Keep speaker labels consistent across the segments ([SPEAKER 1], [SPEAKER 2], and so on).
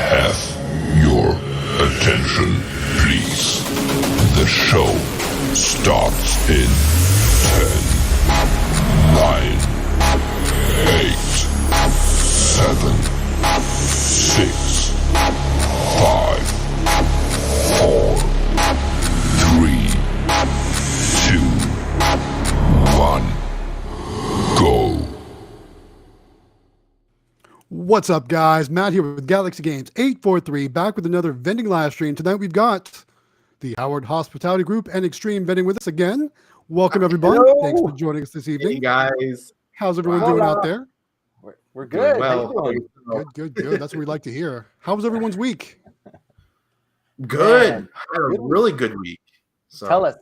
[SPEAKER 1] Have your attention, please. The show starts in 10, 9, 8, 7, 6, 5, 4, 3, 2, 1, go.
[SPEAKER 2] What's up, guys? Matt here with Galaxy Games 843, back with another vending live stream. Tonight we've got the Howard Hospitality Group and Xtreme Vending with us again. Welcome, everyone.
[SPEAKER 3] Hello.
[SPEAKER 2] Thanks for joining us this evening.
[SPEAKER 3] Hey, guys.
[SPEAKER 2] How's everyone doing out there?
[SPEAKER 4] We're good.
[SPEAKER 3] Well,
[SPEAKER 4] How you doing?
[SPEAKER 2] Good. That's what we like to hear. How was everyone's week?
[SPEAKER 3] good.
[SPEAKER 4] Man,
[SPEAKER 3] I had a really good week. So,
[SPEAKER 4] Tell us.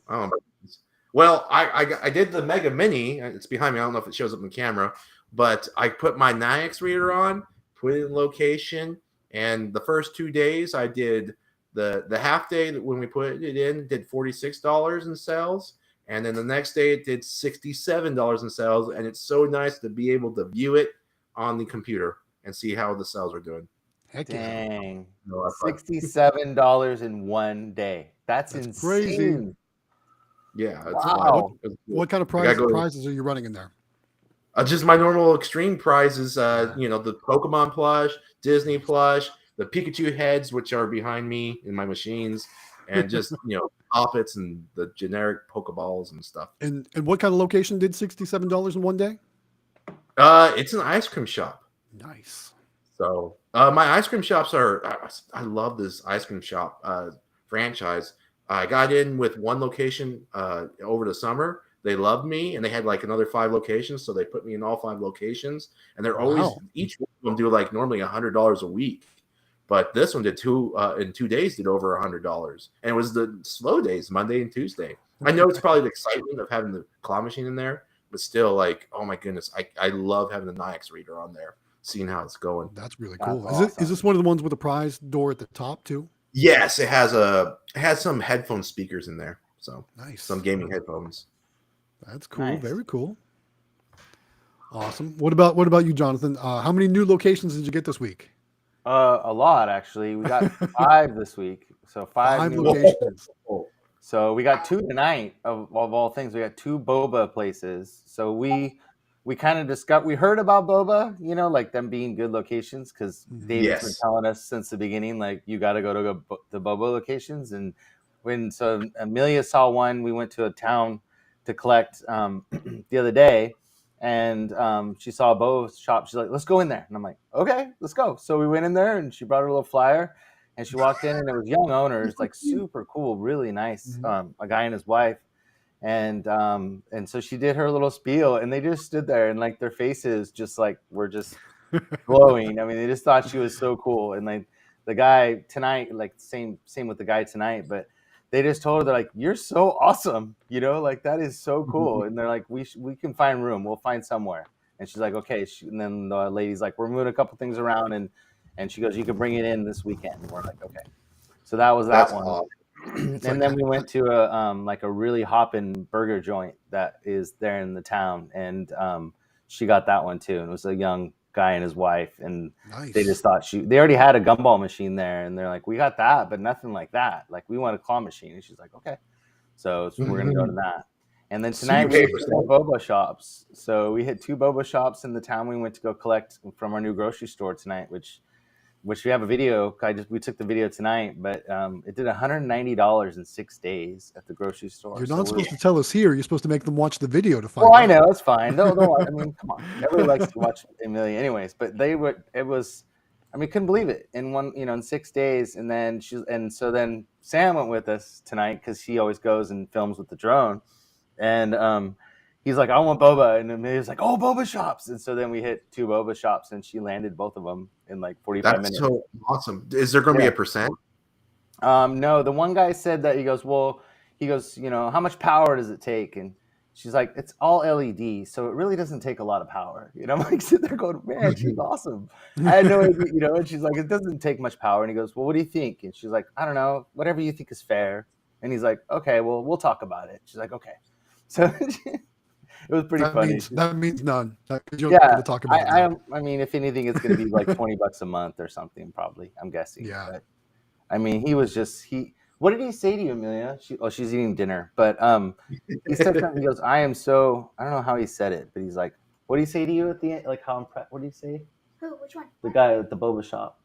[SPEAKER 3] Well, I did the Mega Mini. It's behind me. I don't know if it shows up in the camera, but I put my NIAX reader on, put it in location, and the first 2 days I did the half day that when we put it in did $46 in sales, and then the next day it did $67 in sales, and it's so nice to be able to view it on the computer and see how the sales are doing.
[SPEAKER 2] Heck yeah.
[SPEAKER 4] Dang. $67 in 1 day. That's insane.
[SPEAKER 2] crazy.
[SPEAKER 3] Yeah. It's
[SPEAKER 4] Wow.
[SPEAKER 2] What kind of prizes are you running in there?
[SPEAKER 3] Just my normal Extreme prizes, the Pokemon plush, Disney plush, the Pikachu heads, which are behind me in my machines, and just, Poppets and the generic Pokeballs and stuff.
[SPEAKER 2] And what kind of location did $67 in 1 day?
[SPEAKER 3] It's an ice cream shop.
[SPEAKER 2] Nice.
[SPEAKER 3] So my ice cream shops I love this ice cream shop franchise. I got in with one location over the summer. They loved me, and they had like another 5 locations, so they put me in all 5 locations. And they're always each one of them do like normally $100 a week, but this one did in 2 days did over $100, and it was the slow days, Monday and Tuesday. I know it's probably the excitement of having the claw machine in there, but still, like, oh my goodness, I love having the NIAX reader on there, seeing how it's going.
[SPEAKER 2] That's really cool.
[SPEAKER 4] That's
[SPEAKER 2] Is this one of the ones with the prize door at the top too?
[SPEAKER 3] Yes, it has some headphone speakers in there, so
[SPEAKER 2] Nice.
[SPEAKER 3] some gaming headphones.
[SPEAKER 2] That's cool.
[SPEAKER 4] Nice.
[SPEAKER 2] Very cool. Awesome. What about you, Jonathan? How many new locations did you get this week?
[SPEAKER 4] A lot, actually. We got 5 this week. So 5 new
[SPEAKER 2] locations.
[SPEAKER 4] So we got 2 tonight of all things. We got 2 boba places. So we kind of discussed, we heard about boba, like them being good locations, because David's been telling us since the beginning, like, you got to go to the boba locations. And so Amelia saw one, we went to a town to collect the other day, and she saw a boba shop. She's like, let's go in there. And I'm like, okay, let's go. So we went in there, and she brought her little flyer, and she walked in, and it was young owners, like super cool, really nice, a guy and his wife. And so she did her little spiel, and they just stood there, and like their faces just like were just glowing. I mean, they just thought she was so cool. And like the guy tonight, like same with the guy tonight, but they just told her, they're like, you're so awesome, like that is so cool. And they're like, we can find room, we'll find somewhere. And she's like, okay. And then the lady's like, we're moving a couple things around, and she goes, you can bring it in this weekend. And we're like, okay. So that was that one. Awesome. And then we went to a really hoppin' burger joint that is there in the town, and she got that one too. And it was a young guy and his wife, and they just thought they already had a gumball machine there, and they're like, we got that, but nothing like that. Like, we want a claw machine. And she's like, okay. So we're gonna go to that. And then tonight we hit 2 boba shops. So we hit 2 boba shops in the town we went to go collect from our new grocery store tonight, which we have a video. We took the video tonight, but it did $190 in 6 days at the grocery store.
[SPEAKER 2] You're not supposed to tell us here. You're supposed to make them watch the video to find out.
[SPEAKER 4] Well, I know, it's fine. No, I mean, come on. Nobody likes to watch Amelia anyways, but couldn't believe it in 6 days. And then so then Sam went with us tonight, because he always goes and films with the drone. And he's like, I want boba. And Amelia's like, oh, boba shops. And so then we hit 2 boba shops, and she landed both of them in like 45 minutes.
[SPEAKER 3] That's so awesome. Is there going to be a percent?
[SPEAKER 4] No, the one guy said that, he goes, how much power does it take? And she's like, it's all LED, so it really doesn't take a lot of power. I'm like, sitting there going, man, she's awesome. I had no idea, and she's like, it doesn't take much power. And he goes, well, what do you think? And she's like, I don't know, whatever you think is fair. And he's like, okay, well, we'll talk about it. She's like, okay. So It was pretty funny.
[SPEAKER 2] That means none. You don't get to talk about it now.
[SPEAKER 4] I mean, if anything, it's going to be like $20 a month or something, probably. I'm guessing.
[SPEAKER 2] Yeah.
[SPEAKER 4] But, I mean, he was just What did he say to you, Amelia? She's eating dinner, but he said something. He goes, "I am so." I don't know how he said it, but he's like, "What did he say to you at the end? Like how impressed? What did he say?"
[SPEAKER 5] Who? Which one?
[SPEAKER 4] The guy at the boba shop.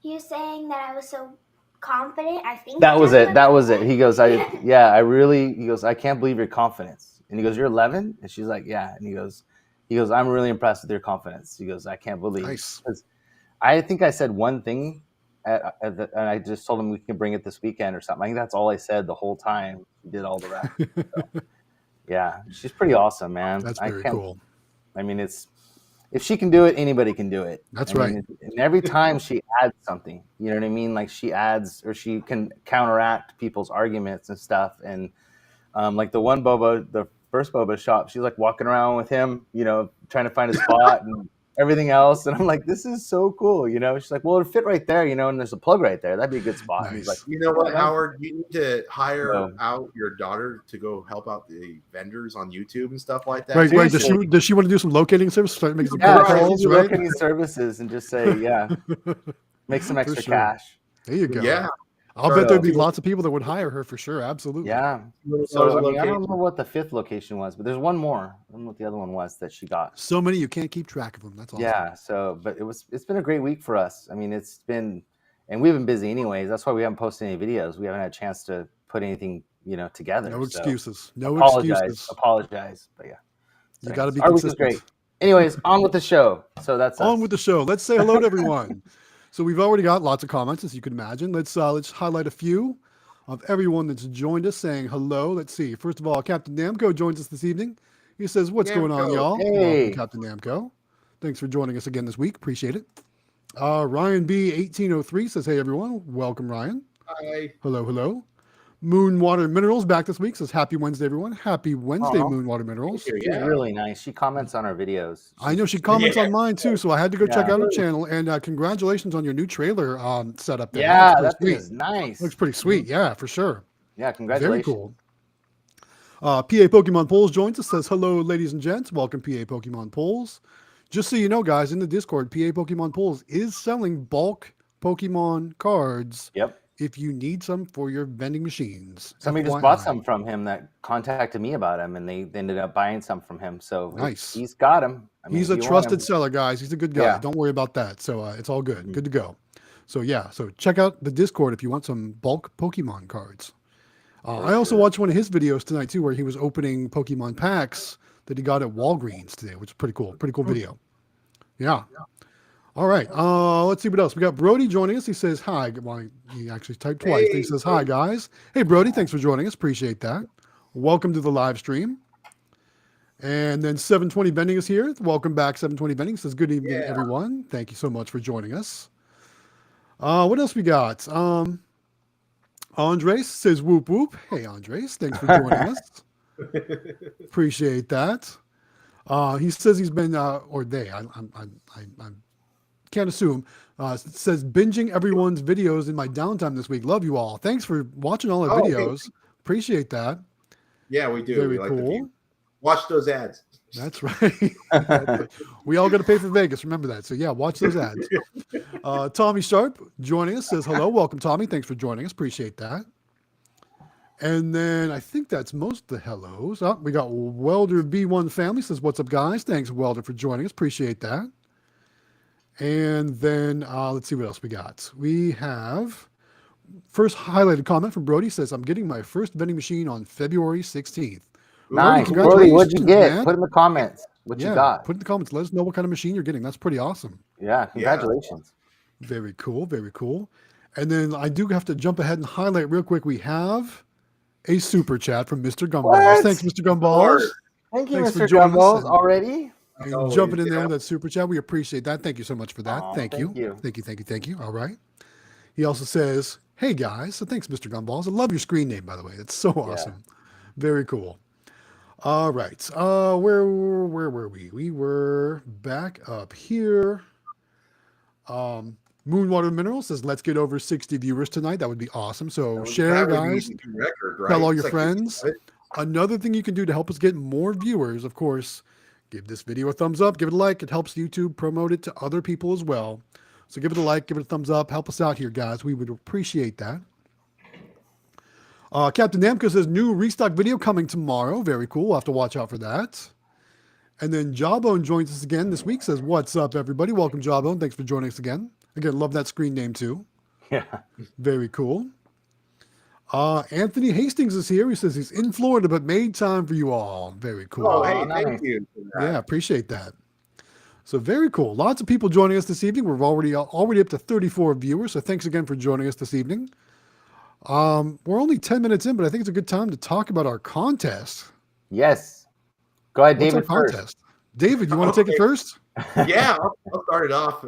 [SPEAKER 5] He was saying that I was so confident. I think
[SPEAKER 4] that was it. That was it. He goes, I really. He goes, I can't believe your confidence. And he goes, "You're 11," and she's like, "Yeah." And he goes, "I'm really impressed with your confidence." He goes, "I can't believe."
[SPEAKER 2] Nice.
[SPEAKER 4] I think I said one thing, and I just told him we can bring it this weekend or something. I think that's all I said the whole time. He did all the rest. So, yeah, she's pretty awesome, man.
[SPEAKER 2] That's very cool.
[SPEAKER 4] I mean, if she can do it, anybody can do it.
[SPEAKER 2] That's right.
[SPEAKER 4] And every time she adds something, you know what I mean? Like she adds, or she can counteract people's arguments and stuff. And like the first boba shop, she's like walking around with him, you know, trying to find a spot and everything else. And I'm like, this is so cool, you know? She's like, well, it'll fit right there, you know, and there's a plug right there. That'd be a good spot.
[SPEAKER 2] Nice.
[SPEAKER 4] And he's like,
[SPEAKER 3] you know what, Howard? You need to hire out your daughter to go help out the vendors on YouTube and stuff like that.
[SPEAKER 2] Right. Does she want to do some locating service? Start making some calls,
[SPEAKER 4] right? Locating services and just say, make some extra cash.
[SPEAKER 2] There you go.
[SPEAKER 3] Yeah.
[SPEAKER 2] I'll bet there'd be lots of people that would hire her for sure. Absolutely.
[SPEAKER 4] Yeah. So I don't know what the 5th location was, but there's one more. I don't know what the other one was that she got.
[SPEAKER 2] So many you can't keep track of them. That's awesome.
[SPEAKER 4] Yeah. So, but it's been a great week for us. I mean, and we've been busy anyways. That's why we haven't posted any videos. We haven't had a chance to put anything, you know, together.
[SPEAKER 2] No excuses.
[SPEAKER 4] Apologize. But yeah,
[SPEAKER 2] you got to be
[SPEAKER 4] consistent. Our week
[SPEAKER 2] consistent.
[SPEAKER 4] is great. Anyways, on with the show. So that's
[SPEAKER 2] on with the show. Let's say hello to everyone. So we've already got lots of comments, as you can imagine. Let's highlight a few of everyone that's joined us saying hello. Let's see. First of all, Captain Namco joins us this evening. He says, "What's going on, y'all?"
[SPEAKER 4] Hey,
[SPEAKER 2] Captain Namco. Thanks for joining us again this week. Appreciate it. Ryan B 1803 says, "Hey everyone, welcome Ryan."
[SPEAKER 3] Hi.
[SPEAKER 2] Hello. Moon Water Minerals back this week says, "Happy Wednesday, everyone." Happy Wednesday, Moon Water Minerals.
[SPEAKER 4] She's really nice. She comments on our videos.
[SPEAKER 2] I know she comments on mine too, so I had to go check out her channel. And congratulations on your new trailer setup there.
[SPEAKER 4] Yeah, that is nice.
[SPEAKER 2] Looks pretty sweet. Yeah, for sure.
[SPEAKER 4] Yeah, congratulations.
[SPEAKER 2] Very cool. PA Pokemon Polls joins us, says, "Hello, ladies and gents. Welcome, PA Pokemon Polls. Just so you know, guys, in the Discord, PA Pokemon Polls is selling bulk Pokemon cards.
[SPEAKER 4] Yep.
[SPEAKER 2] If you need some for your vending machines."
[SPEAKER 4] Somebody just bought some from him that contacted me about him, and they ended up buying some from him. So
[SPEAKER 2] nice.
[SPEAKER 4] He's got him. I mean,
[SPEAKER 2] he's a trusted seller, guys. He's a good guy.
[SPEAKER 4] Yeah.
[SPEAKER 2] Don't worry about that. So it's all good. Mm-hmm. Good to go. So so check out the Discord if you want some bulk Pokemon cards. I also watched one of his videos tonight too, where he was opening Pokemon packs that he got at Walgreens today, which is pretty cool. Pretty cool video. Yeah. All right. Let's see what else. We got Brody joining us. He says hi. Well, he actually typed twice. He says hi, guys. Hey, Brody. Thanks for joining us. Appreciate that. Welcome to the live stream. And then 720 Vending is here. Welcome back, 720 Vending. Says good evening, everyone. Thank you so much for joining us. What else we got? Andres says whoop whoop. Hey, Andres. Thanks for joining us. Appreciate that. He says he's been, or they, I can't assume, says binging everyone's videos in my downtime this week. Love you all. Thanks for watching all our videos. Hey. Appreciate that.
[SPEAKER 3] Yeah, we do.
[SPEAKER 2] Very
[SPEAKER 3] we
[SPEAKER 2] cool.
[SPEAKER 3] Watch those ads.
[SPEAKER 2] That's right. We all got to pay for Vegas. Remember that. So yeah, watch those ads. Tommy Sharp joining us says hello. Welcome, Tommy. Thanks for joining us. Appreciate that. And then I think that's most of the hellos. We got Welder B1 Family says, "What's up, guys?" Thanks, Welder, for joining us. Appreciate that. And then let's see what else we got. We have first highlighted comment from Brody says, "I'm getting my first vending machine on February 16th.
[SPEAKER 4] Nice. Brody, what'd you get? Man. Put in the comments what you got.
[SPEAKER 2] Put in the comments. Let us know what kind of machine you're getting. That's pretty awesome.
[SPEAKER 4] Yeah, congratulations.
[SPEAKER 2] Yeah. Very cool. Very cool. And then I do have to jump ahead and highlight real quick. We have a super chat from Mr. Gumballs. Thanks, Mr. Gumballs.
[SPEAKER 4] Thank you, Mr. Gumballs, already.
[SPEAKER 2] And jumping in there with that super chat. We appreciate that. Thank you so much for that. Thank you. Thank you. All right. He also says, "Hey guys." So thanks, Mr. Gumballs. I love your screen name, by the way. It's so awesome. Very cool. All right. Where were we? We were back up here. Moonwater Mineral says, "Let's get over 60 viewers tonight. That would be awesome." So share, guys.
[SPEAKER 3] Record, right?
[SPEAKER 2] Tell all your friends. Another thing you can do to help us get more viewers, of course, give this video a thumbs up, give it a like. It helps YouTube promote it to other people as well. So give it a like, give it a thumbs up. Help us out here, guys. We would appreciate that. Captain Namco says new restock video coming tomorrow. Very cool. We'll have to watch out for that. And then Jawbone joins us again this week. Says, what's up, everybody? Welcome, Jawbone. Thanks for joining us again. Again, love that screen name too.
[SPEAKER 4] Yeah.
[SPEAKER 2] Very cool. Anthony Hastings is here. He says he's in Florida, but made time for you all. Very cool.
[SPEAKER 3] Oh, hey,
[SPEAKER 4] nice.
[SPEAKER 3] thank you. for that.
[SPEAKER 2] Yeah, appreciate that. So very cool. Lots of people joining us this evening. We're already up to 34 viewers. So thanks again for joining us this evening. We're only 10 minutes in, but I think it's a good time to talk about our contest.
[SPEAKER 4] Yes. Go ahead,
[SPEAKER 2] What's
[SPEAKER 4] David.
[SPEAKER 2] our
[SPEAKER 4] First.
[SPEAKER 2] contest? David, you want to take it first?
[SPEAKER 3] Yeah, I'll start it off.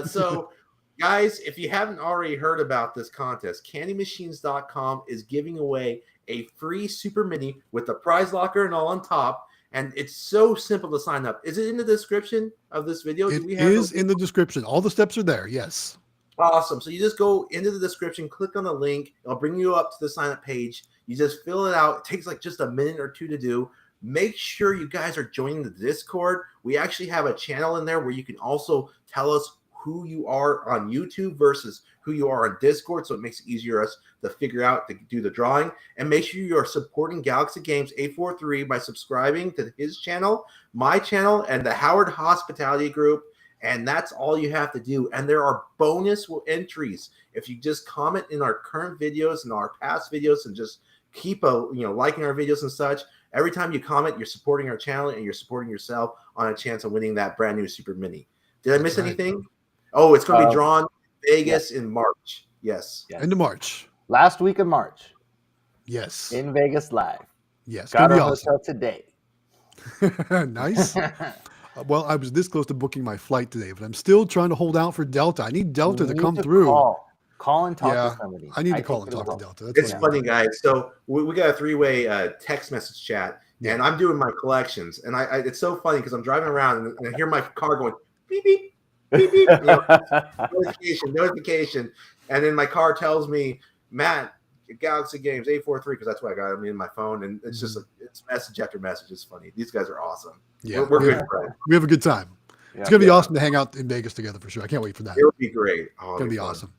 [SPEAKER 3] So, guys, if you haven't already heard about this contest, candymachines.com is giving away a free Super Mini with the prize locker and all on top. And it's so simple to sign up. Is it in the description of this video?
[SPEAKER 2] It is in the description. All the steps are there. Yes.
[SPEAKER 3] Awesome. So you just go into the description, click on the link. It'll bring you up to the sign up page. You just fill it out. It takes like just a minute or two to do. Make sure you guys are joining the Discord. We actually have a channel in there where you can also tell us who you are on YouTube versus who you are on Discord. So it makes it easier for us to figure out to do the drawing. And make sure you are supporting Galaxy Games 843 by subscribing to his channel, my channel, and the Howard Hospitality Group. And that's all you have to do. And there are bonus entries if you just comment in our current videos and our past videos and just keep liking our videos and such. Every time you comment, you're supporting our channel and you're supporting yourself on a chance of winning that brand new Super Mini. Did I miss anything? Oh, it's going to be drawn in Vegas in March. Yes.
[SPEAKER 2] End of March.
[SPEAKER 4] Last week of March.
[SPEAKER 2] Yes.
[SPEAKER 4] In Vegas live.
[SPEAKER 2] Yes.
[SPEAKER 4] Got
[SPEAKER 2] Gonna
[SPEAKER 4] our
[SPEAKER 2] be awesome.
[SPEAKER 4] hotel today.
[SPEAKER 2] Nice. Well, I was this close to booking my flight today, but I'm still trying to hold out for Delta. I need Delta to come through.
[SPEAKER 4] Call and talk to somebody.
[SPEAKER 2] I need to call and talk to Delta. That's
[SPEAKER 3] It's funny, guys. So we got a three-way text message chat, and I'm doing my collections. And I it's so funny because I'm driving around and I hear my car going beep, beep, beep, beep. Notification. And then my car tells me, Matt, Galaxy Games 843, because that's what I got in my phone. And it's just it's message after message. It's funny. These guys are awesome.
[SPEAKER 2] Yeah,
[SPEAKER 3] we're good friends.
[SPEAKER 2] We have a good time.
[SPEAKER 4] Yeah.
[SPEAKER 2] It's going to be awesome to hang out in Vegas together for sure. I can't wait for that.
[SPEAKER 3] It'll be great. Oh,
[SPEAKER 2] it's going to be awesome.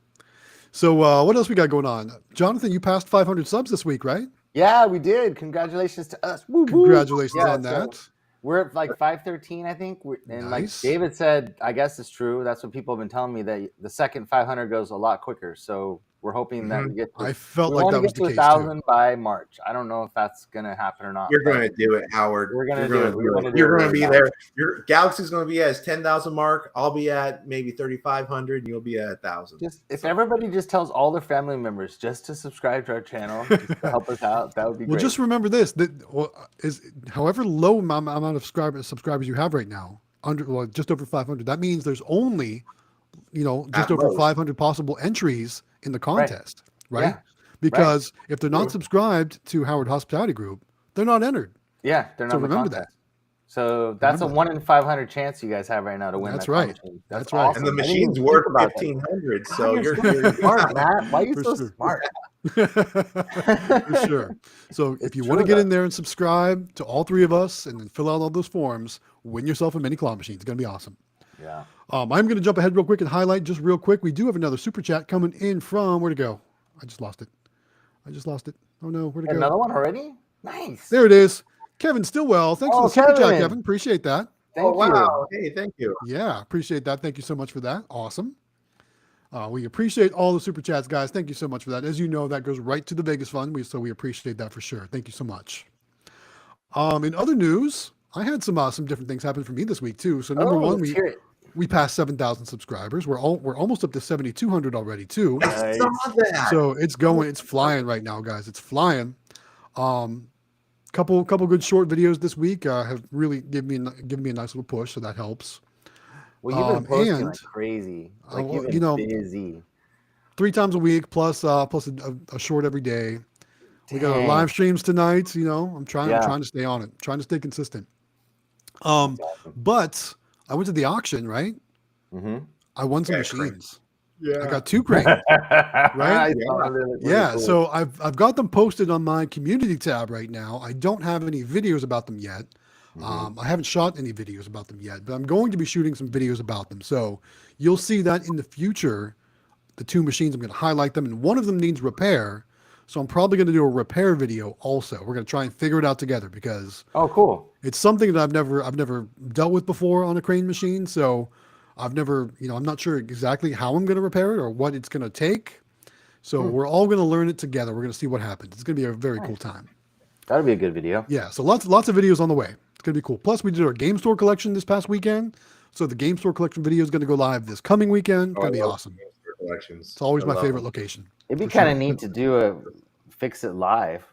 [SPEAKER 2] So what else we got going on? Jonathan, you passed 500 subs this week, right?
[SPEAKER 4] Yeah, we did. Congratulations to us. Woo,
[SPEAKER 2] Congratulations on that.
[SPEAKER 4] So we're at like 513, I think. And like David said, I guess it's true. That's what people have been telling me, that the second 500 goes a lot quicker. So we're hoping that we get to,
[SPEAKER 2] I felt like that was the case
[SPEAKER 4] 1,000 by March. I don't know if that's going to happen or not.
[SPEAKER 3] You're going to do it, Howard.
[SPEAKER 4] We're going to do it.
[SPEAKER 3] You're going to be there. Your Galaxy's going to be at his 10,000 mark. I'll be at maybe 3,500, and you'll be at 1,000.
[SPEAKER 4] If everybody just tells all their family members just to subscribe to our channel, just to help us out, that would be great.
[SPEAKER 2] Well, just remember this: that is however low amount of subscribers you have right now, just over 500. That means there's only, just over 500 possible entries in the contest. Right?
[SPEAKER 4] Yeah.
[SPEAKER 2] Because if they're not subscribed to Howard Hospitality Group, they're not entered.
[SPEAKER 4] Yeah, they're not. So
[SPEAKER 2] remember that.
[SPEAKER 4] So that's a 1 in 500 chance you guys have right now to win.
[SPEAKER 2] That's right.
[SPEAKER 4] That's
[SPEAKER 2] right.
[SPEAKER 4] Awesome.
[SPEAKER 3] And the machine's worth 1,500. So you're
[SPEAKER 4] smart, Matt. Why are you so smart?
[SPEAKER 2] For sure. So if you want to get in there and subscribe to all three of us and then fill out all those forms, win yourself a mini claw machine. It's going to be awesome.
[SPEAKER 4] Yeah.
[SPEAKER 2] I'm going to jump ahead real quick and highlight just real quick. We do have another super chat coming in from where to go. I just lost it. Oh no, where'd it go?
[SPEAKER 4] Another one already? Nice.
[SPEAKER 2] There it is. Kevin Stillwell. Thanks for the super chat, Kevin. Appreciate that.
[SPEAKER 4] Thank you.
[SPEAKER 3] Wow. Hey, thank you.
[SPEAKER 2] Yeah, appreciate that. Thank you so much for that. Awesome. We appreciate all the super chats, guys. Thank you so much for that. As you know, that goes right to the Vegas Fund. So we appreciate that for sure. Thank you so much. In other news, I had some different things happen for me this week too. So number one, we passed 7,000 subscribers. We're almost up to 7,200 already too.
[SPEAKER 3] I saw that.
[SPEAKER 2] So it's flying right now, guys. It's flying. Couple good short videos this week have really given me a nice little push, so that helps.
[SPEAKER 4] Well, you've been posting like crazy. Like you've been busy.
[SPEAKER 2] 3 times a week plus a short every day. We got our live streams tonight. I'm trying to stay on it, trying to stay consistent. But I went to the auction, right?
[SPEAKER 4] Mm-hmm.
[SPEAKER 2] I won some machines. I got 2 cranes.
[SPEAKER 4] Right?
[SPEAKER 2] Yeah, so I've got them posted on my community tab right now. I don't have any videos about them yet. I haven't shot any videos about them yet, but I'm going to be shooting some videos about them. So you'll see that in the future. The 2 machines, I'm going to highlight them, and one of them needs repair. So I'm probably going to do a repair video also. We're going to try and figure it out together because
[SPEAKER 4] cool.
[SPEAKER 2] it's something that I've never dealt with before on a crane machine. So I've never, I'm not sure exactly how I'm going to repair it or what it's going to take. So we're all going to learn it together. We're going to see what happens. It's going to be a very cool time.
[SPEAKER 4] That'll be a good video.
[SPEAKER 2] Yeah. So lots of videos on the way. It's going to be cool. Plus we did our game store collection this past weekend. So the game store collection video is going to go live this coming weekend. It's going to be awesome. It's always my favorite location.
[SPEAKER 4] It'd be kind of neat to do a Fix It Live.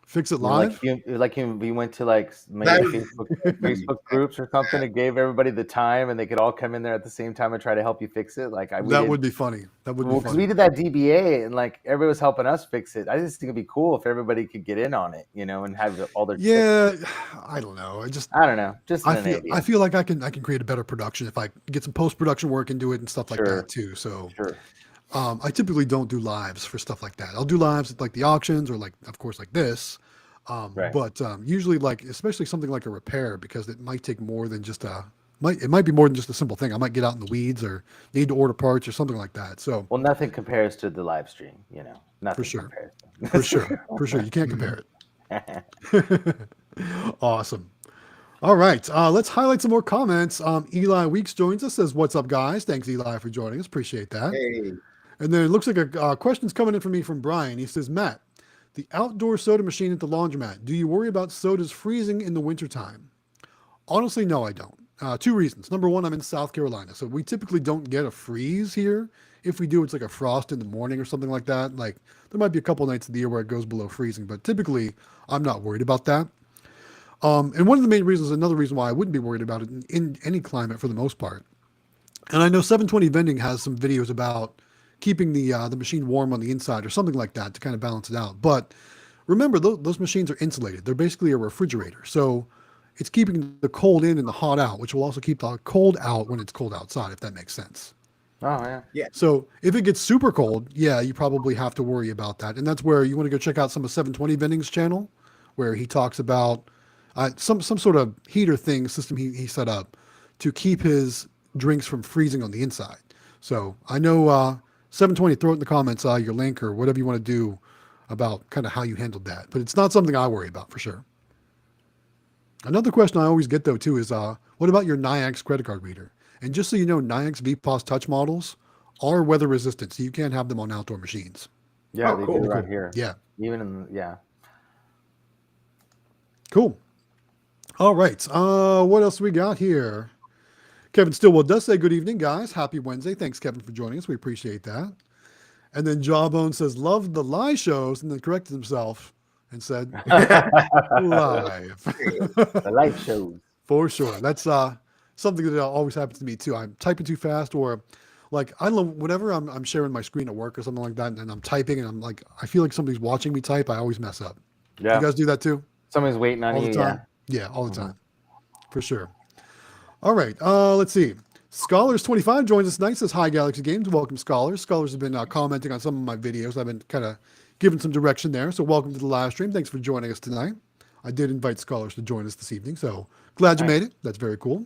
[SPEAKER 2] Fix It Live?
[SPEAKER 4] We went to like maybe Facebook groups or something and gave everybody the time and they could all come in there at the same time and try to help you fix it. That
[SPEAKER 2] would be funny. That would be funny.
[SPEAKER 4] Because we did that DBA and like everybody was helping us fix it. I just think it'd be cool if everybody could get in on it, and have all their
[SPEAKER 2] I don't know.
[SPEAKER 4] I don't know. Just
[SPEAKER 2] I feel like I can create a better production if I get some post-production work into it and stuff like that too. So I typically don't do lives for stuff like that. I'll do lives at like the auctions or like, of course, like this. But usually like, especially something like a repair, because it might take more than just it might be more than just a simple thing. I might get out in the weeds or need to order parts or something like that. So,
[SPEAKER 4] well, nothing compares to the live stream, nothing
[SPEAKER 2] for sure. For sure. You can't compare it. Awesome. All right. Let's highlight some more comments. Eli Weeks joins us, says, "What's up, guys?" Thanks, Eli, for joining us. Appreciate that.
[SPEAKER 3] Hey.
[SPEAKER 2] And then it looks like a question's coming in for me from Brian. He says, "Matt, the outdoor soda machine at the laundromat, do you worry about sodas freezing in the wintertime?" Honestly, no, I don't. 2 reasons. Number 1, I'm in South Carolina, so we typically don't get a freeze here. If we do, it's like a frost in the morning or something like that. Like there might be a couple nights of the year where it goes below freezing, but typically I'm not worried about that. And one of the main reasons, another reason why I wouldn't be worried about it in any climate for the most part. And I know 720 Vending has some videos about keeping the machine warm on the inside or something like that to kind of balance it out. But remember, those machines are insulated. They're basically a refrigerator. So it's keeping the cold in and the hot out, which will also keep the cold out when it's cold outside, if that makes sense.
[SPEAKER 4] Oh, yeah.
[SPEAKER 3] Yeah.
[SPEAKER 2] So if it gets super cold, you probably have to worry about that. And that's where you want to go check out some of 720 Vending's channel, where he talks about some sort of heater system he set up to keep his drinks from freezing on the inside. So I know 720, throw it in the comments, your link or whatever you want to do about kind of how you handled that. But it's not something I worry about for sure. Another question I always get though too is what about your Nayax credit card reader? And just so you know, Nayax VPOS touch models are weather resistant, so you can't have them on outdoor machines.
[SPEAKER 4] Yeah, they do right here.
[SPEAKER 2] Yeah.
[SPEAKER 4] Even
[SPEAKER 2] Cool. All right. What else we got here? Kevin Stillwell does say, "Good evening, guys. Happy Wednesday." Thanks, Kevin, for joining us. We appreciate that. And then Jawbone says, "Love the live shows," and then corrected himself and said, "Live."
[SPEAKER 4] the live shows.
[SPEAKER 2] For sure. That's something that always happens to me too. I'm typing too fast, or like, I don't know, whenever I'm sharing my screen at work or something like that, and I'm typing and I'm like, I feel like somebody's watching me type, I always mess up.
[SPEAKER 4] Yeah.
[SPEAKER 2] You guys do that too?
[SPEAKER 4] Somebody's waiting on
[SPEAKER 2] all
[SPEAKER 4] you.
[SPEAKER 2] The time? Yeah, all the time. For sure. All right. Let's see. Scholars25 joins us tonight. Says, "Hi, Galaxy Games." Welcome, Scholars. Scholars have been commenting on some of my videos. I've been kind of giving some direction there. So welcome to the live stream. Thanks for joining us tonight. I did invite Scholars to join us this evening. So glad you made it. That's very cool.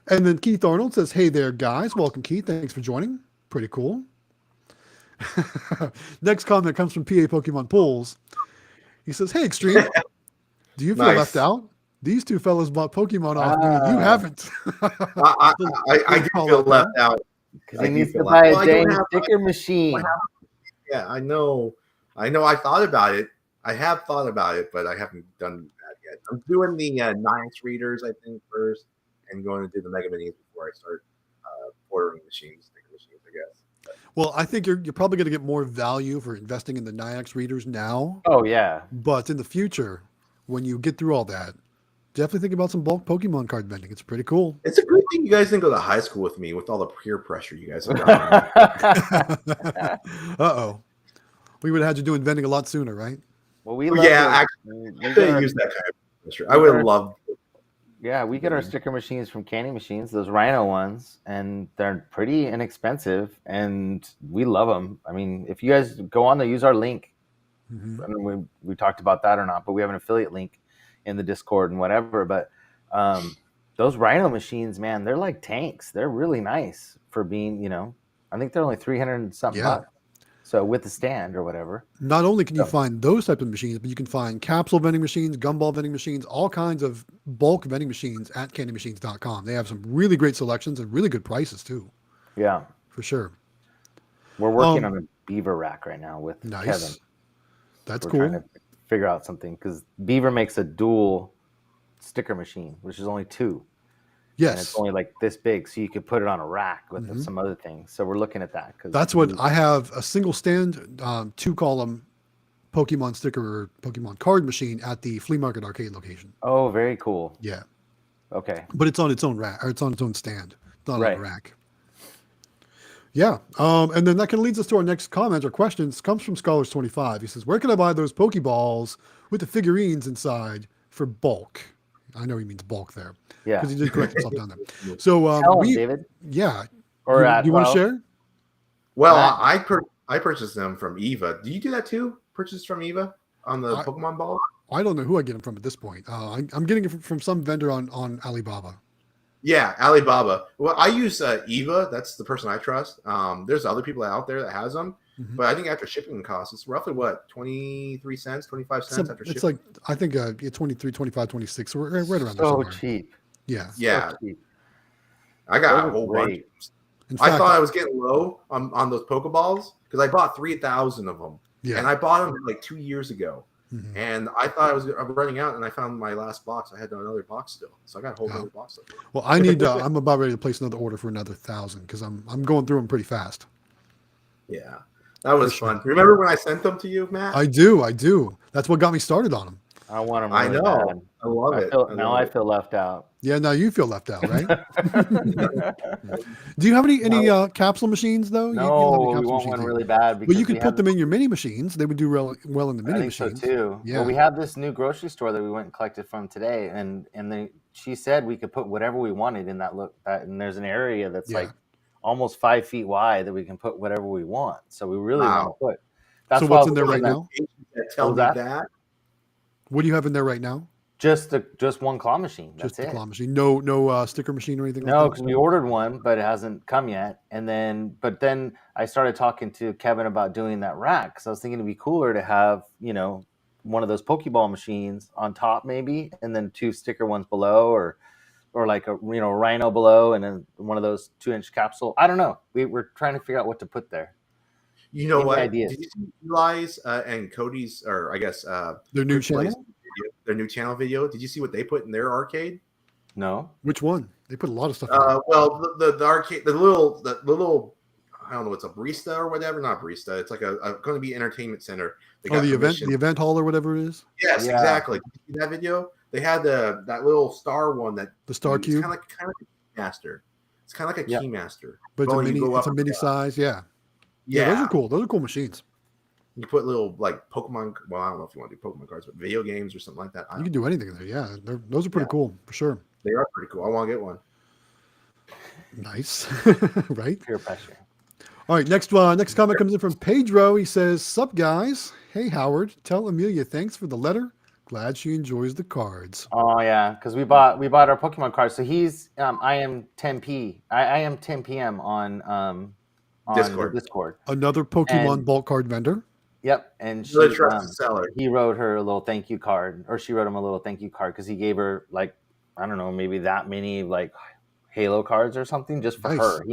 [SPEAKER 2] And then Keith Arnold says, "Hey there, guys." Welcome, Keith. Thanks for joining. Pretty cool. Next comment comes from PA Pokemon Pools. He says, "Hey, Xtreme, do you feel left out? These 2 fellas bought Pokemon off me. You haven't."
[SPEAKER 3] I do feel left out.
[SPEAKER 4] Because he needs to buy a dang sticker machine.
[SPEAKER 3] Yeah, I know. I thought about it. I have thought about it, but I haven't done that yet. I'm doing the Nice readers, I think, first, and going to do the Mega Minis before I start ordering sticker machines, I guess.
[SPEAKER 2] Well, I think you're probably going to get more value for investing in the Nayax readers now.
[SPEAKER 4] Oh, yeah.
[SPEAKER 2] But in the future, when you get through all that, definitely think about some bulk Pokemon card vending. It's pretty cool.
[SPEAKER 3] It's a good thing you guys didn't go to high school with me with all the peer pressure you guys have got.
[SPEAKER 2] Uh-oh. We would have had you doing vending a lot sooner, right?
[SPEAKER 4] Well, we
[SPEAKER 3] actually, I could use that kind of pressure. I would love
[SPEAKER 4] Yeah, we get our sticker machines from Candy Machines, those Rhino ones, and they're pretty inexpensive, and we love them. I mean, if you guys go on there, use our link.
[SPEAKER 2] Mhm.
[SPEAKER 4] I don't know we talked about that or not, but we have an affiliate link in the Discord and whatever. But those Rhino machines, man, they're like tanks. They're really nice for being, I think they're only 300 and something
[SPEAKER 2] Yeah.
[SPEAKER 4] bucks. So with the stand or whatever.
[SPEAKER 2] Not only can you find those types of machines, but you can find capsule vending machines, gumball vending machines, all kinds of bulk vending machines at candymachines.com. They have some really great selections and really good prices too,
[SPEAKER 4] Yeah.
[SPEAKER 2] for sure.
[SPEAKER 4] We're working on a beaver rack right now with
[SPEAKER 2] Nice.
[SPEAKER 4] Kevin.
[SPEAKER 2] That's
[SPEAKER 4] We're
[SPEAKER 2] cool.
[SPEAKER 4] trying to figure out something because Beaver makes a dual sticker machine, which is only 2. And it's
[SPEAKER 2] Yes.
[SPEAKER 4] only like this big, so you could put it on a rack with some other things. So we're looking at that.
[SPEAKER 2] That's what I have, a single stand, 2-column Pokemon sticker or Pokemon card machine at the flea market arcade location.
[SPEAKER 4] Oh, very cool.
[SPEAKER 2] Yeah.
[SPEAKER 4] Okay.
[SPEAKER 2] But it's on its own rack, or it's on its own stand. It's not on
[SPEAKER 4] Right.
[SPEAKER 2] a rack. Yeah. And then that kind of leads us to our next comment or questions. Comes from Scholars25. He says, where can I buy those Pokeballs with the figurines inside for bulk? I know he means bulk there.
[SPEAKER 4] Yeah.
[SPEAKER 2] Because he did correct himself down there. So
[SPEAKER 4] Tell him, David.
[SPEAKER 2] yeah.
[SPEAKER 4] Or
[SPEAKER 2] Do you want to share?
[SPEAKER 3] Well,
[SPEAKER 4] Matt.
[SPEAKER 3] I purchased them from Eva. Do you do that too? Purchase from Eva on the Pokemon ball?
[SPEAKER 2] I don't know who I get them from at this point. I'm getting it from some vendor on Alibaba.
[SPEAKER 3] Yeah, Alibaba. Well, I use Eva. That's the person I trust. There's other people out there that has them, but I think after shipping costs, it's roughly what, 23 cents, 25 cents after shipping.
[SPEAKER 2] It's like, I think 23, 25, 26. So we're right around there
[SPEAKER 4] So
[SPEAKER 2] somewhere.
[SPEAKER 4] cheap.
[SPEAKER 2] Yeah.
[SPEAKER 3] Yeah,
[SPEAKER 4] So cheap.
[SPEAKER 3] I got a
[SPEAKER 4] Those are
[SPEAKER 3] whole bunch.
[SPEAKER 4] great.
[SPEAKER 2] In
[SPEAKER 3] I
[SPEAKER 2] fact,
[SPEAKER 3] thought I was getting low on those Pokeballs because I bought 3,000 of them,
[SPEAKER 2] yeah.
[SPEAKER 3] and I bought them like 2 years ago.
[SPEAKER 2] Mhm.
[SPEAKER 3] And I thought I was running out, and I found my last box. I had another box still, so I got a whole
[SPEAKER 2] Oh.
[SPEAKER 3] other box. Left.
[SPEAKER 2] Well, I need. I'm about ready to place another order for another 1,000 because I'm going through them pretty fast.
[SPEAKER 3] Yeah, that was
[SPEAKER 2] For sure.
[SPEAKER 3] fun. Remember when I sent them to you, Matt?
[SPEAKER 2] I do. That's what got me started on them.
[SPEAKER 4] I want them.
[SPEAKER 3] I
[SPEAKER 4] Really
[SPEAKER 3] know.
[SPEAKER 4] bad.
[SPEAKER 3] I love it.
[SPEAKER 4] Now I feel left out.
[SPEAKER 2] Yeah, now you feel left out, right? Do you have any capsule machines though? You don't have
[SPEAKER 4] No,
[SPEAKER 2] any
[SPEAKER 4] we
[SPEAKER 2] capsule
[SPEAKER 4] want one
[SPEAKER 2] machines,
[SPEAKER 4] really bad.
[SPEAKER 2] but you
[SPEAKER 4] we
[SPEAKER 2] could
[SPEAKER 4] have-
[SPEAKER 2] put them in your mini machines. They would do well in the mini
[SPEAKER 4] I think
[SPEAKER 2] machines.
[SPEAKER 4] so too.
[SPEAKER 2] Yeah.
[SPEAKER 4] Well, we have this new grocery store that we went and collected from today, and she said we could put whatever we wanted in that and there's an area that's
[SPEAKER 2] Yeah.
[SPEAKER 4] like almost 5 feet wide that we can put whatever we want. So we really
[SPEAKER 3] Wow.
[SPEAKER 4] want to put. That's
[SPEAKER 2] So
[SPEAKER 4] why
[SPEAKER 2] what's
[SPEAKER 4] I
[SPEAKER 2] in
[SPEAKER 4] was
[SPEAKER 2] there right
[SPEAKER 4] looking at-
[SPEAKER 2] now?
[SPEAKER 3] Tell me
[SPEAKER 4] What was
[SPEAKER 3] that.
[SPEAKER 2] What do you have in there right now?
[SPEAKER 4] Just one claw machine. That's
[SPEAKER 2] Just the
[SPEAKER 4] it.
[SPEAKER 2] claw machine. No sticker machine or anything.
[SPEAKER 4] No,
[SPEAKER 2] like
[SPEAKER 4] because we ordered one, but it hasn't come yet. But then I started talking to Kevin about doing that rack because I was thinking it'd be cooler to have, one of those Pokeball machines on top maybe, and then 2 sticker ones below, or like a Rhino below, and then one of those 2-inch capsule. I don't know. We're trying to figure out what to put there.
[SPEAKER 3] You know
[SPEAKER 4] Any
[SPEAKER 3] what?
[SPEAKER 4] ideas?
[SPEAKER 3] Did you see Eli's and Cody's, or I guess
[SPEAKER 2] Their new
[SPEAKER 3] Quick Play's
[SPEAKER 2] channel?
[SPEAKER 3] video, their new channel video? Did you see what they put in their arcade?
[SPEAKER 4] No.
[SPEAKER 2] Which one? They put a lot of stuff. In there.
[SPEAKER 3] Well, the arcade, the little, I don't know, it's a barista or whatever. Not barista. It's like a going to be entertainment center. They got
[SPEAKER 2] The
[SPEAKER 3] permission.
[SPEAKER 2] event hall or whatever it is.
[SPEAKER 3] Yes,
[SPEAKER 4] Yeah.
[SPEAKER 3] exactly. Did you see that video? They had that little star one that
[SPEAKER 2] The Star
[SPEAKER 3] it's
[SPEAKER 2] Cube,
[SPEAKER 3] kind of like a Keymaster. It's kind of like a
[SPEAKER 4] Yeah.
[SPEAKER 3] Keymaster.
[SPEAKER 2] but it's
[SPEAKER 3] Well,
[SPEAKER 2] a
[SPEAKER 3] you
[SPEAKER 2] mini.
[SPEAKER 3] go
[SPEAKER 2] It's
[SPEAKER 3] up
[SPEAKER 2] a mini
[SPEAKER 3] and
[SPEAKER 2] size. Yeah.
[SPEAKER 3] Yeah,
[SPEAKER 2] Those are cool. Those are cool machines.
[SPEAKER 3] You put little like Pokemon. Well, I don't know if you want to do Pokemon cards, but video games or something like that.
[SPEAKER 2] You can do anything there. Yeah, those are pretty cool for sure.
[SPEAKER 3] They are pretty cool. I want to get one.
[SPEAKER 2] Nice, right?
[SPEAKER 4] Peer pressure.
[SPEAKER 2] All right, next comment comes in from Pedro. He says, "Sup guys? Hey Howard, tell Amelia thanks for the letter. Glad she enjoys the cards."
[SPEAKER 4] Oh yeah, because we bought our Pokemon cards. So he's I am 10p. I am 10 p.m. on Discord.
[SPEAKER 2] Another Pokemon
[SPEAKER 4] And-
[SPEAKER 2] bulk card vendor.
[SPEAKER 4] Yep, and she,
[SPEAKER 3] Really trust the seller.
[SPEAKER 4] he wrote her a little thank you card, or she wrote him a little thank you card because he gave her like, I don't know, maybe that many like Halo cards or something just for
[SPEAKER 2] Nice.
[SPEAKER 4] her.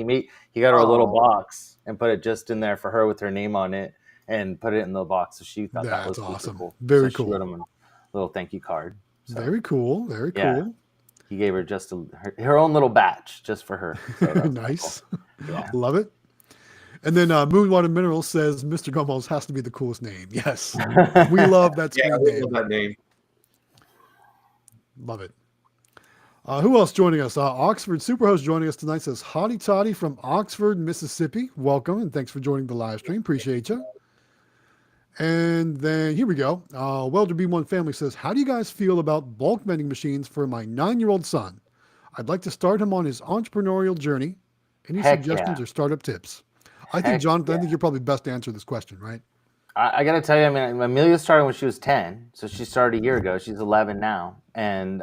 [SPEAKER 4] He got her a little
[SPEAKER 3] Oh.
[SPEAKER 4] box and put it just in there for her with her name on it and put it in the box. So she thought that
[SPEAKER 2] That's
[SPEAKER 4] was super
[SPEAKER 2] awesome.
[SPEAKER 4] cool.
[SPEAKER 2] Very
[SPEAKER 4] so
[SPEAKER 2] cool.
[SPEAKER 4] She wrote him a little thank you card. So
[SPEAKER 2] Very cool. Very
[SPEAKER 4] Yeah.
[SPEAKER 2] cool.
[SPEAKER 4] he gave her just her own little batch just for her. So that's
[SPEAKER 2] Nice.
[SPEAKER 4] cool. Yeah.
[SPEAKER 2] Love it. And then Moonwater Minerals says Mr. Gumballs has to be the coolest name. Yes. We love that
[SPEAKER 3] Yeah,
[SPEAKER 2] screen
[SPEAKER 3] I
[SPEAKER 2] name.
[SPEAKER 3] love that name.
[SPEAKER 2] Love it. Who else joining us? Oxford Superhost joining us tonight says Hottie Toddy from Oxford, Mississippi. Welcome and thanks for joining the live stream. Appreciate you. And then here we go. Welder B1 Family says, how do you guys feel about bulk vending machines for my 9-year-old son? I'd like to start him on his entrepreneurial journey. Any
[SPEAKER 4] Heck
[SPEAKER 2] suggestions
[SPEAKER 4] yeah.
[SPEAKER 2] or startup tips? I think,
[SPEAKER 4] Heck
[SPEAKER 2] Jonathan, I
[SPEAKER 4] yeah.
[SPEAKER 2] think you're probably best to answer this question, right?
[SPEAKER 4] I got to tell you, I mean, Amelia started when she was 10, so she started a year ago. She's 11 now, and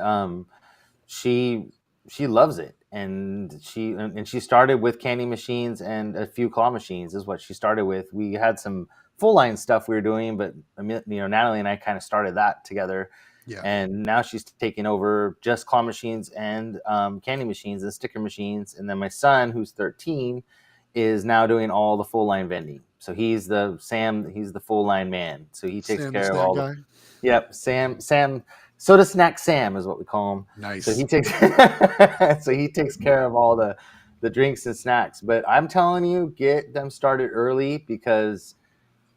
[SPEAKER 4] she loves it. And she started with candy machines and a few claw machines is what she started with. We had some full line stuff we were doing, but Natalie and I kind of started that together.
[SPEAKER 2] Yeah.
[SPEAKER 4] And now she's taking over just claw machines and candy machines and sticker machines. And then my son, who's 13, is now doing all the full line vending. So he's the full line man. So he takes
[SPEAKER 2] Sam,
[SPEAKER 4] care
[SPEAKER 2] the
[SPEAKER 4] of all
[SPEAKER 2] snack guy.
[SPEAKER 4] Yep, Sam Soda Snack Sam is what we call him.
[SPEAKER 2] Nice.
[SPEAKER 4] So he takes care of all the drinks and snacks. But I'm telling you, get them started early, because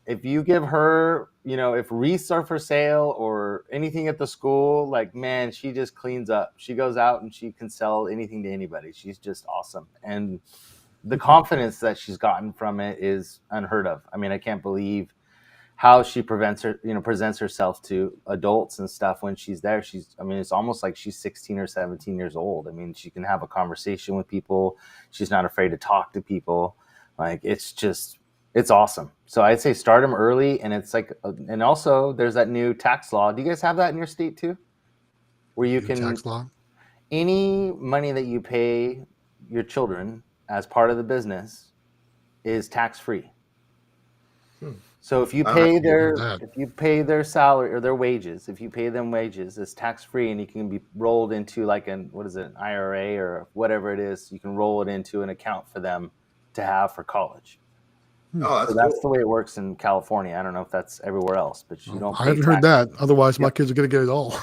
[SPEAKER 4] if you give her, if wreaths are for sale or anything at the school, like, man, she just cleans up. She goes out and she can sell anything to anybody. She's just awesome. And the confidence that she's gotten from it is unheard of. I mean, I can't believe how she presents herself to adults and stuff when she's there. It's almost like she's 16 or 17 years old. I mean, she can have a conversation with people. She's not afraid to talk to people. Like, it's awesome. So I'd say start them early. And it's like, and also there's that new tax law. Do you guys have that in your state too? Where you can,
[SPEAKER 2] tax law?
[SPEAKER 4] Any money that you pay your children as part of the business is tax free. So if you pay their salary or their wages, if you pay them wages, it's tax free, and you can be rolled into like an IRA or whatever it is. You can roll it into an account for them to have for college.
[SPEAKER 3] Oh,
[SPEAKER 4] that's the way it works in California. I don't know if that's everywhere else, but you don't.
[SPEAKER 2] I haven't heard that. Otherwise, my kids are going to get it all.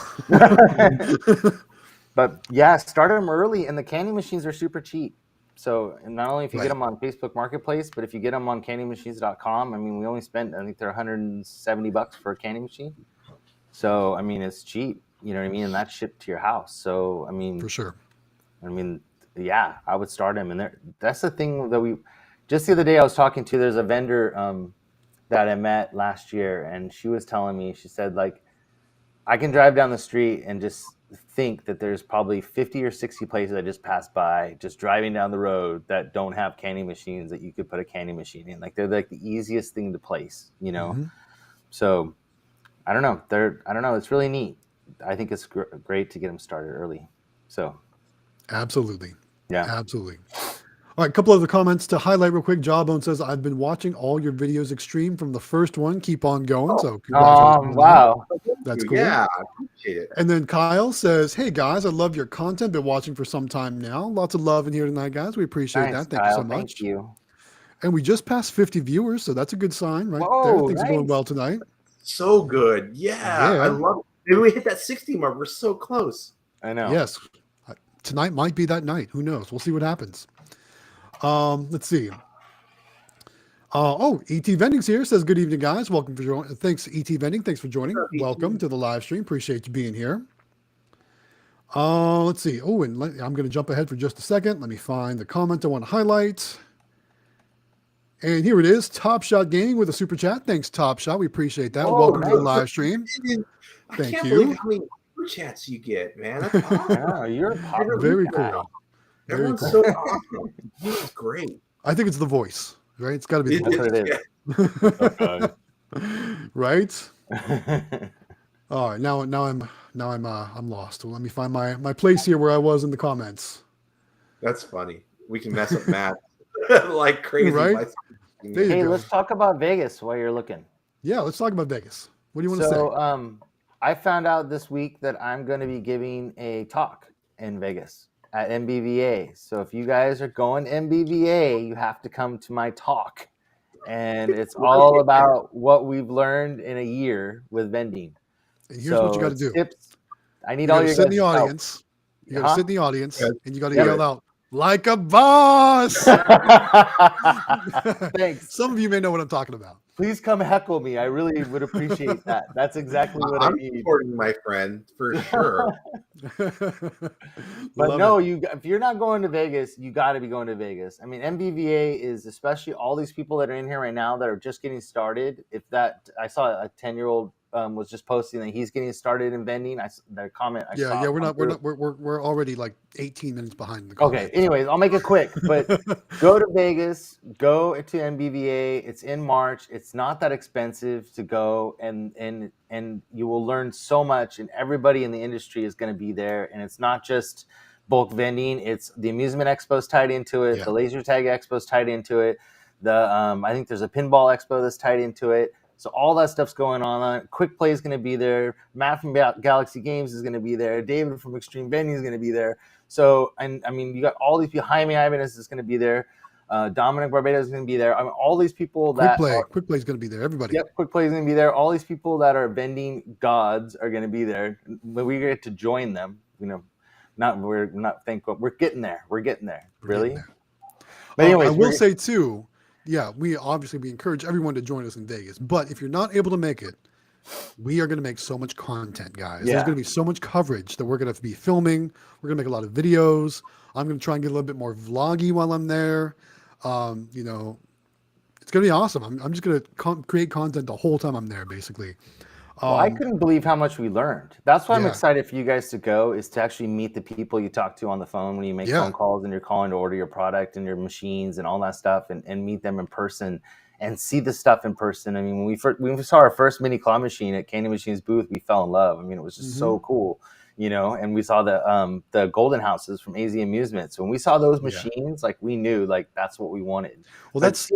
[SPEAKER 4] But yeah, start them early, and the candy machines are super cheap. So not only if you get them on Facebook Marketplace, but if you get them on candymachines.com, I mean, we only spent, I think they're $170 for a candy machine. So, I mean, it's cheap, you know what I mean? And that's shipped to your house. So, I mean,
[SPEAKER 2] for sure.
[SPEAKER 4] I mean, yeah, I would start them. And that's the thing that just the other day I was talking to, there's a vendor that I met last year, and she was telling me, she said, like, I can drive down the street and just think that there's probably 50 or 60 places I just passed by, just driving down the road, that don't have candy machines that you could put a candy machine in. Like, they're like the easiest thing to place, Mm-hmm. So I don't know. It's really neat. I think it's great to get them started early. So.
[SPEAKER 2] Absolutely.
[SPEAKER 4] Yeah.
[SPEAKER 2] Absolutely. All right, a couple of the comments to highlight real quick. Jawbone says, I've been watching all your videos, Xtreme, from the first one. Keep on going. So congratulations.
[SPEAKER 4] Wow.
[SPEAKER 2] That's cool.
[SPEAKER 3] Yeah, I appreciate it.
[SPEAKER 2] And then Kyle says, hey, guys, I love your content. Been watching for some time now. Lots of love in here tonight, guys. We appreciate that. Thank you so much.
[SPEAKER 4] Thank you.
[SPEAKER 2] And we just passed 50 viewers, so that's a good sign right there. Things are going well tonight.
[SPEAKER 3] So good. Yeah. I love it. Maybe we hit that 60 mark. We're so close.
[SPEAKER 4] I know.
[SPEAKER 2] Yes. Tonight might be that night. Who knows? We'll see what happens. Let's see. ET Vending's here. Says, good evening, guys. Welcome for joining. Thanks, ET Vending. Thanks for joining. Welcome to the live stream. Appreciate you being here. Let's see. Oh, and I'm going to jump ahead for just a second. Let me find the comment I want to highlight. And here it is. Top Shot Gaming with a super chat. Thanks, Top Shot. We appreciate that. Welcome to the live stream.
[SPEAKER 3] I can't believe how many super chats you get, man. That's awesome.
[SPEAKER 4] Yeah, you're popular.
[SPEAKER 2] Very cool.
[SPEAKER 3] Everyone's so awesome. It's great.
[SPEAKER 2] I think it's the voice, right? It's got to be the
[SPEAKER 4] voice.
[SPEAKER 2] Right? All right. Now I'm lost. Well, let me find my place here where I was in the comments.
[SPEAKER 3] That's funny. We can mess up math like crazy.
[SPEAKER 2] Right?
[SPEAKER 4] Hey, let's talk about Vegas while you're looking.
[SPEAKER 2] Yeah, let's talk about Vegas. What do you want to say?
[SPEAKER 4] So, I found out this week that I'm going to be giving a talk in Vegas at MBVA. So if you guys are going to MBVA, you have to come to my talk. And it's all about what we've learned in a year with vending.
[SPEAKER 2] And here's what you got to do.
[SPEAKER 4] Tips. I need all your
[SPEAKER 2] sit in the audience. You got to sit in the audience, and you got to yell out, like a boss.
[SPEAKER 4] Thanks.
[SPEAKER 2] Some of you may know what I'm talking about.
[SPEAKER 4] Please come heckle me. I really would appreciate that. That's exactly what I
[SPEAKER 3] I'm
[SPEAKER 4] need.
[SPEAKER 3] supporting my friend for sure.
[SPEAKER 4] But
[SPEAKER 2] Love
[SPEAKER 4] no,
[SPEAKER 2] it.
[SPEAKER 4] if you're not going to Vegas, you got to be going to Vegas. I mean, MBVA is, especially all these people that are in here right now that are just getting started. If that, I saw a 10-year-old was just posting that he's getting started in vending. Their comment I saw.
[SPEAKER 2] Yeah,
[SPEAKER 4] come through.
[SPEAKER 2] we're already like 18 minutes behind the
[SPEAKER 4] Okay.
[SPEAKER 2] comments.
[SPEAKER 4] Anyways, I'll make it quick. But go to Vegas. Go to MBVA. It's in March. It's not that expensive to go, and you will learn so much. And everybody in the industry is going to be there. And it's not just bulk vending. It's the amusement expo's tied into it.
[SPEAKER 2] Yeah.
[SPEAKER 4] The laser tag expo's tied into it. I think there's a pinball expo that's tied into it. So all that stuff's going on. Quick Play is going to be there. Matt from Galaxy Games is going to be there. David from Xtreme Vending is going to be there. So, and I mean, you got all these people. Jaime Ibanez is going to be there. Dominic Barbados is going to be there. I mean, all these people
[SPEAKER 2] Quick Play is going to be there. Everybody.
[SPEAKER 4] Yep, Quick Play is going to be there. All these people that are vending gods are going to be there. When we get to join them, we're not thankful. We're getting there. We're getting there. Really. But anyways,
[SPEAKER 2] I will say too. Yeah, we encourage everyone to join us in Vegas. But if you're not able to make it, we are going to make so much content, guys.
[SPEAKER 4] Yeah.
[SPEAKER 2] There's going to be so much coverage that we're going to be filming. We're going to make a lot of videos. I'm going to try and get a little bit more vloggy while I'm there. It's going to be awesome. I'm just going to create content the whole time I'm there, basically.
[SPEAKER 4] Well, I couldn't believe how much we learned. That's why I'm excited for you guys to go, is to actually meet the people you talk to on the phone when you make phone calls and you're calling to order your product and your machines and all that stuff, and meet them in person and see the stuff in person. I mean, when we saw our first mini claw machine at Candy Machines booth, we fell in love. I mean, it was just so cool, and we saw the Golden Houses from AZ Amusements. When we saw those machines, like, we knew, like, that's what we wanted.
[SPEAKER 2] Well, that's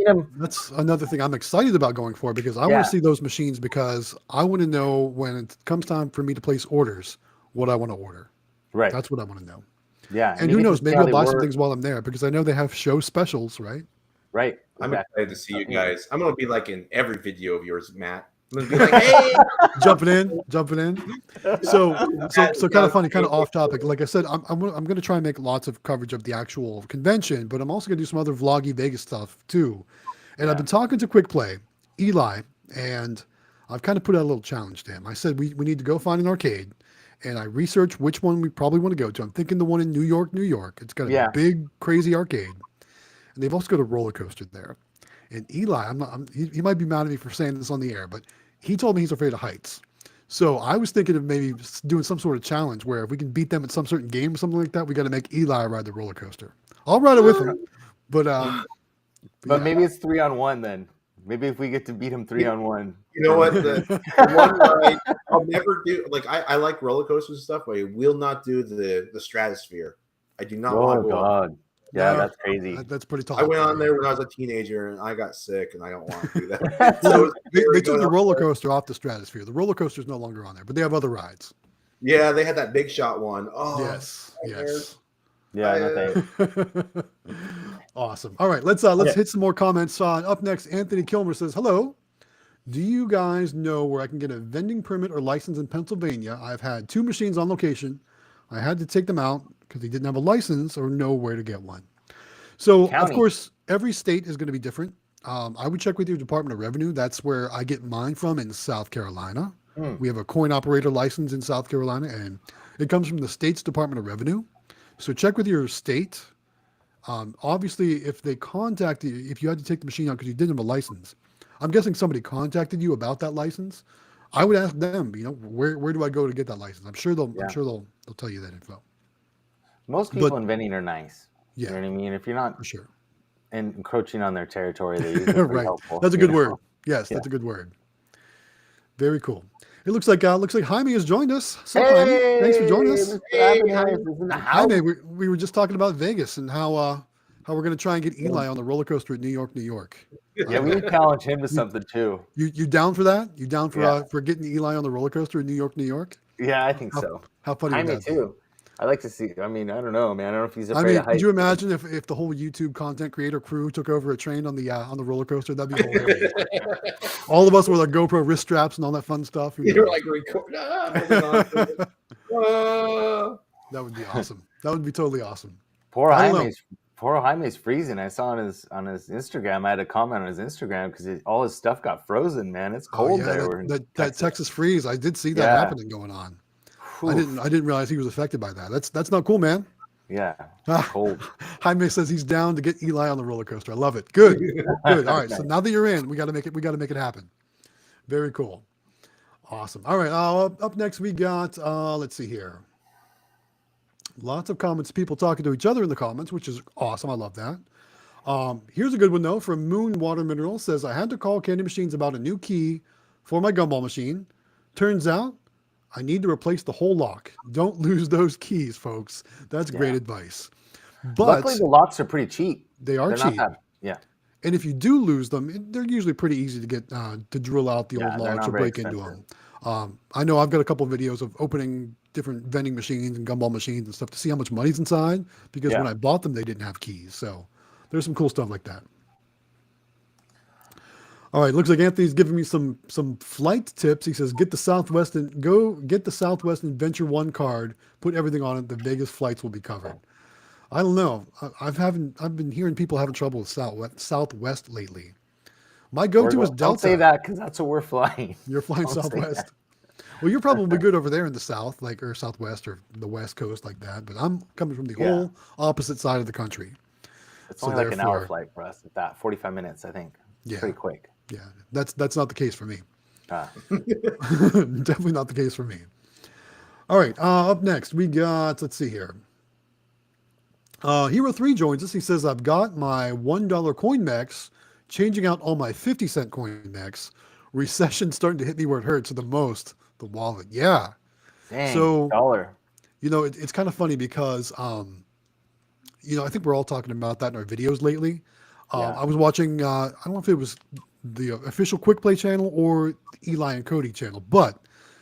[SPEAKER 2] another thing I'm excited about going for, because I want to see those machines, because I want to know when it comes time for me to place orders, what I want to order.
[SPEAKER 4] Right.
[SPEAKER 2] That's what I want to know.
[SPEAKER 4] Yeah.
[SPEAKER 2] And who knows, maybe I'll buy some things while I'm there, because I know they have show specials, right?
[SPEAKER 4] Right.
[SPEAKER 3] I'm excited to see you guys. I'm going to be like in every video of yours, Matt. I'm going to be like, hey!
[SPEAKER 2] jumping in. So kind of funny, kind of off topic. Like I said, I'm going to try and make lots of coverage of the actual convention, but I'm also going to do some other vloggy Vegas stuff too. And I've been talking to Quick Play, Eli, and I've kind of put out a little challenge to him. I said, we need to go find an arcade. And I researched which one we probably want to go to. I'm thinking the one in New York. It's got a big, crazy arcade. And they've also got a roller coaster there. And Eli, he might be mad at me for saying this on the air, but he told me he's afraid of heights. So I was thinking of maybe doing some sort of challenge where if we can beat them at some certain game or something like that, we got to make Eli ride the roller coaster. I'll ride it with him, but
[SPEAKER 4] maybe it's 3-on-1 then. Maybe if we get to beat him 3-on-1.
[SPEAKER 3] You know what? The one ride I'll never do. Like, I like roller coasters and stuff, but I will not do the Stratosphere. I do not want to go on.
[SPEAKER 4] Yeah, that's crazy.
[SPEAKER 2] That's pretty tough.
[SPEAKER 3] I went on there when I was a teenager and I got sick, and I don't want to do that. So
[SPEAKER 2] they took the roller coaster off the Stratosphere. The roller coaster is no longer on there, but they have other rides.
[SPEAKER 3] Yeah, they had that Big Shot one. Oh,
[SPEAKER 2] yes.
[SPEAKER 4] Yeah, no thanks.
[SPEAKER 2] Awesome. All right, let's hit some more comments. Up next, Anthony Kilmer says, "Hello. Do you guys know where I can get a vending permit or license in Pennsylvania? I've had 2 machines on location. I had to take them out because they didn't have a license or know where to get one." So, of course, every state is going to be different. I would check with your Department of Revenue. That's where I get mine from, in South Carolina. We have a coin operator license in South Carolina, and it comes from the state's Department of Revenue. So check with your state. Obviously, if they contact you, if you had to take the machine out because you didn't have a license, I'm guessing somebody contacted you about that license. I would ask them, where do I go to get that license? I'm sure they'll tell you that info.
[SPEAKER 4] Most people in vending are nice.
[SPEAKER 2] Yeah.
[SPEAKER 4] You know what I mean? If you're not
[SPEAKER 2] for sure
[SPEAKER 4] encroaching on their territory, they're usually pretty helpful.
[SPEAKER 2] That's a good word. Yes, that's a good word. Very cool. It looks like Jaime has joined us. So, Jaime, thanks for joining us. Jaime, we were just talking about Vegas and how we're going to try and get Eli on the roller coaster at New York.
[SPEAKER 4] Yeah, we would challenge him to something too.
[SPEAKER 2] You down for that? You down for getting Eli on the roller coaster in New York?
[SPEAKER 4] Yeah, I think so.
[SPEAKER 2] How funny
[SPEAKER 4] Jaime
[SPEAKER 2] would that
[SPEAKER 4] too. I like to see. I mean, I don't know, man. I don't know if he's afraid of heights.
[SPEAKER 2] Could you imagine if the whole YouTube content creator crew took over a train on the roller coaster? That'd be hilarious. All of us with our GoPro wrist straps and all that fun stuff.
[SPEAKER 3] You're like recording.
[SPEAKER 2] That would be awesome. That would be totally awesome.
[SPEAKER 4] Poor Jaime's Poor Jaime's freezing. I saw on his Instagram. I had a comment on his Instagram because all his stuff got frozen. Man, it's cold there.
[SPEAKER 2] That Texas freeze. I did see that happening going on. I didn't realize he was affected by that. That's not cool, man.
[SPEAKER 4] Yeah, cold.
[SPEAKER 2] Jaime says he's down to get Eli on the roller coaster. I love it. Good. All right. So now that you're in, we got to make it happen. Very cool. Awesome. All right. Up next we got let's see here. Lots of comments, people talking to each other in the comments, which is awesome. I love that. Here's a good one though from Moon Water Mineral. Says I had to call Candy Machines about a new key for my gumball machine. Turns out I need to replace the whole lock. Don't lose those keys, folks. That's great advice. But
[SPEAKER 4] luckily, the locks are pretty cheap.
[SPEAKER 2] They are cheap.
[SPEAKER 4] Yeah.
[SPEAKER 2] And if you do lose them, they're usually pretty easy to get to drill out the old locks or break into them. I know I've got a couple of videos of opening different vending machines and gumball machines and stuff to see how much money's inside, because when I bought them, they didn't have keys. So there's some cool stuff like that. All right, looks like Anthony's giving me some flight tips. He says, get the Southwest Adventure One card, put everything on it. The Vegas flights will be covered. I don't know. I've been hearing people having trouble with Southwest lately. My go-to is Delta.
[SPEAKER 4] Don't say that because that's what we're flying.
[SPEAKER 2] You're flying Southwest. Well, you're probably good over there in the South, or Southwest or the West Coast like that. But I'm coming from the whole opposite side of the country.
[SPEAKER 4] It's only like an hour flight for us. At that 45 minutes, I think.
[SPEAKER 2] Yeah,
[SPEAKER 4] pretty quick.
[SPEAKER 2] Yeah, that's not the case for me. Definitely not the case for me. All right, up next we got, let's see here. Hero 3 joins us. He says, I've got my $1 coin mechs, changing out all my 50-cent coin mechs. Recession starting to hit me where it hurts the most, the wallet. Yeah.
[SPEAKER 4] Dang,
[SPEAKER 2] so
[SPEAKER 4] dollar.
[SPEAKER 2] It's kind of funny because I think we're all talking about that in our videos lately. I was watching, I don't know if it was the official Quick Play channel or Eli and Cody channel, but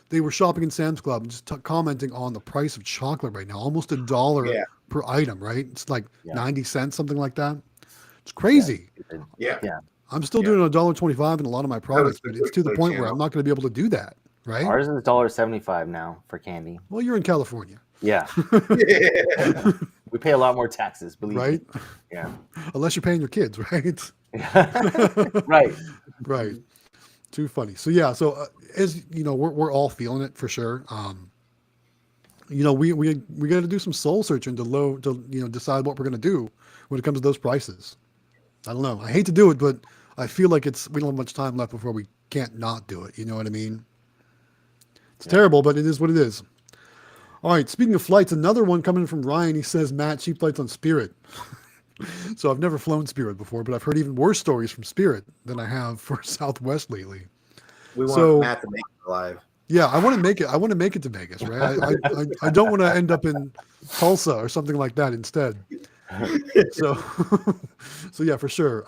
[SPEAKER 2] they were shopping in Sam's Club and just commenting on the price of chocolate right now, almost $1 per item, right? It's like 90 cents, something like that. It's crazy.
[SPEAKER 3] Yeah.
[SPEAKER 2] I'm still doing $1.25 in a lot of my products, but it's to the point where I'm not going to be able to do that, right?
[SPEAKER 4] Ours is $1.75 now for candy.
[SPEAKER 2] Well, you're in California.
[SPEAKER 4] Yeah. We pay a lot more taxes, believe me. Yeah.
[SPEAKER 2] Unless you're paying your kids, right?
[SPEAKER 4] Right.
[SPEAKER 2] Too funny. So so as you know, we're all feeling it for sure. We got to do some soul searching to decide what we're going to do when it comes to those prices. I don't know. I hate to do it, but I feel like we don't have much time left before we can't not do it. You know what I mean? It's terrible, but it is what it is. All right. Speaking of flights, another one coming from Ryan. He says, Matt, cheap flights on Spirit. So I've never flown Spirit before, but I've heard even worse stories from Spirit than I have for Southwest lately.
[SPEAKER 3] We want Matt to make it alive.
[SPEAKER 2] Yeah, I want to make it. I want to make it to Vegas, right? I don't want to end up in Tulsa or something like that instead. So yeah, for sure.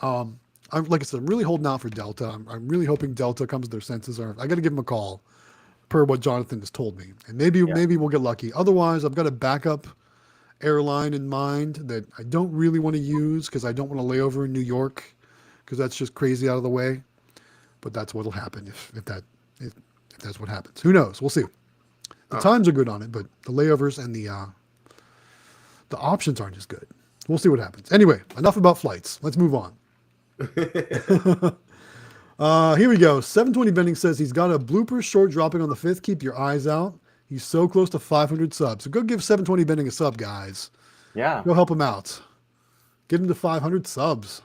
[SPEAKER 2] Like I said, I'm really holding out for Delta. I'm really hoping Delta comes to their senses. Or I got to give them a call, per what Jonathan has told me, and maybe we'll get lucky. Otherwise, I've got a backup airline in mind that I don't really want to use because I don't want to lay over in New York because that's just crazy out of the way. But that's what'll happen if that's what happens. Who knows? We'll see. The times are good on it, but the layovers and the options aren't as good. We'll see what happens. Anyway, enough about flights. Let's move on. Here we go. 720 Vending says he's got a blooper short dropping on the 5th. Keep your eyes out. He's so close to 500 subs. So go give 720 Vending a sub, guys.
[SPEAKER 4] Yeah.
[SPEAKER 2] Go help him out. Get him to 500 subs.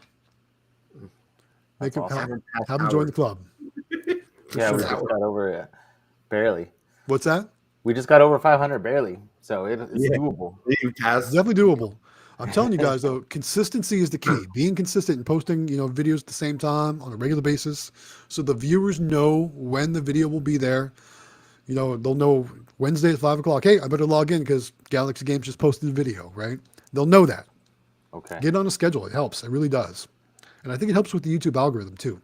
[SPEAKER 2] Make him
[SPEAKER 4] awesome.
[SPEAKER 2] have him join the club.
[SPEAKER 4] Yeah, we just got over it. Barely.
[SPEAKER 2] What's that?
[SPEAKER 4] We just got over 500 barely. So it's doable.
[SPEAKER 2] It's definitely doable. I'm telling you guys, though, consistency is the key. Being consistent and posting, videos at the same time on a regular basis so the viewers know when the video will be there. They'll know Wednesday at 5 o'clock. Hey, I better log in because Galaxy Games just posted a video, right? They'll know that.
[SPEAKER 4] Okay.
[SPEAKER 2] Get on a schedule. It helps. It really does. And I think it helps with the YouTube algorithm, too.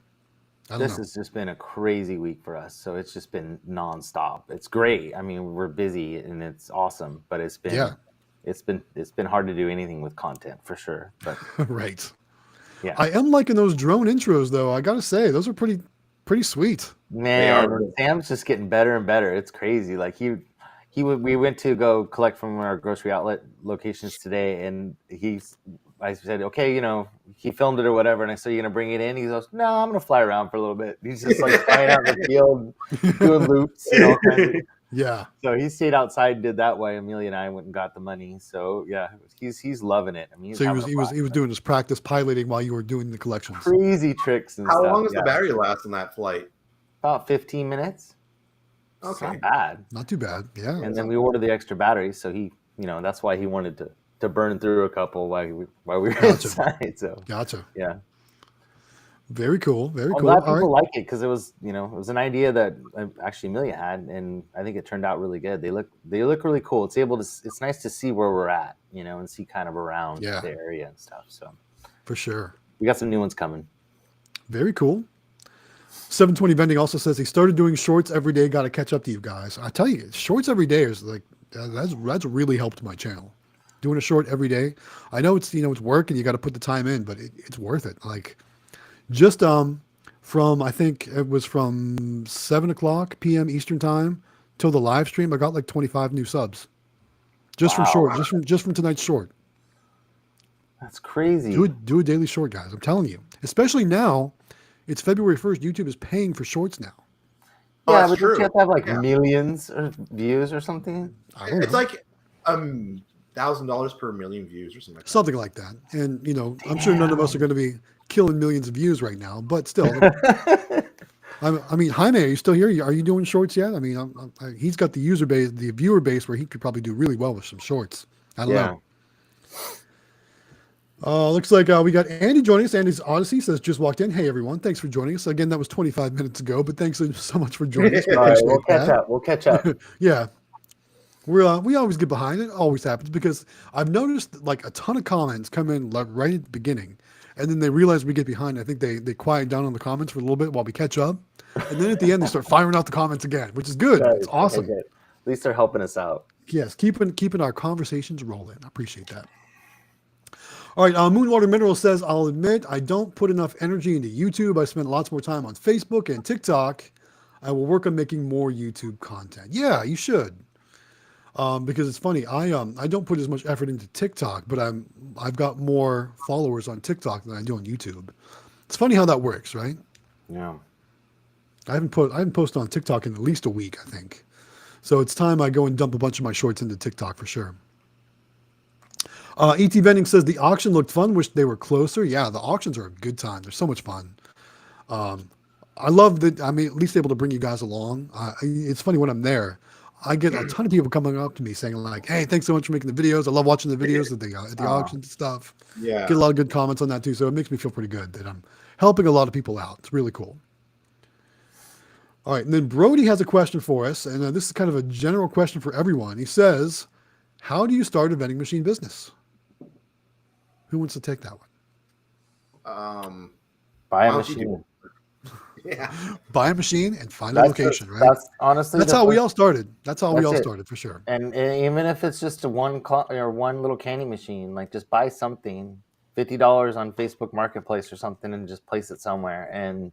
[SPEAKER 4] This has just been a crazy week for us. So it's just been nonstop. It's great. I mean, we're busy and it's awesome, but it's been hard to do anything with content for sure. But
[SPEAKER 2] right.
[SPEAKER 4] Yeah.
[SPEAKER 2] I am liking those drone intros though. I gotta say, those are pretty sweet.
[SPEAKER 4] Man, Sam's just getting better and better. It's crazy. Like we went to go collect from our grocery outlet locations today, and I said, okay, he filmed it or whatever, and I said, you gonna bring it in? He goes, no, I'm gonna fly around for a little bit. He's just like flying out in the field, doing loops and all kinds of.
[SPEAKER 2] Yeah.
[SPEAKER 4] So he stayed outside and did that way. Amelia and I went and got the money. So yeah, he's loving it. I mean,
[SPEAKER 2] So he was doing his practice piloting while you were doing the collections.
[SPEAKER 4] Crazy tricks and
[SPEAKER 3] How
[SPEAKER 4] stuff.
[SPEAKER 3] long does the battery last on that flight?
[SPEAKER 4] About 15 minutes.
[SPEAKER 3] Okay.
[SPEAKER 4] It's not bad.
[SPEAKER 2] Not too bad. Yeah.
[SPEAKER 4] And then we ordered the extra batteries, so he, that's why he wanted to burn through a couple while we were inside. So
[SPEAKER 2] Gotcha.
[SPEAKER 4] yeah.
[SPEAKER 2] Very cool. Very
[SPEAKER 4] I'm
[SPEAKER 2] cool.
[SPEAKER 4] glad people like it because it was, it was an idea that actually Amelia had, and I think it turned out really good. They look really cool. It's nice to see where we're at, and see kind of around the area and stuff. So
[SPEAKER 2] for sure,
[SPEAKER 4] we got some new ones coming.
[SPEAKER 2] Very cool. 720 Vending also says he started doing shorts every day. Got to catch up to you guys. I tell you, shorts every day is like that's really helped my channel. Doing a short every day. I know it's it's work and you got to put the time in, but it's worth it. Like. Just from I think it was from 7:00 p.m. Eastern time till the live stream, I got like 25 new subs, just from short, just from tonight's short.
[SPEAKER 4] That's crazy.
[SPEAKER 2] Do a daily short, guys. I'm telling you. Especially now, it's February 1st. YouTube is paying for shorts now.
[SPEAKER 4] Yeah, but you have to have like millions of views or something.
[SPEAKER 2] I don't know.
[SPEAKER 3] It's like $1,000 per million views or something.
[SPEAKER 2] Something like that. And I'm sure none of us are going to be killing millions of views right now, but still. I mean, Jaime, are you still here? Are you doing shorts yet? I mean, he's got the user base, the viewer base, where he could probably do really well with some shorts. I don't know. Looks like we got Andy joining us. Andy's Odyssey says just walked in. Hey everyone, thanks for joining us. Again, that was 25 minutes ago, but thanks so much for joining us.
[SPEAKER 4] We'll catch up. We'll catch up.
[SPEAKER 2] Yeah. We always get behind. It always happens because I've noticed like a ton of comments come in like right at the beginning. And then they realize we get behind. I think they quiet down on the comments for a little bit while we catch up. And then at the end, they start firing out the comments again, which is good. It's awesome.
[SPEAKER 4] Okay, at least they're helping us out.
[SPEAKER 2] Yes, keeping our conversations rolling. I appreciate that. All right, Moonwater Mineral says, I'll admit I don't put enough energy into YouTube. I spend lots more time on Facebook and TikTok. I will work on making more YouTube content. Yeah, you should. Because it's funny, I don't put as much effort into TikTok, but I've got more followers on TikTok than I do on YouTube. It's funny how that works, right?
[SPEAKER 4] Yeah.
[SPEAKER 2] I haven't posted on TikTok in at least a week, I think. So it's time I go and dump a bunch of my shorts into TikTok for sure. ET Vending says the auction looked fun. Wish they were closer. Yeah, the auctions are a good time. They're so much fun. I love that. I mean, at least able to bring you guys along. It's funny when I'm there. I get a ton of people coming up to me saying like, "Hey, thanks so much for making the videos. I love watching the videos at the auctions and stuff."
[SPEAKER 3] Yeah,
[SPEAKER 2] get a lot of good comments on that too. So it makes me feel pretty good that I'm helping a lot of people out. It's really cool. All right, and then Brody has a question for us, and this is kind of a general question for everyone. He says, "How do you start a vending machine business?" Who wants to take that one?
[SPEAKER 4] Buy a machine.
[SPEAKER 3] Yeah.
[SPEAKER 2] Buy a machine and find a location, right?
[SPEAKER 4] That's honestly
[SPEAKER 2] how we all started. That's how we all started for sure.
[SPEAKER 4] And even if it's just one little candy machine, like just buy something, $50 on Facebook Marketplace or something, and just place it somewhere, and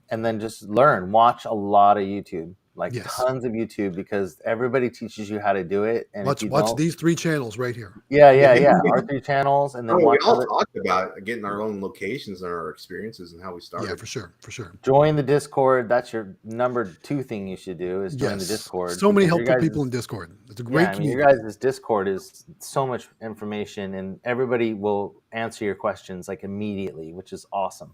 [SPEAKER 4] then just learn. Watch a lot of YouTube, tons of YouTube, because everybody teaches you how to do it. And
[SPEAKER 2] watch these 3 channels right here.
[SPEAKER 4] Yeah. Our 3 channels, and then
[SPEAKER 3] we all talked about getting our own locations and our experiences and how we started.
[SPEAKER 2] Yeah, for sure.
[SPEAKER 4] Join the Discord. That's your number 2 thing you should do is join the Discord.
[SPEAKER 2] So many helpful people in Discord. It's a great community.
[SPEAKER 4] Your guys' Discord is so much information, and everybody will answer your questions like immediately, which is awesome.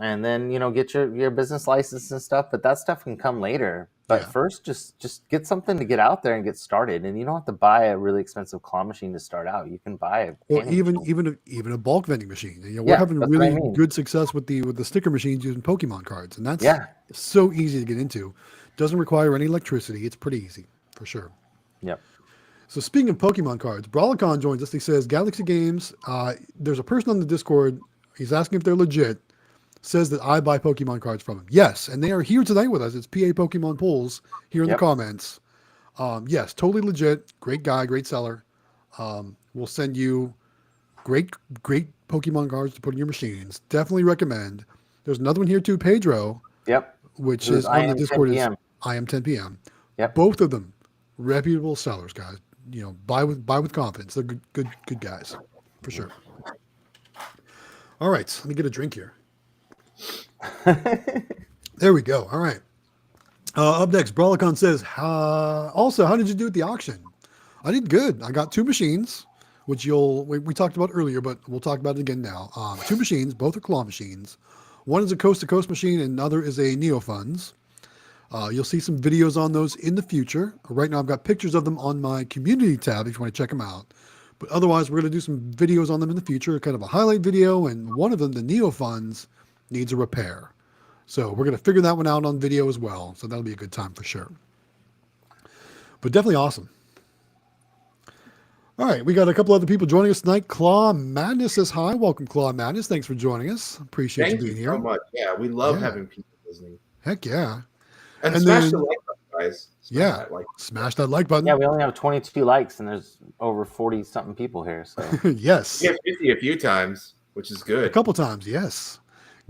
[SPEAKER 4] And then get your business license and stuff, but that stuff can come later. But first, just get something to get out there and get started. And you don't have to buy a really expensive claw machine to start out. You can buy
[SPEAKER 2] even a bulk vending machine. We're having really good success with the sticker machines using Pokemon cards, and that's so easy to get into. Doesn't require any electricity. It's pretty easy for sure.
[SPEAKER 4] Yep.
[SPEAKER 2] So speaking of Pokemon cards, Brawlicon joins us. He says Galaxy Games. There's a person on the Discord. He's asking if they're legit. Says that I buy Pokemon cards from him. Yes, and they are here tonight with us. It's PA Pokemon Pulls here in the comments. Yes, totally legit. Great guy, great seller. We'll send you great Pokemon cards to put in your machines. Definitely recommend. There's another one here too, Pedro.
[SPEAKER 4] Yep.
[SPEAKER 2] Which is on the Discord. Is I am 10 p.m.
[SPEAKER 4] Yep.
[SPEAKER 2] Both of them reputable sellers, guys. Buy with confidence. They're good guys. for sure. All right, let me get a drink here. There we go. All right. Up next, Brawlicon says, also, how did you do at the auction? I did good. I got 2 machines, which we talked about earlier, but we'll talk about it again now. 2 machines, both are claw machines. One is a coast-to-coast machine, and another is a Neofunds. You'll see some videos on those in the future. Right now, I've got pictures of them on my community tab if you want to check them out. But otherwise, we're going to do some videos on them in the future, kind of a highlight video, and one of them, the Neofunds, needs a repair. So we're going to figure that one out on video as well. So that'll be a good time for sure. But definitely awesome. All right, we got a couple other people joining us tonight. Claw Madness says hi. Welcome, Claw Madness. Thanks for joining us. Appreciate you being here.
[SPEAKER 3] Thank you so much. Yeah, we love having people listening.
[SPEAKER 2] Heck yeah.
[SPEAKER 3] And smash the like button, guys.
[SPEAKER 2] Smash that like button.
[SPEAKER 4] Yeah, we only have 22 likes, and there's over 40-something people here. So
[SPEAKER 2] yes.
[SPEAKER 3] We have 50 a few times, which is good.
[SPEAKER 2] A couple times, yes.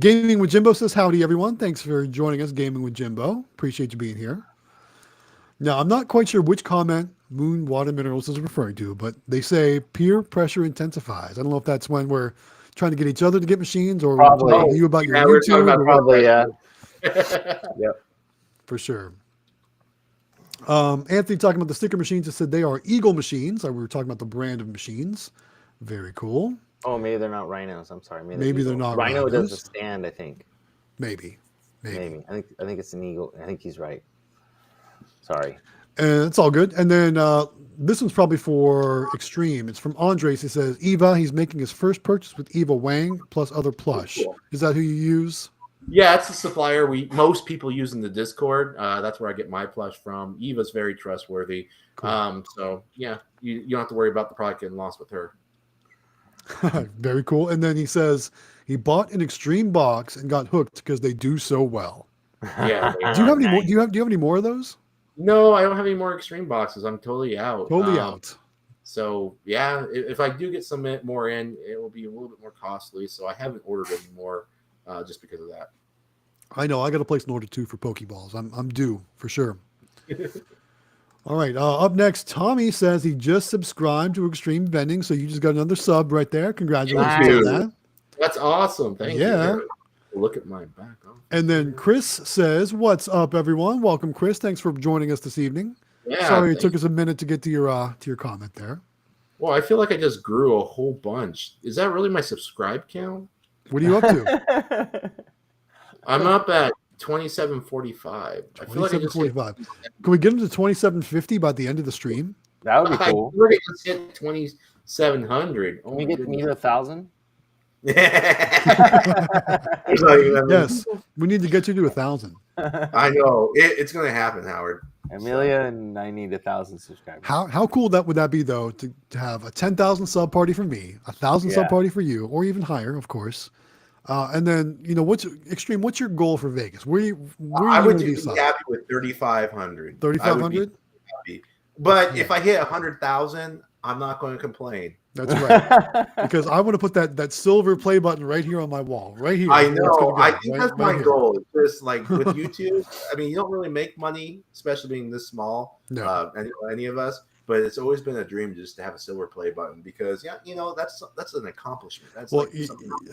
[SPEAKER 2] Gaming with Jimbo says, howdy, everyone. Thanks for joining us, Gaming with Jimbo. Appreciate you being here. Now, I'm not quite sure which comment Moon Water Minerals is referring to, but they say peer pressure intensifies. I don't know if that's when we're trying to get each other to get machines or
[SPEAKER 4] probably.
[SPEAKER 2] you about your
[SPEAKER 3] we're
[SPEAKER 2] YouTube.
[SPEAKER 3] talking about
[SPEAKER 4] probably, yeah.
[SPEAKER 3] Yep.
[SPEAKER 2] For sure. Anthony talking about the sticker machines. It said they are Eagle machines. We were talking about the brand of machines. Very cool.
[SPEAKER 4] Oh, maybe they're not rhinos. I'm sorry.
[SPEAKER 2] Maybe they're not
[SPEAKER 4] Rhino
[SPEAKER 2] rhinos.
[SPEAKER 4] does a stand, I think.
[SPEAKER 2] Maybe.
[SPEAKER 4] I think it's an eagle. I think he's right. Sorry.
[SPEAKER 2] And it's all good. And then this one's probably for Xtreme. It's from Andres. He says, Eva, he's making his first purchase with Eva Wang plus other plush.
[SPEAKER 3] Cool.
[SPEAKER 2] Is that who you use?
[SPEAKER 3] Yeah, it's the supplier most people use in the Discord. That's where I get my plush from. Eva's very trustworthy. Cool. So yeah, you don't have to worry about the product getting lost with her.
[SPEAKER 2] Very cool. And then he says he bought an Xtreme box and got hooked because they do so well.
[SPEAKER 3] Yeah.
[SPEAKER 2] Do you have any more? Do you have any more of those?
[SPEAKER 3] No, I don't have any more Xtreme boxes. I'm totally out.
[SPEAKER 2] Totally out.
[SPEAKER 3] So yeah, if I do get some more in, it will be a little bit more costly. So I haven't ordered any more just because of that.
[SPEAKER 2] I know. I got to place an order too for Pokeballs. I'm due for sure. All right. Up next, Tommy says he just subscribed to Xtreme Vending, so you just got another sub right there. Congratulations on that.
[SPEAKER 3] That's awesome. Thank you. Look at my back.
[SPEAKER 2] And then Chris says, "What's up, everyone? Welcome, Chris. Thanks for joining us this evening.
[SPEAKER 3] Yeah.
[SPEAKER 2] Sorry it took us a minute to get to your comment there.
[SPEAKER 3] Well, I feel like I just grew a whole bunch. Is that really my subscribe count?
[SPEAKER 2] What are you up to?
[SPEAKER 3] I'm up at 2745.
[SPEAKER 2] 2745. Can we get them to 2750 by the end of the stream?
[SPEAKER 4] That would be cool.
[SPEAKER 3] We're going to hit 2700.
[SPEAKER 4] Can we get me to 1,000?
[SPEAKER 2] Yes, we need to get you to 1,000.
[SPEAKER 3] I know it's going to happen, Howard.
[SPEAKER 4] Amelia and I need 1,000 subscribers.
[SPEAKER 2] How cool would that be though to have a 10,000 sub party for me, 1,000 sub party for you, or even higher, of course. And then what's Xtreme? What's your goal for Vegas? I
[SPEAKER 3] would be happy with 3,500.
[SPEAKER 2] 3,500.
[SPEAKER 3] But if I hit 100,000, I'm not going to complain.
[SPEAKER 2] That's right. Because I want to put that silver play button right here on my wall, right here.
[SPEAKER 3] I know. I think that's my goal. It's just like with YouTube. I mean, you don't really make money, especially being this small.
[SPEAKER 2] No.
[SPEAKER 3] Any of us. But it's always been a dream just to have a silver play button because that's an accomplishment. That's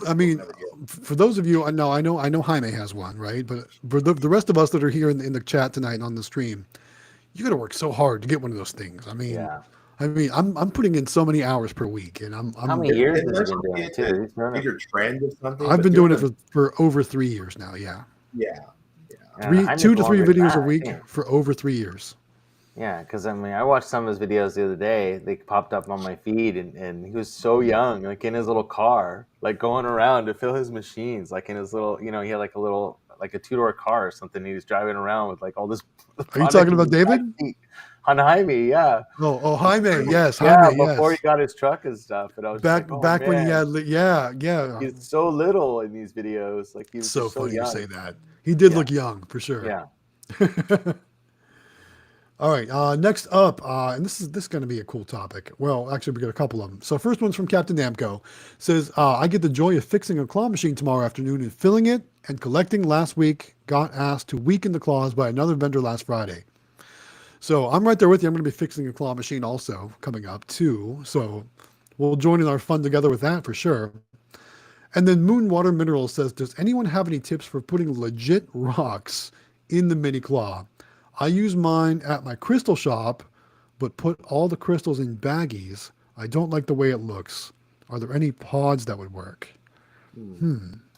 [SPEAKER 2] I mean, for those of you, I know Jaime has one, right? But for the rest of us that are here in the chat tonight and on the stream, you got to work so hard to get one of those things. I mean, I'm putting in so many hours per week, and I'm
[SPEAKER 4] how many years have you been doing it too?
[SPEAKER 3] Either trend or something.
[SPEAKER 2] I've been doing it for over 3 years now. Yeah.
[SPEAKER 3] Yeah.
[SPEAKER 2] 2 to 3 videos a week for over 3 years.
[SPEAKER 4] Yeah, because I mean, I watched some of his videos the other day. They popped up on my feed, and he was so young, like in his little car, like going around to fill his machines, like in his little, he had like a 2-door car or something. He was driving around with like all this.
[SPEAKER 2] Are you talking about David?
[SPEAKER 4] On Jaime, yeah.
[SPEAKER 2] Oh, Jaime, yes.
[SPEAKER 4] Jaime, before he got his truck and stuff. And I was
[SPEAKER 2] back when he had, yeah.
[SPEAKER 4] He's so little in these videos. Like he's
[SPEAKER 2] so
[SPEAKER 4] funny
[SPEAKER 2] young. You say that. He did look young for sure.
[SPEAKER 4] Yeah.
[SPEAKER 2] All right. Next up, and this is going to be a cool topic. Well, actually, we got a couple of them. So first one's from Captain Namco. Says, I get the joy of fixing a claw machine tomorrow afternoon and filling it and collecting last week. Got asked to weaken the claws by another vendor last Friday. So I'm right there with you. I'm going to be fixing a claw machine also coming up too. So we'll join in our fun together with that for sure. And then Moonwater Minerals says, does anyone have any tips for putting legit rocks in the mini claw? I use mine at my crystal shop, but put all the crystals in baggies. I don't like the way it looks. Are there any pods that would work?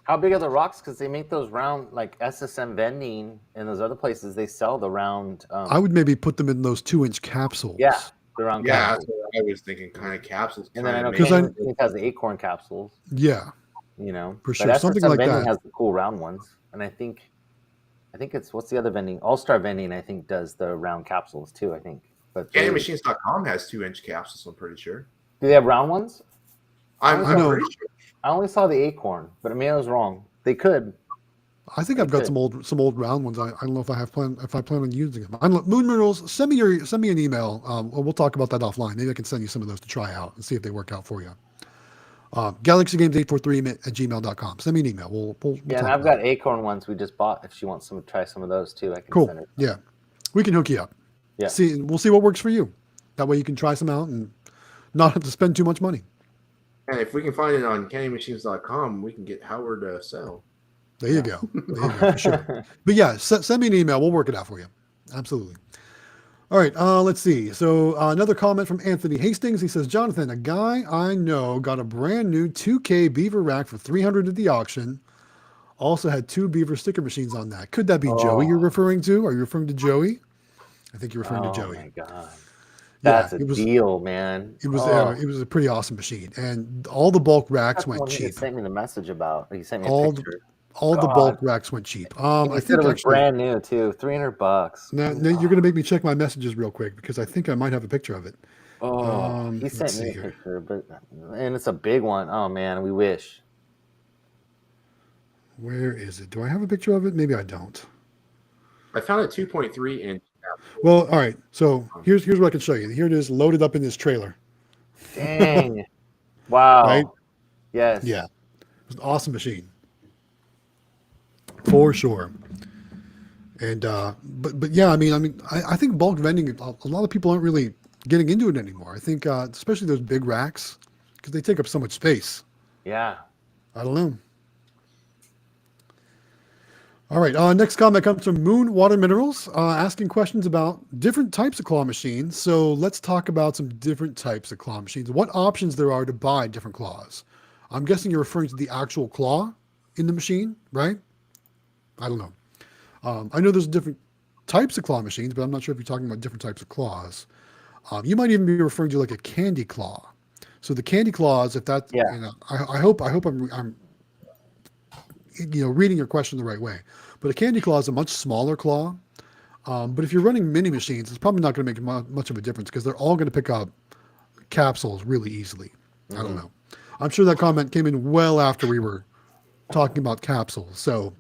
[SPEAKER 4] How big are the rocks? Because they make those round, like SSM Vending and those other places, they sell the round.
[SPEAKER 2] I would maybe put them in those 2-inch capsules.
[SPEAKER 4] Yeah, the round
[SPEAKER 3] Yeah,
[SPEAKER 4] capsules.
[SPEAKER 3] that's what I was thinking. Kind of capsules.
[SPEAKER 4] And then I know
[SPEAKER 3] kinda
[SPEAKER 2] Because
[SPEAKER 4] Canyon has the acorn capsules,
[SPEAKER 2] Yeah,
[SPEAKER 4] you know.
[SPEAKER 2] For
[SPEAKER 4] But
[SPEAKER 2] sure, something
[SPEAKER 4] SSM
[SPEAKER 2] like
[SPEAKER 4] Vending
[SPEAKER 2] that.
[SPEAKER 4] has the cool round ones. And I think it's, what's the other vending? All-Star Vending, I think, does the round capsules too, I think. But
[SPEAKER 3] CanyonMachines.com has 2-inch capsules, I'm pretty sure.
[SPEAKER 4] do they have round ones?
[SPEAKER 3] I'm
[SPEAKER 2] I know.
[SPEAKER 3] pretty sure.
[SPEAKER 4] I only saw the acorn, but I mean, I was wrong. They could.
[SPEAKER 2] I think I've got
[SPEAKER 4] Okay.
[SPEAKER 2] some old round ones. I don't know if I plan on using them. Moon Minerals, send me an email. We'll talk about that offline. Maybe I can send you some of those to try out and see if they work out for you. GalaxyGames843@gmail.com. Send me an email. We'll
[SPEAKER 4] Yeah, and
[SPEAKER 2] talk
[SPEAKER 4] I've
[SPEAKER 2] about
[SPEAKER 4] got acorn ones we just bought. If she wants to try some of those too, I can
[SPEAKER 2] Cool.
[SPEAKER 4] send it.
[SPEAKER 2] Yeah, we can hook you up.
[SPEAKER 4] Yeah.
[SPEAKER 2] We'll see what works for you. That way you can try some out and not have to spend too much money.
[SPEAKER 3] And if we can find it on CanyonMachines.com, we can get Howard to sell.
[SPEAKER 2] There you go. There you go, for sure. But yeah, send me an email. We'll work it out for you. Absolutely. All right. Let's see. So another comment from Anthony Hastings. He says, Jonathan, a guy I know got a brand new 2K Beaver rack for $300 at the auction. Also had 2 Beaver sticker machines on that. Could that be Joey you're referring to? Are you referring to Joey? I think you're referring to Joey.
[SPEAKER 4] Oh my god,
[SPEAKER 2] Yeah,
[SPEAKER 4] that's a deal, man.
[SPEAKER 2] It was a pretty awesome machine, and all the bulk racks
[SPEAKER 4] That's the
[SPEAKER 2] went
[SPEAKER 4] one he
[SPEAKER 2] cheap.
[SPEAKER 4] sent me the message about. He sent me a
[SPEAKER 2] All
[SPEAKER 4] picture.
[SPEAKER 2] All the
[SPEAKER 4] God.
[SPEAKER 2] bulk racks went cheap.
[SPEAKER 4] And he
[SPEAKER 2] I
[SPEAKER 4] said
[SPEAKER 2] think
[SPEAKER 4] it was
[SPEAKER 2] actually,
[SPEAKER 4] brand new too, $300.
[SPEAKER 2] now you're going to make me check my messages real quick because I think I might have a picture of it.
[SPEAKER 4] Oh, he
[SPEAKER 2] let's
[SPEAKER 4] sent
[SPEAKER 2] see
[SPEAKER 4] me a
[SPEAKER 2] here.
[SPEAKER 4] picture, and it's a big one. Oh man, we wish.
[SPEAKER 2] Where is it? Do I have a picture of it? Maybe I don't.
[SPEAKER 3] I found a 2.3 inch.
[SPEAKER 2] Well, all right. So here's what I can show you. Here it is, loaded up in this trailer.
[SPEAKER 4] Dang! Wow.
[SPEAKER 2] Right?
[SPEAKER 4] Yes.
[SPEAKER 2] Yeah, it was an awesome machine for sure. And but yeah, I mean, I think bulk vending. A lot of people aren't really getting into it anymore. I think especially those big racks because they take up so much space.
[SPEAKER 4] Yeah.
[SPEAKER 2] I don't know. All right. Next comment comes from Moon Water Minerals, asking questions about different types of claw machines. So let's talk about some different types of claw machines. What options there are to buy different claws? I'm guessing you're referring to the actual claw in the machine, right? I don't know. I know there's different types of claw machines, but I'm not sure if you're talking about different types of claws. You might even be referring to like a candy claw. So the candy claws, if that,
[SPEAKER 4] Yeah.
[SPEAKER 2] you know, I hope I'm reading your question the right way. But a candy claw is a much smaller claw. But if you're running mini machines, it's probably not going to make much of a difference because they're all going to pick up capsules really easily. I don't know. I'm sure that comment came in well after we were talking about capsules. So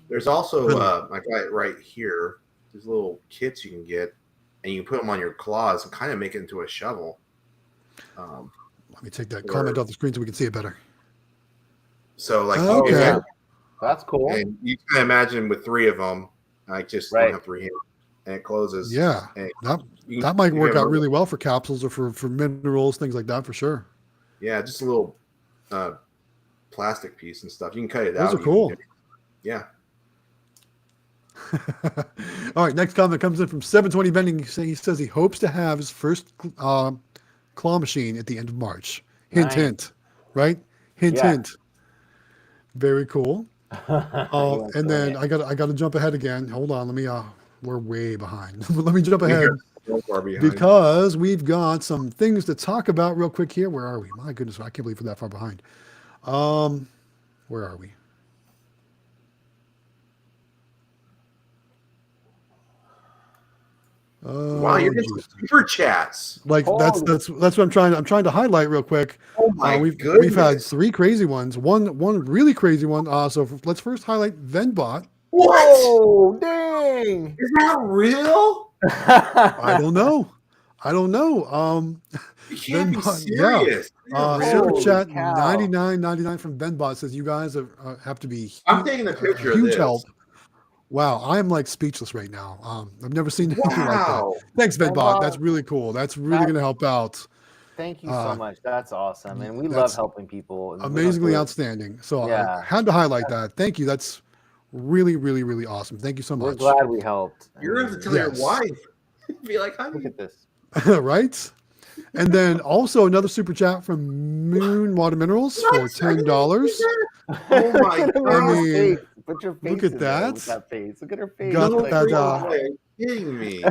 [SPEAKER 3] There's also I got it right here. These little kits you can get, and you can put them on your claws and kind of make it into a shovel.
[SPEAKER 2] let me take that comment off the screen so we can see it better.
[SPEAKER 3] So like,
[SPEAKER 2] Okay.
[SPEAKER 4] That's cool.
[SPEAKER 3] and you can imagine with 3 of them, like just
[SPEAKER 4] Right.
[SPEAKER 3] don't have 3 hands, and it closes.
[SPEAKER 2] Yeah,
[SPEAKER 3] And
[SPEAKER 2] that might
[SPEAKER 3] you
[SPEAKER 2] work
[SPEAKER 3] can
[SPEAKER 2] out
[SPEAKER 3] remove-
[SPEAKER 2] really well for capsules or for minerals, things like that, for sure.
[SPEAKER 3] Yeah, just a little plastic piece and stuff. You can cut it
[SPEAKER 2] Those
[SPEAKER 3] out.
[SPEAKER 2] are cool.
[SPEAKER 3] Yeah.
[SPEAKER 2] All right, next comment comes in from 720 Vending. He says he hopes to have his first claw machine at the end of March. Hint,
[SPEAKER 4] Nice.
[SPEAKER 2] hint, right? Hint,
[SPEAKER 4] Yeah.
[SPEAKER 2] hint. Very cool. And then I got to jump ahead again. Hold on, let me. We're way behind. Let me jump ahead
[SPEAKER 3] So far behind.
[SPEAKER 2] because we've got some things to talk about real quick here. Where are we? My goodness, I can't believe we're that far behind. Where are we?
[SPEAKER 3] Wow, you're getting
[SPEAKER 2] geez.
[SPEAKER 3] super chats.
[SPEAKER 2] Like that's what I'm trying to highlight real quick.
[SPEAKER 3] Oh my
[SPEAKER 2] we've
[SPEAKER 3] goodness.
[SPEAKER 2] had 3 crazy ones. One really crazy one. So let's first highlight Venbot.
[SPEAKER 3] What?
[SPEAKER 4] Oh, dang!
[SPEAKER 3] Is that real?
[SPEAKER 2] I don't know.
[SPEAKER 3] You can't be
[SPEAKER 2] Venbot, yeah.
[SPEAKER 3] serious.
[SPEAKER 2] Super
[SPEAKER 4] Holy
[SPEAKER 2] chat
[SPEAKER 4] cow.
[SPEAKER 2] 99.99 from Venbot says you guys have to be
[SPEAKER 3] I'm taking a picture of
[SPEAKER 2] huge
[SPEAKER 3] this.
[SPEAKER 2] help. Wow, I'm like speechless right now. I've never seen anything like that.
[SPEAKER 3] Wow.
[SPEAKER 2] Thanks, Venbot.
[SPEAKER 4] Venbot.
[SPEAKER 2] That's really cool. That's really
[SPEAKER 4] That-
[SPEAKER 2] going to help out.
[SPEAKER 4] Thank you so much. That's awesome. And we love
[SPEAKER 2] That's
[SPEAKER 4] helping people. And
[SPEAKER 2] amazingly outstanding. So I had to highlight that. Thank you. That's really, really, really awesome. Thank you so much.
[SPEAKER 4] We're glad we helped.
[SPEAKER 3] You're going to tell your wife. Be like, honey.
[SPEAKER 4] Look at this.
[SPEAKER 2] Right? And then also another super chat from Moon Water Minerals for $10.
[SPEAKER 3] Oh my god!
[SPEAKER 2] I mean,
[SPEAKER 4] put your face
[SPEAKER 2] look at
[SPEAKER 4] in there
[SPEAKER 2] that.
[SPEAKER 4] with that face. Look at her face.
[SPEAKER 2] Got
[SPEAKER 3] No,
[SPEAKER 2] that.
[SPEAKER 3] are you kidding me?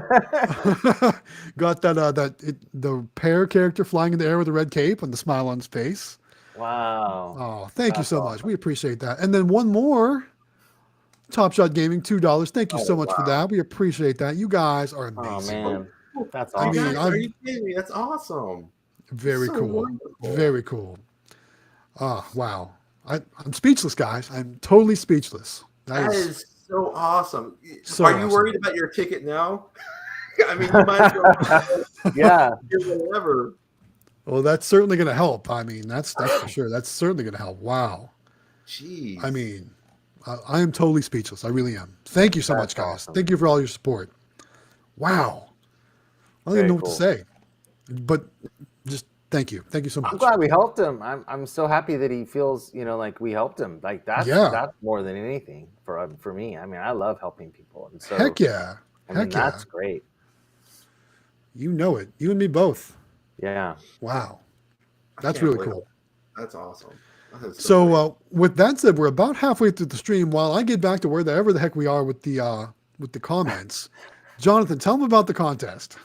[SPEAKER 2] Got that. The pear character flying in the air with a red cape and the smile on his face.
[SPEAKER 4] Wow.
[SPEAKER 2] Oh, thank you so much. We appreciate that. And then one more. Top Shot Gaming, $2. Thank you so much for that. We appreciate that. You guys are amazing.
[SPEAKER 4] Oh man, that's
[SPEAKER 2] I
[SPEAKER 4] awesome.
[SPEAKER 2] mean,
[SPEAKER 3] are you kidding me? That's awesome.
[SPEAKER 2] Very
[SPEAKER 3] So
[SPEAKER 2] cool.
[SPEAKER 3] wonderful.
[SPEAKER 2] Very cool. Oh, wow. I'm speechless, guys. I'm totally speechless.
[SPEAKER 3] That is so awesome.
[SPEAKER 2] So
[SPEAKER 3] are you
[SPEAKER 2] awesome.
[SPEAKER 3] worried about your ticket now? I mean, you might as well
[SPEAKER 4] Yeah.
[SPEAKER 3] do whatever.
[SPEAKER 2] Well, that's certainly going to help. I mean, that's for sure. That's certainly going to help. Wow.
[SPEAKER 3] Jeez.
[SPEAKER 2] I mean, I am totally speechless. I really am. Thank you so much, guys.
[SPEAKER 4] Awesome.
[SPEAKER 2] Thank you for all your support. Wow. I don't even know what to say, but just thank you. Thank you so much.
[SPEAKER 4] I'm glad we helped him. I'm so happy that he feels, like we helped him. Like that's more than anything for me. I mean, I love helping people. And so
[SPEAKER 2] Heck yeah.
[SPEAKER 4] That's great.
[SPEAKER 2] You know it. You and me both.
[SPEAKER 4] Yeah.
[SPEAKER 2] Wow. That's really cool.
[SPEAKER 3] That's awesome.
[SPEAKER 2] So with that said, we're about halfway through the stream. While I get back to wherever the heck we are with the comments, Jonathan, tell them about the contest.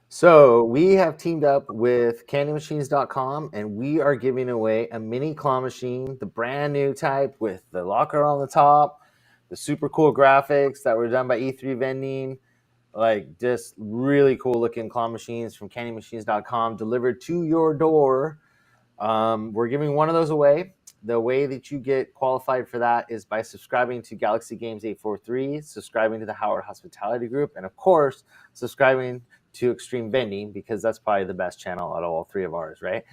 [SPEAKER 4] So we have teamed up with candymachines.com and we are giving away a mini claw machine, the brand new type with the locker on the top, the super cool graphics that were done by E3 Vending, like just really cool looking claw machines from candymachines.com delivered to your door. We're giving one of those away. The way that you get qualified for that is by subscribing to Galaxy Games 843, subscribing to the Howard Hospitality Group, and of course, subscribing to Xtreme Vending, because that's probably the best channel out of all three of ours, right?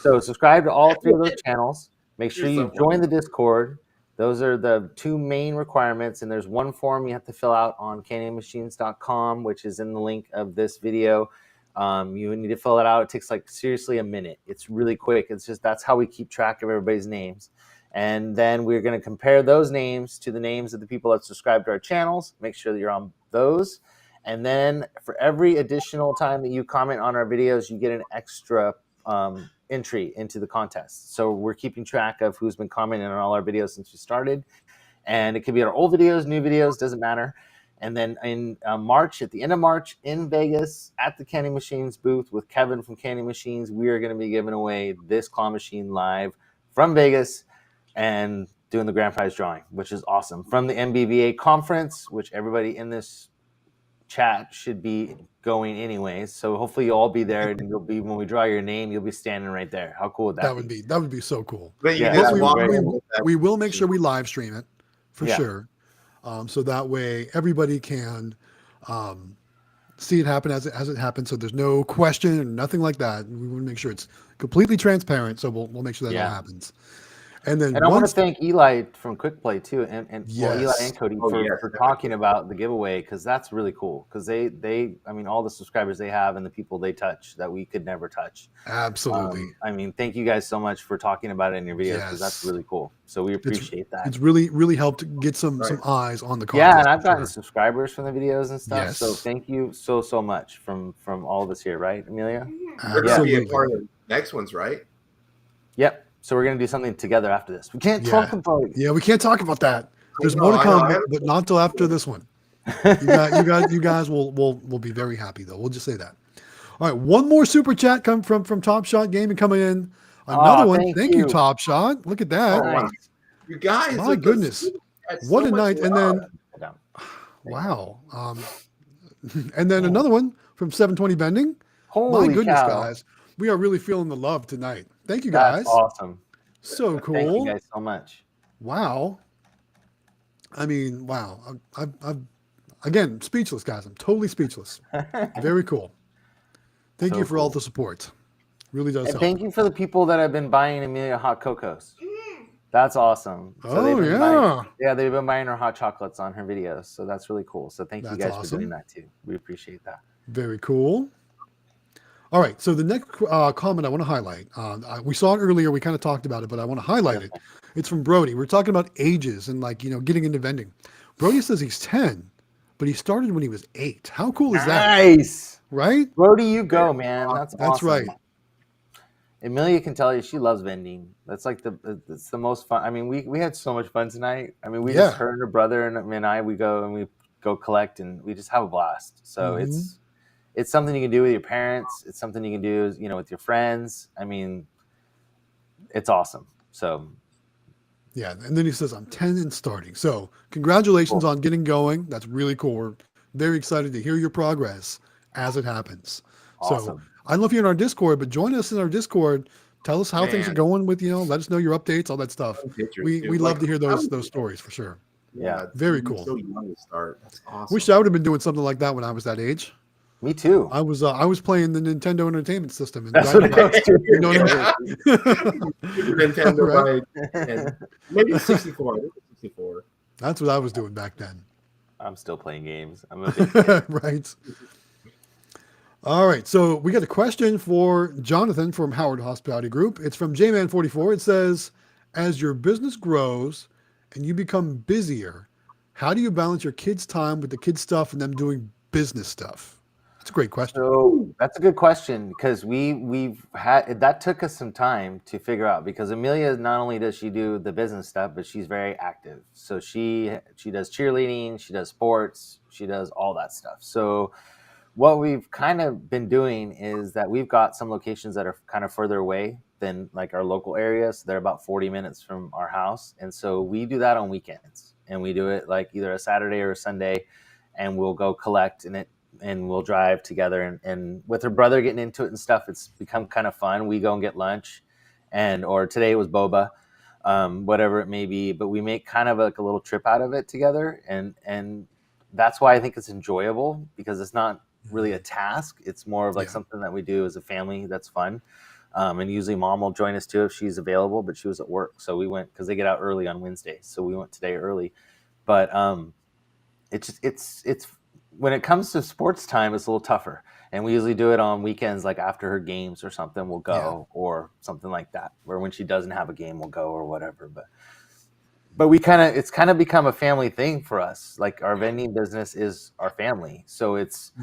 [SPEAKER 4] So subscribe to all three of those channels. Make sure you join the Discord. Those are the two main requirements, and there's one form you have to fill out on candymachines.com, which is in the link of this video. You need to fill it out. It takes seriously a minute. It's really quick. It's just that's how we keep track of everybody's names. And then we're going to compare those names to the names of the people that subscribe to our channels. Make sure that you're on those. And then for every additional time that you comment on our videos, you get an extra entry into the contest. So we're keeping track of who's been commenting on all our videos since we started. And it could be our old videos, new videos, doesn't matter. And then in March, at the end of March in Vegas at the Candy Machines booth with Kevin from Candy Machines, we are going to be giving away this claw machine live from Vegas and doing the grand prize drawing, which is awesome. From the MBVA conference, which everybody in this chat should be going anyways. So hopefully you'll all be there, and you'll be, when we draw your name, you'll be standing right there. How cool would that be?
[SPEAKER 2] That would be so cool.
[SPEAKER 3] But
[SPEAKER 4] Yeah,
[SPEAKER 2] we will make sure we live stream it for sure. So that way everybody can see it happen as it happens. So there's no question or nothing like that. We want to make sure it's completely transparent. So we'll make sure that all happens. And then
[SPEAKER 4] I want to thank Eli from Quick Play too, and
[SPEAKER 2] Yes.
[SPEAKER 4] Eli and Cody for talking about the giveaway, because that's really cool. Because they I mean, all the subscribers they have and the people they touch that we could never touch.
[SPEAKER 2] Absolutely.
[SPEAKER 4] I mean, thank you guys so much for talking about it in your videos, because that's really cool. So we appreciate that.
[SPEAKER 2] It's really helped get some eyes on the contest.
[SPEAKER 4] Yeah, and I've gotten subscribers from the videos and stuff.
[SPEAKER 2] Yes.
[SPEAKER 4] So thank you so much from all of us here, right, Amelia?
[SPEAKER 3] We're going to be a part of the next ones, right?
[SPEAKER 4] Yep. So we're going to do something together after this. We can't talk about it.
[SPEAKER 2] Yeah, we can't talk about that. There's more to come, but not until after this one. You guys will be very happy, though. We'll just say that. All right, one more super chat come from Top Shot Gaming coming in. Another one. Thank you, Top Shot. Look at that.
[SPEAKER 3] Wow. You guys,
[SPEAKER 2] my goodness, what a night! And then, wow. And then another one from 720 Vending.
[SPEAKER 4] Holy
[SPEAKER 2] my goodness,
[SPEAKER 4] cow.
[SPEAKER 2] guys, we are really feeling the love tonight. Thank you, guys.
[SPEAKER 4] That's awesome.
[SPEAKER 2] So cool.
[SPEAKER 4] Thank you guys so much.
[SPEAKER 2] Wow. I mean, wow. I'm again speechless, guys. I'm totally speechless. Very cool. Thank you for all the support. Really does help.
[SPEAKER 4] Thank you for the people that have been buying Amelia hot cocos. That's awesome. So they've been buying her hot chocolates on her videos. So that's really cool. So thank you guys for doing that too. We appreciate that.
[SPEAKER 2] Very cool. All right. So the next comment I want to highlight, we saw it earlier. We kind of talked about it, but I want to highlight it. It's from Brody. We're talking about ages and like, getting into vending. Brody says he's 10, but he started when he was 8. How cool is that?
[SPEAKER 4] Nice.
[SPEAKER 2] Right?
[SPEAKER 4] Brody, you go, man. That's awesome.
[SPEAKER 2] right.
[SPEAKER 4] Amelia can tell you she loves vending. That's like it's the most fun. I mean, we had so much fun tonight. I mean, just her and her brother and I, we go collect and we just have a blast. So it's something you can do with your parents. It's something you can do, with your friends. I mean, it's awesome. So
[SPEAKER 2] yeah. And then he says, I'm 10 and starting. So congratulations on getting going. That's really cool. We're very excited to hear your progress as it happens.
[SPEAKER 4] Awesome.
[SPEAKER 2] So I don't know if you're in our Discord, but join us in our Discord. Tell us how things are going with, let us know your updates, all that stuff. We love to hear those stories for sure.
[SPEAKER 4] Yeah.
[SPEAKER 2] Very cool.
[SPEAKER 3] So young to start. That's awesome.
[SPEAKER 2] Wish I would have been doing something like that when I was that age.
[SPEAKER 4] Me too.
[SPEAKER 2] I was playing the Nintendo Entertainment System. And
[SPEAKER 4] That's what I was doing.
[SPEAKER 2] You know what I mean?
[SPEAKER 3] Nintendo, and maybe 64. 64.
[SPEAKER 2] That's what I was doing back then.
[SPEAKER 4] I'm still playing games. I'm a big fan.
[SPEAKER 2] Right. All right. So we got a question for Jonathan from Howard Hospitality Group. It's from JMan44. It says, as your business grows and you become busier, how do you balance your kids' time with the kids' stuff and them doing business stuff? That's a great question.
[SPEAKER 4] So that's a good question because we've had that took us some time to figure out because Amelia, not only does she do the business stuff, but she's very active. So she does cheerleading, she does sports, she does all that stuff. So what we've kind of been doing is that we've got some locations that are kind of further away than like our local area. So they're about 40 minutes from our house. And so we do that on weekends and we do it like either a Saturday or a Sunday and we'll go collect and we'll drive together and with her brother getting into it and stuff, it's become kind of fun. We go and get lunch or today it was boba, whatever it may be, but we make kind of like a little trip out of it together. And that's why I think it's enjoyable because it's not really a task. It's more of like something that we do as a family. That's fun. And usually mom will join us too if she's available, but she was at work. So we went because they get out early on Wednesday. So we went today early, but it's when it comes to sports time, it's a little tougher. And we usually do it on weekends, like after her games or something, we'll go or something like that. Where when she doesn't have a game, we'll go or whatever. But it's kind of become a family thing for us. Like our vending business is our family. So it's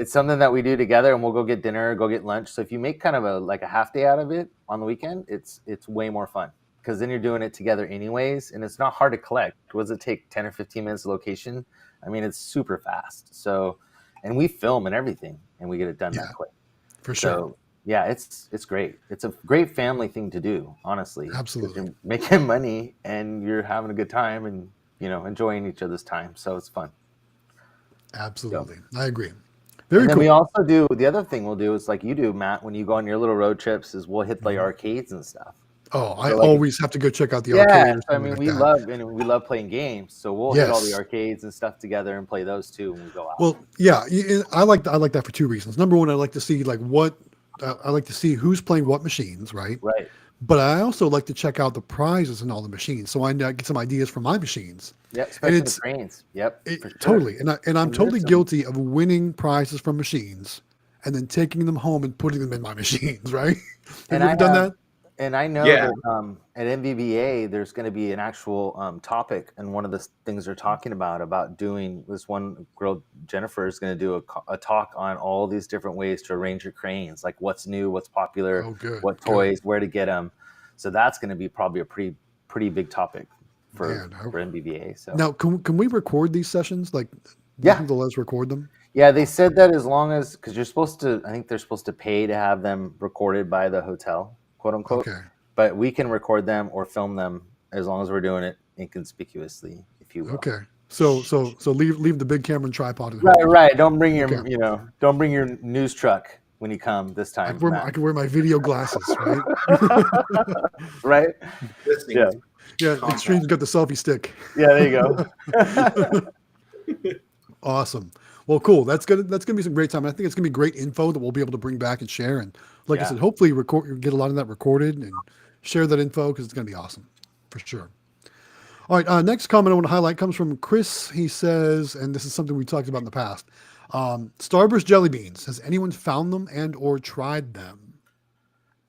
[SPEAKER 4] something that we do together and we'll go get dinner, go get lunch. So if you make kind of a half day out of it on the weekend, it's way more fun because then you're doing it together anyways. And it's not hard to collect. What does it take? 10 or 15 minutes of location? I mean, it's super fast. So, and we film and everything and we get it done that quick.
[SPEAKER 2] For sure.
[SPEAKER 4] So, yeah, it's great. It's a great family thing to do, honestly.
[SPEAKER 2] Absolutely.
[SPEAKER 4] You're making money and you're having a good time and, enjoying each other's time. So it's fun.
[SPEAKER 2] Absolutely. So, I agree. Very
[SPEAKER 4] and then
[SPEAKER 2] cool.
[SPEAKER 4] we also do, the other thing we'll do is like you do, Matt, when you go on your little road trips is we'll hit the arcades and stuff.
[SPEAKER 2] Oh, I always have to go check out the arcade.
[SPEAKER 4] Yeah, I mean, we love playing games, so we'll hit all the arcades and stuff together and play those too when we go out.
[SPEAKER 2] Well, yeah, I like that for two reasons. Number one, I like to see I like to see who's playing what machines, right?
[SPEAKER 4] Right.
[SPEAKER 2] But I also like to check out the prizes in all the machines, so I get some ideas for my machines.
[SPEAKER 4] Yep, especially the trains. Yep,
[SPEAKER 2] for sure. Totally. And I'm totally guilty of winning prizes from machines and then taking them home and putting them in my machines, right? Have you ever done that?
[SPEAKER 4] And I know that at MVBA, there's going to be an actual topic, and one of the things they're talking about doing this one girl, Jennifer, is going to do a talk on all these different ways to arrange your cranes, like what's new, what's popular, what toys, where to get them. So that's going to be probably a pretty big topic for MVBA. So
[SPEAKER 2] now, can we record these sessions? Like, let us record them.
[SPEAKER 4] Yeah, they said that as long as because you're supposed to, I think they're supposed to pay to have them recorded by the hotel. Quote unquote. Okay. But we can record them or film them as long as we're doing it inconspicuously, if you will.
[SPEAKER 2] Okay. So leave the big camera and tripod at
[SPEAKER 4] home. Right. Don't bring your don't bring your news truck when you come this time.
[SPEAKER 2] I can wear my video glasses, right?
[SPEAKER 4] Right?
[SPEAKER 2] Yeah. Yeah, Xtreme's got the selfie stick.
[SPEAKER 4] Yeah, there you go.
[SPEAKER 2] Awesome. Well, cool. That's gonna be some great time. I think it's gonna be great info that we'll be able to bring back and share. And like I said, hopefully get a lot of that recorded and share that info because it's gonna be awesome for sure. All right. Next comment I want to highlight comes from Chris. He says, and this is something we talked about in the past. Starburst jelly beans. Has anyone found them and or tried them?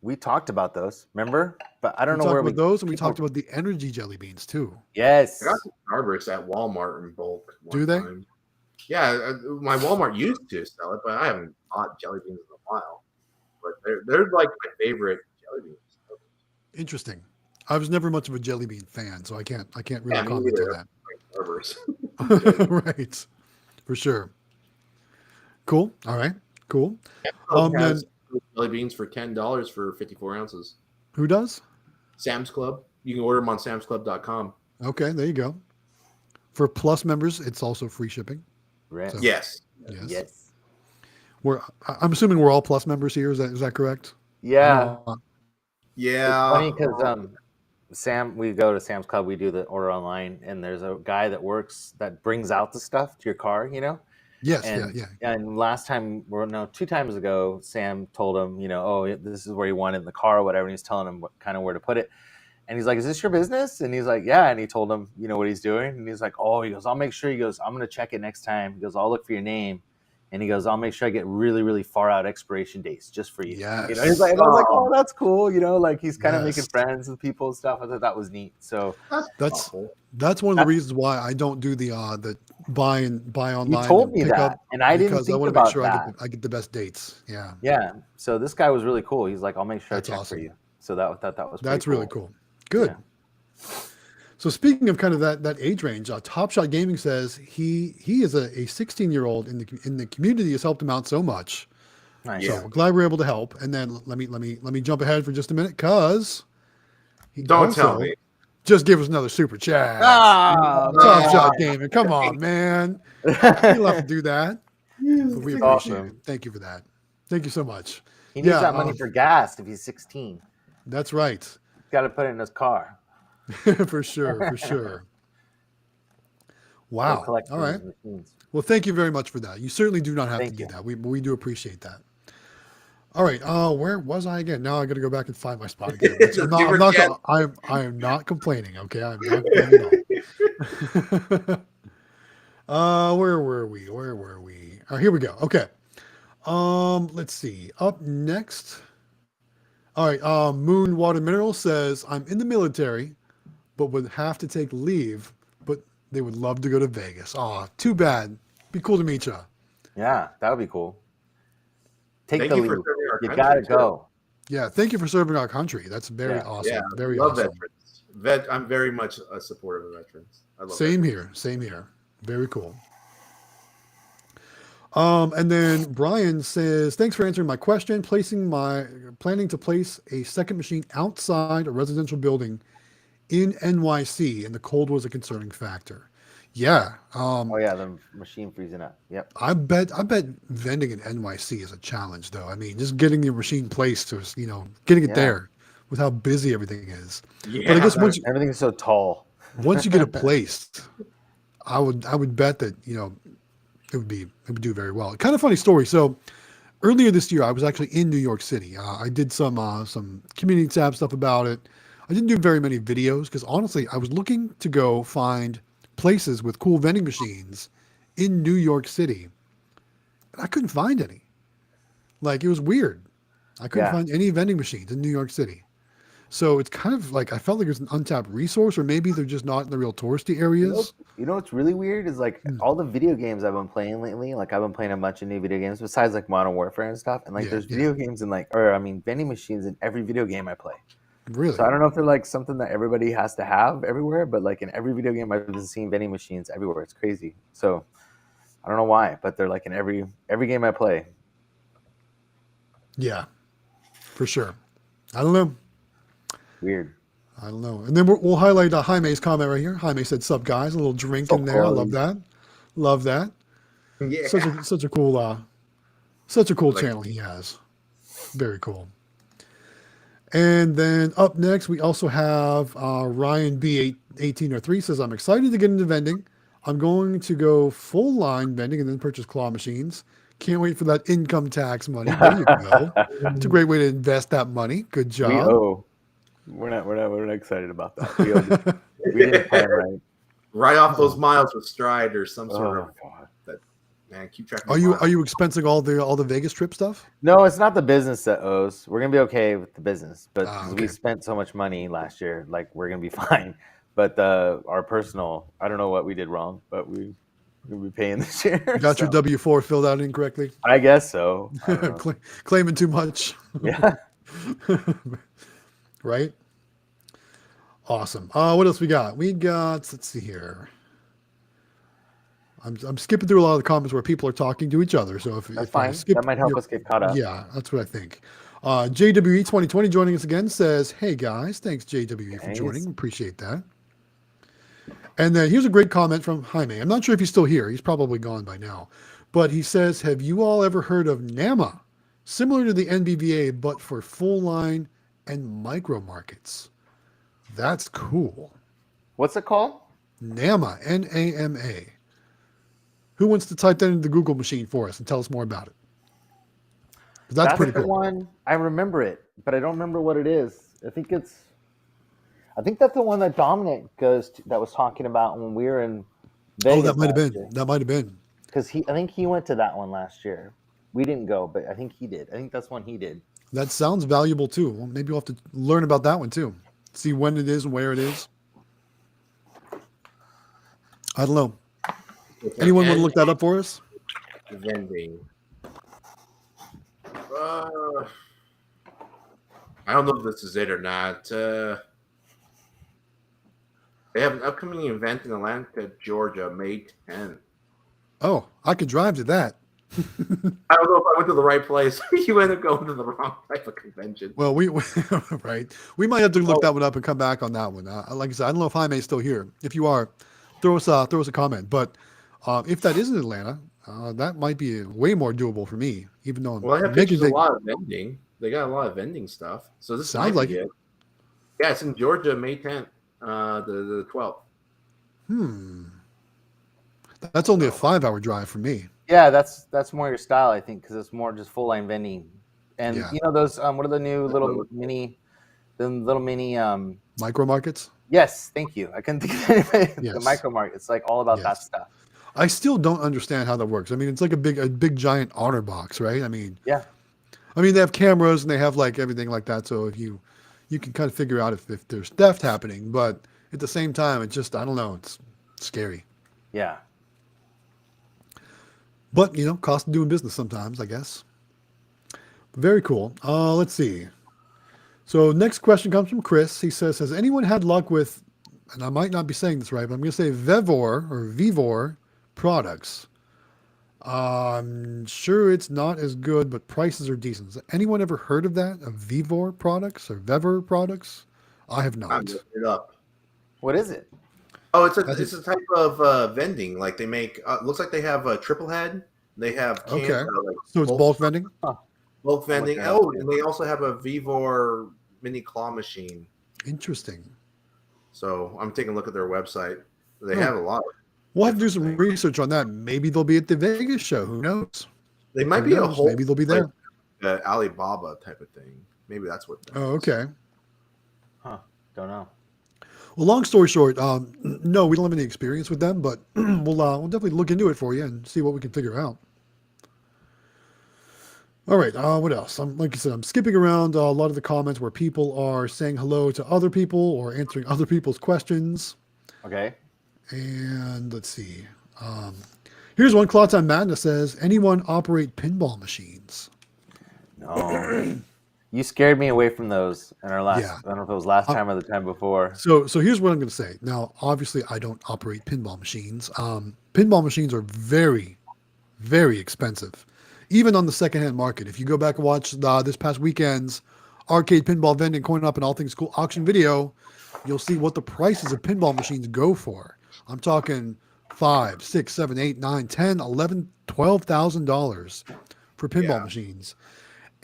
[SPEAKER 4] We talked about those, remember? But I don't
[SPEAKER 2] We
[SPEAKER 4] know where
[SPEAKER 2] talked about those, and we
[SPEAKER 4] people-
[SPEAKER 2] talked about the energy jelly beans too.
[SPEAKER 4] Yes.
[SPEAKER 3] I got some Starburst at Walmart in bulk.
[SPEAKER 2] Do they?
[SPEAKER 3] Time. Yeah, my Walmart used to sell it, but I haven't bought jelly beans in a while. But they're like my favorite jelly beans.
[SPEAKER 2] Interesting. I was never much of a jelly bean fan, so I can't really
[SPEAKER 3] Yeah, me
[SPEAKER 2] comment
[SPEAKER 3] neither.
[SPEAKER 2] on
[SPEAKER 3] Starburst.
[SPEAKER 2] that. Right, for sure. Cool. All right. Cool.
[SPEAKER 3] Club
[SPEAKER 2] Then
[SPEAKER 3] has jelly beans for $10 for 54 ounces.
[SPEAKER 2] who does?
[SPEAKER 3] Sam's Club. You can order them on samsclub.com.
[SPEAKER 2] Okay, there you go. For Plus members, it's also free shipping.
[SPEAKER 4] Right.
[SPEAKER 2] So-
[SPEAKER 3] Yes.
[SPEAKER 4] Yes.
[SPEAKER 2] I'm assuming we're all Plus members here. Is that correct?
[SPEAKER 4] Yeah.
[SPEAKER 3] Yeah.
[SPEAKER 4] Funny because Sam, we go to Sam's Club, we do the order online, and there's a guy that brings out the stuff to your car, you know.
[SPEAKER 2] Yes.
[SPEAKER 4] And,
[SPEAKER 2] Yeah.
[SPEAKER 4] And last time, 2 times ago, Sam told him, you know, oh, this is where you want it in the car or whatever, and he's telling him kind of where to put it. And he's like, is this your business? And he's like, yeah. And he told him, you know, what he's doing. And he's like, oh, he goes, I'll make sure. He goes, I'm going to check it next time. He goes, I'll look for your name. And he goes, I'll make sure I get really, really far out expiration dates just for you.
[SPEAKER 2] Yes.
[SPEAKER 4] You know, he's like, and I was like, oh, that's cool. You know, like he's kind of
[SPEAKER 2] Yes.
[SPEAKER 4] making friends with people and stuff. I thought that was neat. So
[SPEAKER 2] That's
[SPEAKER 3] awful.
[SPEAKER 2] one of the reasons why I don't do the buy online.
[SPEAKER 4] you told
[SPEAKER 2] and
[SPEAKER 4] me
[SPEAKER 2] pick
[SPEAKER 4] that,
[SPEAKER 2] up,
[SPEAKER 4] and I didn't
[SPEAKER 2] because I
[SPEAKER 4] think
[SPEAKER 2] want to make
[SPEAKER 4] about
[SPEAKER 2] sure
[SPEAKER 4] that.
[SPEAKER 2] I get the best dates. Yeah.
[SPEAKER 4] Yeah. So this guy was really cool. He's like, I'll make sure
[SPEAKER 2] That's
[SPEAKER 4] I check
[SPEAKER 2] awesome.
[SPEAKER 4] for you. So that was
[SPEAKER 2] That's
[SPEAKER 4] pretty
[SPEAKER 2] really cool. Good.
[SPEAKER 4] Yeah.
[SPEAKER 2] So speaking of kind of that age range, Top Shot Gaming says he is a 16-year-old in the community has helped him out so much.
[SPEAKER 4] Nice.
[SPEAKER 2] So we're glad we're able to help. And then let me jump ahead for just a minute because he
[SPEAKER 3] Don't tell
[SPEAKER 2] also
[SPEAKER 3] me.
[SPEAKER 2] just give us another super chat.
[SPEAKER 4] Ah,
[SPEAKER 2] Top
[SPEAKER 3] man.
[SPEAKER 2] Shot Gaming, come on, man. You'll have to do that. But we appreciate
[SPEAKER 4] Awesome.
[SPEAKER 2] it. Thank you for that. Thank you so much.
[SPEAKER 4] He needs
[SPEAKER 2] Yeah,
[SPEAKER 4] that money for gas if he's 16.
[SPEAKER 2] That's right.
[SPEAKER 4] Got to put it in his car.
[SPEAKER 2] For sure. Wow.
[SPEAKER 4] Collect
[SPEAKER 2] All right.
[SPEAKER 4] those machines.
[SPEAKER 2] Well, thank you very much for that. You certainly do not have
[SPEAKER 4] Thank
[SPEAKER 2] to do
[SPEAKER 4] you.
[SPEAKER 2] that. We do appreciate that. All right. Where was I again? Now I got to go back and find my spot again. I am not complaining. Okay, I'm not complaining at all. Where were we? Here we go. Okay. Let's see. Up next. All right. Moon Water Mineral says, I'm in the military, but would have to take leave, but they would love to go to Vegas. Aw, too bad. Be cool to meet you.
[SPEAKER 4] Yeah, that would be cool. Take
[SPEAKER 3] Thank
[SPEAKER 4] the
[SPEAKER 3] you for
[SPEAKER 4] lead.
[SPEAKER 3] serving our
[SPEAKER 4] You
[SPEAKER 3] country,
[SPEAKER 4] gotta
[SPEAKER 3] too.
[SPEAKER 4] go.
[SPEAKER 2] Yeah, thank you for serving our country. That's very
[SPEAKER 4] Yeah.
[SPEAKER 2] awesome.
[SPEAKER 3] Yeah,
[SPEAKER 2] Very
[SPEAKER 3] love
[SPEAKER 2] awesome.
[SPEAKER 3] veterans. I'm very much a supporter of veterans. I love
[SPEAKER 2] Same here. Very cool. And then Brian says, thanks for answering my question. Planning to place a second machine outside a residential building in NYC, and the cold was a concerning factor. Yeah.
[SPEAKER 4] Oh yeah, the machine freezing up. Yep.
[SPEAKER 2] I bet vending in NYC is a challenge, though. I mean, just getting your machine placed, or getting it
[SPEAKER 4] Yeah.
[SPEAKER 2] there, with how busy everything is.
[SPEAKER 3] Yeah,
[SPEAKER 2] But I guess once
[SPEAKER 4] Everything's so tall.
[SPEAKER 2] you get it placed, I would bet that it would do very well. Kind of funny story. So earlier this year, I was actually in New York City. I did some community tab stuff about it. I didn't do very many videos because honestly, I was looking to go find places with cool vending machines in New York City, and I couldn't find any. Like, it was weird. I couldn't
[SPEAKER 4] Yeah.
[SPEAKER 2] find any vending machines in New York City. So it's kind of like I felt like it was an untapped resource, or maybe they're just not in the real touristy areas.
[SPEAKER 4] You know what's really weird is like all the video games I've been playing lately. Like I've been playing a bunch of new video games besides like Modern Warfare and stuff. And like
[SPEAKER 2] Yeah,
[SPEAKER 4] there's
[SPEAKER 2] yeah.
[SPEAKER 4] video games and vending machines in every video game I play.
[SPEAKER 2] Really?
[SPEAKER 4] So I don't know if they're like something that everybody has to have everywhere, but like in every video game I've been seeing vending machines everywhere. It's crazy. So I don't know why, but they're like in every game I play.
[SPEAKER 2] Yeah, for sure. I don't know.
[SPEAKER 4] Weird.
[SPEAKER 2] I don't know. And then we'll highlight Jaime's comment right here. Jaime said, "Sup guys?" A little drink in there. I love that. Love that.
[SPEAKER 3] Yeah.
[SPEAKER 2] Such a cool
[SPEAKER 3] Like-
[SPEAKER 2] channel he has. Very cool. And then up next, we also have Ryan B1803 says, "I'm excited to get into vending. I'm going to go full line vending and then purchase claw machines. Can't wait for that income tax money." There you go. It's a great way to invest that money. Good job.
[SPEAKER 4] We're not excited about that. We didn't plan right.
[SPEAKER 3] Right off those miles with Stride or some sort
[SPEAKER 4] Oh
[SPEAKER 3] of
[SPEAKER 4] god.
[SPEAKER 3] that Man, keep track of
[SPEAKER 2] Are
[SPEAKER 3] your
[SPEAKER 2] you
[SPEAKER 3] miles.
[SPEAKER 2] expensing all the Vegas trip stuff?
[SPEAKER 4] No, it's not the business that owes. We're gonna be okay with the business, but
[SPEAKER 2] Ah,
[SPEAKER 4] 'cause
[SPEAKER 2] okay.
[SPEAKER 4] we spent so much money last year, like we're gonna be fine. But our personal, I don't know what we did wrong, but we're gonna be paying this year.
[SPEAKER 2] Got your
[SPEAKER 4] So
[SPEAKER 2] W-4 filled out incorrectly?
[SPEAKER 4] I guess so. I don't know.
[SPEAKER 2] Claiming too much.
[SPEAKER 4] Yeah.
[SPEAKER 2] Right? Awesome. What else we got? Let's see here. I'm skipping through a lot of the comments where people are talking to each other. So
[SPEAKER 4] That's
[SPEAKER 2] if I
[SPEAKER 4] fine.
[SPEAKER 2] skip
[SPEAKER 4] That might help us get caught up.
[SPEAKER 2] yeah, that's what I think. JWE 2020 joining us again says, "Hey guys, thanks JWE for joining. Appreciate that." And then here's a great comment from Jaime. I'm not sure if he's still here. He's probably gone by now. But he says, "Have you all ever heard of NAMA? Similar to the NBVA, but for full line and micro markets." That's cool.
[SPEAKER 4] What's it called?
[SPEAKER 2] NAMA, N-A-M-A. Who wants to type that into the Google machine for us and tell us more about it? That's pretty
[SPEAKER 4] the
[SPEAKER 2] cool.
[SPEAKER 4] one. I remember it, but I don't remember what it is. I think that's the one that Dominic that was talking about when we were in Vegas.
[SPEAKER 2] Oh, that might have been. That might have been.
[SPEAKER 4] Because I think he went to that one last year. We didn't go, but I think he did. I think that's one he did.
[SPEAKER 2] That sounds valuable too. Well, maybe we'll have to learn about that one too. See when it is and where it is. I don't know. Anyone want to look that up for us?
[SPEAKER 3] Vending. I don't know if this is it or not. They have an upcoming event in Atlanta, Georgia, May 10th.
[SPEAKER 2] Oh, I could drive to that.
[SPEAKER 3] I don't know if I went to the right place. You ended up going to the wrong type of convention.
[SPEAKER 2] Well, right. We might have to look that one up and come back on that one. Like I said, I don't know if Jaime's still here. If you are, throw us a comment. But if that is in Atlanta, that might be way more doable for me. Even though
[SPEAKER 3] I have pictures of a lot of vending. They got a lot of vending stuff. So this
[SPEAKER 2] sounds like it.
[SPEAKER 3] Yeah, it's in Georgia, May 10th, the 12th.
[SPEAKER 2] That's only a 5-hour drive for me.
[SPEAKER 4] Yeah, that's more your style, I think, because it's more just full line vending. And you know those what are the new little mini
[SPEAKER 2] micro markets?
[SPEAKER 4] Yes, thank you. I couldn't think of anything.
[SPEAKER 2] Yes.
[SPEAKER 4] The micro market. It's like all about that stuff.
[SPEAKER 2] I still don't understand how that works. I mean, it's like a big giant honor box, right? I mean,
[SPEAKER 4] yeah.
[SPEAKER 2] I mean, they have cameras and they have like everything like that. So if you can kind of figure out if there's theft happening, but at the same time, it's just, I don't know, it's scary.
[SPEAKER 4] Yeah.
[SPEAKER 2] But, cost of doing business sometimes, I guess. Very cool. Let's see. So next question comes from Chris. He says, has anyone had luck with, and I might not be saying this right, but I'm going to say Vivor products? I'm sure it's not as good, but prices are decent. Has anyone ever heard of that? Of Vivor products or Vevor products? I have not.
[SPEAKER 3] I'm looking it up.
[SPEAKER 4] What is it?
[SPEAKER 3] Oh, it's a type of vending. Like they make. Looks like they have a triple head. They have
[SPEAKER 2] so it's bulk vending.
[SPEAKER 3] Bulk vending. Oh, and they also have a Vivor mini claw machine.
[SPEAKER 2] Interesting.
[SPEAKER 3] So I'm taking a look at their website. They have a lot.
[SPEAKER 2] We'll have to do some research on that. Maybe they'll be at the Vegas show. Who knows?
[SPEAKER 3] They might be a whole.
[SPEAKER 2] Maybe they'll be there.
[SPEAKER 3] Like, Alibaba type of thing. Maybe that's what.
[SPEAKER 2] Oh, okay.
[SPEAKER 4] Huh. Don't know.
[SPEAKER 2] Well, long story short, no, we don't have any experience with them, but we'll definitely look into it for you and see what we can figure out. All right. What else? Like I said, I'm skipping around a lot of the comments where people are saying hello to other people or answering other people's questions.
[SPEAKER 4] Okay.
[SPEAKER 2] And let's see. Here's one. Cloudtime Madness says, anyone operate pinball machines?
[SPEAKER 4] No. You scared me away from those in our last. I don't know if it was last time or the time before.
[SPEAKER 2] So here's what I'm going to say. Now, obviously, I don't operate pinball machines. Pinball machines are very, very expensive, even on the secondhand market. If you go back and watch this past weekend's arcade pinball vending coin up and all things cool auction video, you'll see what the prices of pinball machines go for. I'm talking $5,000, $6,000, $7,000, $8,000, $10,000, $11,000, $12,000 for pinball machines.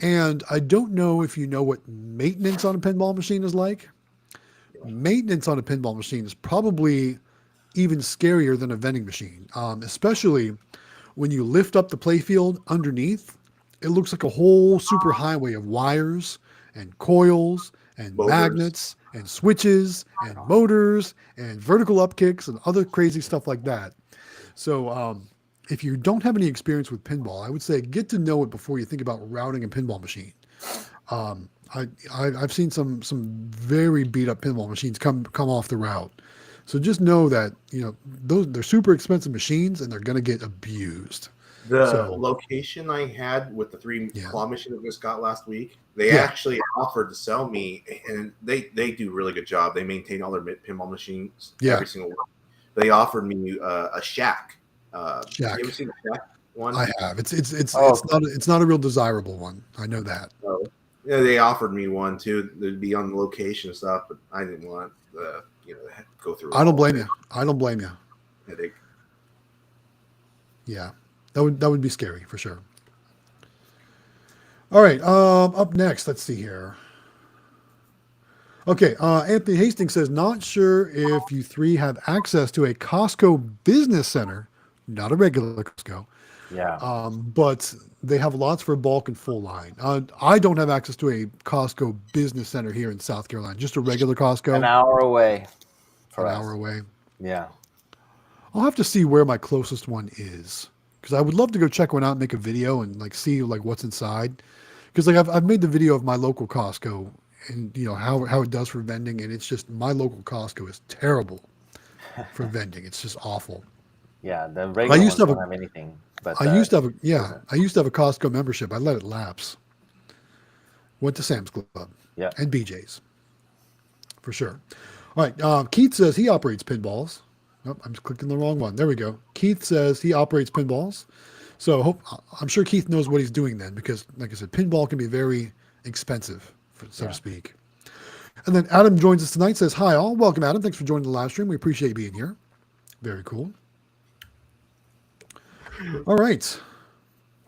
[SPEAKER 2] And I don't know if you know what maintenance on a pinball machine is like. Maintenance on a pinball machine is probably even scarier than a vending machine, especially when you lift up the playfield underneath. It looks like a whole super highway of wires and coils and magnets and switches and motors and vertical up kicks and other crazy stuff like that. So if you don't have any experience with pinball, I would say get to know it before you think about routing a pinball machine. I've seen some very beat up pinball machines come off the route. So just know that they're super expensive machines and they're going to get abused.
[SPEAKER 3] The location I had with the 3 claw machine that just got last week, they actually offered to sell me, and they do a really good job. They maintain all their pinball machines every single one. They offered me a shack.
[SPEAKER 2] Shack.
[SPEAKER 3] You ever seen a shack one?
[SPEAKER 2] I have. It's not a real desirable one. I know that.
[SPEAKER 3] So, yeah, they offered me one too. They'd be on the location and stuff, but I didn't want go through.
[SPEAKER 2] I don't blame you. I don't blame you.
[SPEAKER 3] Headache.
[SPEAKER 2] Yeah, that would be scary for sure. All right. Up next, let's see here. Okay. Anthony Hastings says, not sure if you three have access to a Costco business center, not a regular Costco.
[SPEAKER 4] Yeah.
[SPEAKER 2] But they have lots for bulk and full line. I don't have access to a Costco business center here in South Carolina, just a regular Costco.
[SPEAKER 4] An hour away.
[SPEAKER 2] An hour away.
[SPEAKER 4] Yeah.
[SPEAKER 2] I'll have to see where my closest one is, because I would love to go check one out and make a video and see what's inside. Because I've made the video of my local Costco and how it does for vending, and it's just, my local Costco is terrible for vending. It's just awful.
[SPEAKER 4] Yeah, the regular ones don't have anything. But
[SPEAKER 2] I used to have a Costco membership. I let it lapse. Went to Sam's Club and BJ's for sure. All right. Keith says he operates pinballs. Nope, I'm just clicking the wrong one. There we go. Keith says he operates pinballs. So I'm sure Keith knows what he's doing then, because like I said, pinball can be very expensive, so to speak. And then Adam joins us tonight, says, hi all. Welcome, Adam. Thanks for joining the live stream. We appreciate you being here. Very cool. All right.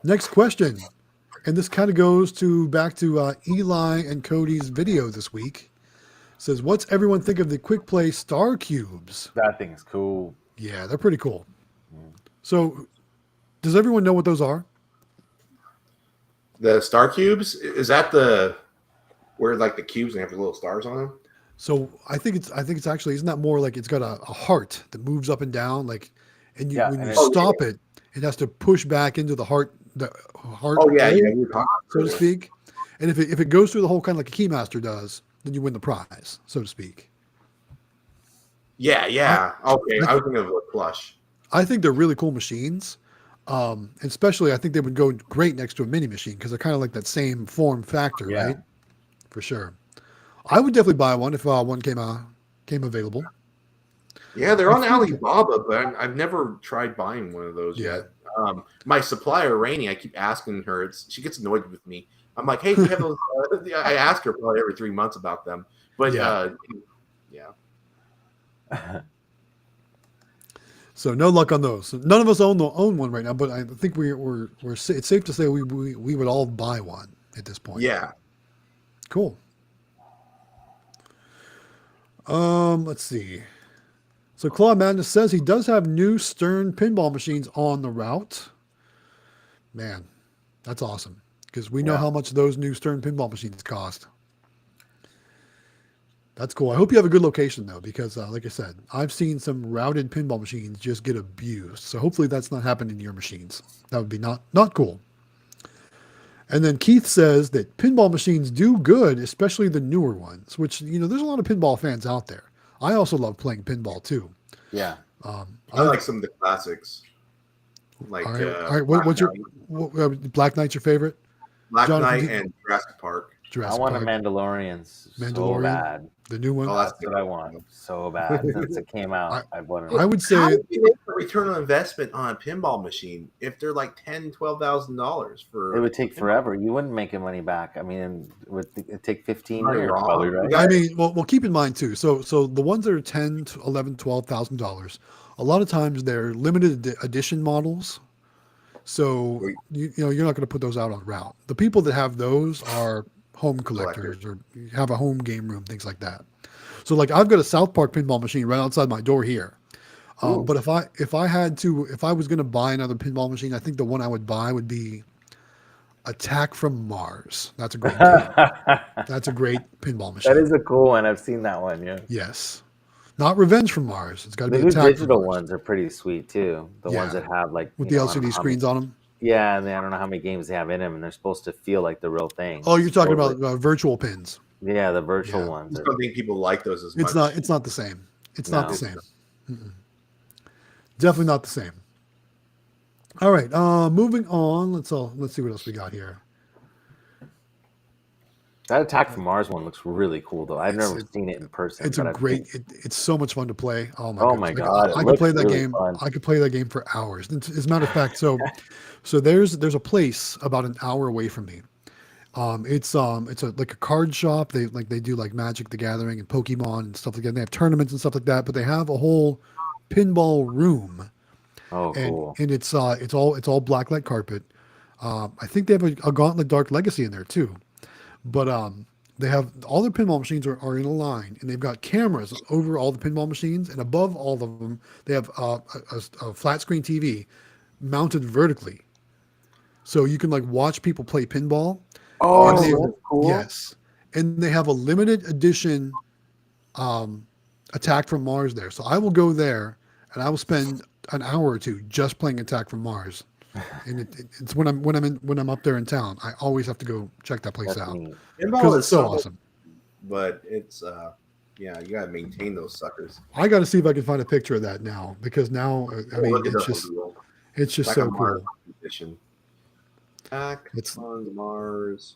[SPEAKER 2] Next question. And this kind of goes back to Eli and Cody's video this week. Says, what's everyone think of the quick play star cubes?
[SPEAKER 4] That thing is cool.
[SPEAKER 2] Yeah, they're pretty cool. So does everyone know what those are?
[SPEAKER 3] The star cubes? Is that where the cubes and have the little stars on them?
[SPEAKER 2] So I think it's actually, isn't that more like it's got a heart that moves up and down, when you stop it, it has to push back into the heart hole, so to speak. And if it goes through the hole, kind of like a Keymaster does, then you win the prize, so to speak.
[SPEAKER 3] Yeah. Okay, I was thinking of a plush.
[SPEAKER 2] I think they're really cool machines. Especially, I think they would go great next to a mini machine because they're kind of like that same form factor, right? For sure. I would definitely buy one if one came available.
[SPEAKER 3] Yeah, they're on Alibaba, but I've never tried buying one of those yet. My supplier, Rainey, I keep asking her. I gets annoyed with me. I'm like, hey, do you have those? I ask her probably every 3 months about them. But
[SPEAKER 2] So no luck on those. None of us own one right now, but I think we're it's safe to say we would all buy one at this point.
[SPEAKER 3] Yeah.
[SPEAKER 2] Cool. Let's see. So Claude Madness says he does have new Stern pinball machines on the route. Man, that's awesome. Because we know how much those new Stern pinball machines cost. That's cool. I hope you have a good location, though, because like I said, I've seen some routed pinball machines just get abused. So hopefully that's not happening in your machines. That would be not cool. And then Keith says that pinball machines do good, especially the newer ones, which, there's a lot of pinball fans out there. I also love playing pinball, too.
[SPEAKER 4] Yeah.
[SPEAKER 3] I like some of the classics. Like,
[SPEAKER 2] all right. What's your Black Knight's your favorite?
[SPEAKER 3] Black Knight and Jurassic Park.
[SPEAKER 4] I want a Mandalorian so bad.
[SPEAKER 2] The new one?
[SPEAKER 3] Oh,
[SPEAKER 4] that's what I want so bad. Since it came out, I wanted it.
[SPEAKER 2] I would say
[SPEAKER 3] how would you make a return on investment on a pinball machine if they're like $10,000, $12,000 for?
[SPEAKER 4] It would take forever. You wouldn't make your money back. I mean, it'd take 15 years, probably, right?
[SPEAKER 2] I mean, well, keep in mind too. So the ones that are $10,000 to $11,000, $12,000, a lot of times they're limited edition models. So you're not going to put those out on route. The people that have those are home collectors or have a home game room, things like that. So like I've got a South Park pinball machine right outside my door here. But if I was going to buy another pinball machine, I think the one I would buy would be Attack from Mars. That's a great game. That's a great pinball machine.
[SPEAKER 4] That is a cool one. I've seen that one. Yeah.
[SPEAKER 2] Yes. Not Revenge from Mars. It's got to
[SPEAKER 4] The
[SPEAKER 2] be
[SPEAKER 4] new
[SPEAKER 2] Attack from
[SPEAKER 4] digital
[SPEAKER 2] Mars.
[SPEAKER 4] ones are pretty sweet too. The ones
[SPEAKER 2] Yeah.
[SPEAKER 4] that have like
[SPEAKER 2] With
[SPEAKER 4] you
[SPEAKER 2] the
[SPEAKER 4] know, I don't
[SPEAKER 2] LCD
[SPEAKER 4] know how many-
[SPEAKER 2] screens on them.
[SPEAKER 4] Yeah, and I don't know how many games they have in them, and they're supposed to feel like the real thing.
[SPEAKER 2] Oh, you're talking about
[SPEAKER 4] supposedly.
[SPEAKER 2] virtual pins.
[SPEAKER 4] Yeah, the virtual
[SPEAKER 2] Yeah.
[SPEAKER 3] I
[SPEAKER 4] ones.
[SPEAKER 3] just
[SPEAKER 4] Are,
[SPEAKER 3] don't think people like those as much.
[SPEAKER 2] It's not the same. It's not the
[SPEAKER 4] No.
[SPEAKER 2] same. Mm-mm. Definitely not the same. All right, moving on. Let's see what else we got here.
[SPEAKER 4] that Attack from Mars one looks really cool though. I've never seen it in person.
[SPEAKER 2] It's
[SPEAKER 4] but
[SPEAKER 2] a
[SPEAKER 4] I've
[SPEAKER 2] great.
[SPEAKER 4] seen-
[SPEAKER 2] It's so much fun to play. Oh my
[SPEAKER 4] Oh
[SPEAKER 2] goodness.
[SPEAKER 4] my God, it
[SPEAKER 2] I could
[SPEAKER 4] looks
[SPEAKER 2] play that
[SPEAKER 4] really
[SPEAKER 2] game.
[SPEAKER 4] fun.
[SPEAKER 2] I could play that game for hours. As a matter of fact, so there's a place about an hour away from me. It's like a card shop. They do like Magic the Gathering and Pokemon and stuff like that. They have tournaments and stuff like that, but they have a whole pinball room,
[SPEAKER 4] Oh,
[SPEAKER 2] and
[SPEAKER 4] cool.
[SPEAKER 2] it's all blacklight carpet. I think they have a Gauntlet Dark Legacy in there too, but they have all their pinball machines are in a line, and they've got cameras over all the pinball machines, and above all of them they have a flat screen TV mounted vertically, so you can like watch people play pinball.
[SPEAKER 4] Oh,
[SPEAKER 2] And they-
[SPEAKER 4] that's cool.
[SPEAKER 2] Yes, and they have a limited edition Attack from Mars there. So I will go there and I will spend an hour or two just playing Attack from Mars. And it's when I'm up there in town. I always have to go check that place
[SPEAKER 4] That's
[SPEAKER 2] out
[SPEAKER 4] neat.
[SPEAKER 2] because
[SPEAKER 3] Pinball
[SPEAKER 2] it's
[SPEAKER 3] is
[SPEAKER 2] so
[SPEAKER 3] something,
[SPEAKER 2] awesome.
[SPEAKER 3] but it's yeah, you gotta maintain those suckers.
[SPEAKER 2] I got to see if I can find a picture of that now because now I mean
[SPEAKER 3] Look at
[SPEAKER 2] it's
[SPEAKER 3] those
[SPEAKER 2] just
[SPEAKER 3] real.
[SPEAKER 2] it's just
[SPEAKER 3] Like
[SPEAKER 2] so
[SPEAKER 3] a Mars
[SPEAKER 2] cool.
[SPEAKER 3] edition. Back
[SPEAKER 2] It's-
[SPEAKER 3] on Mars.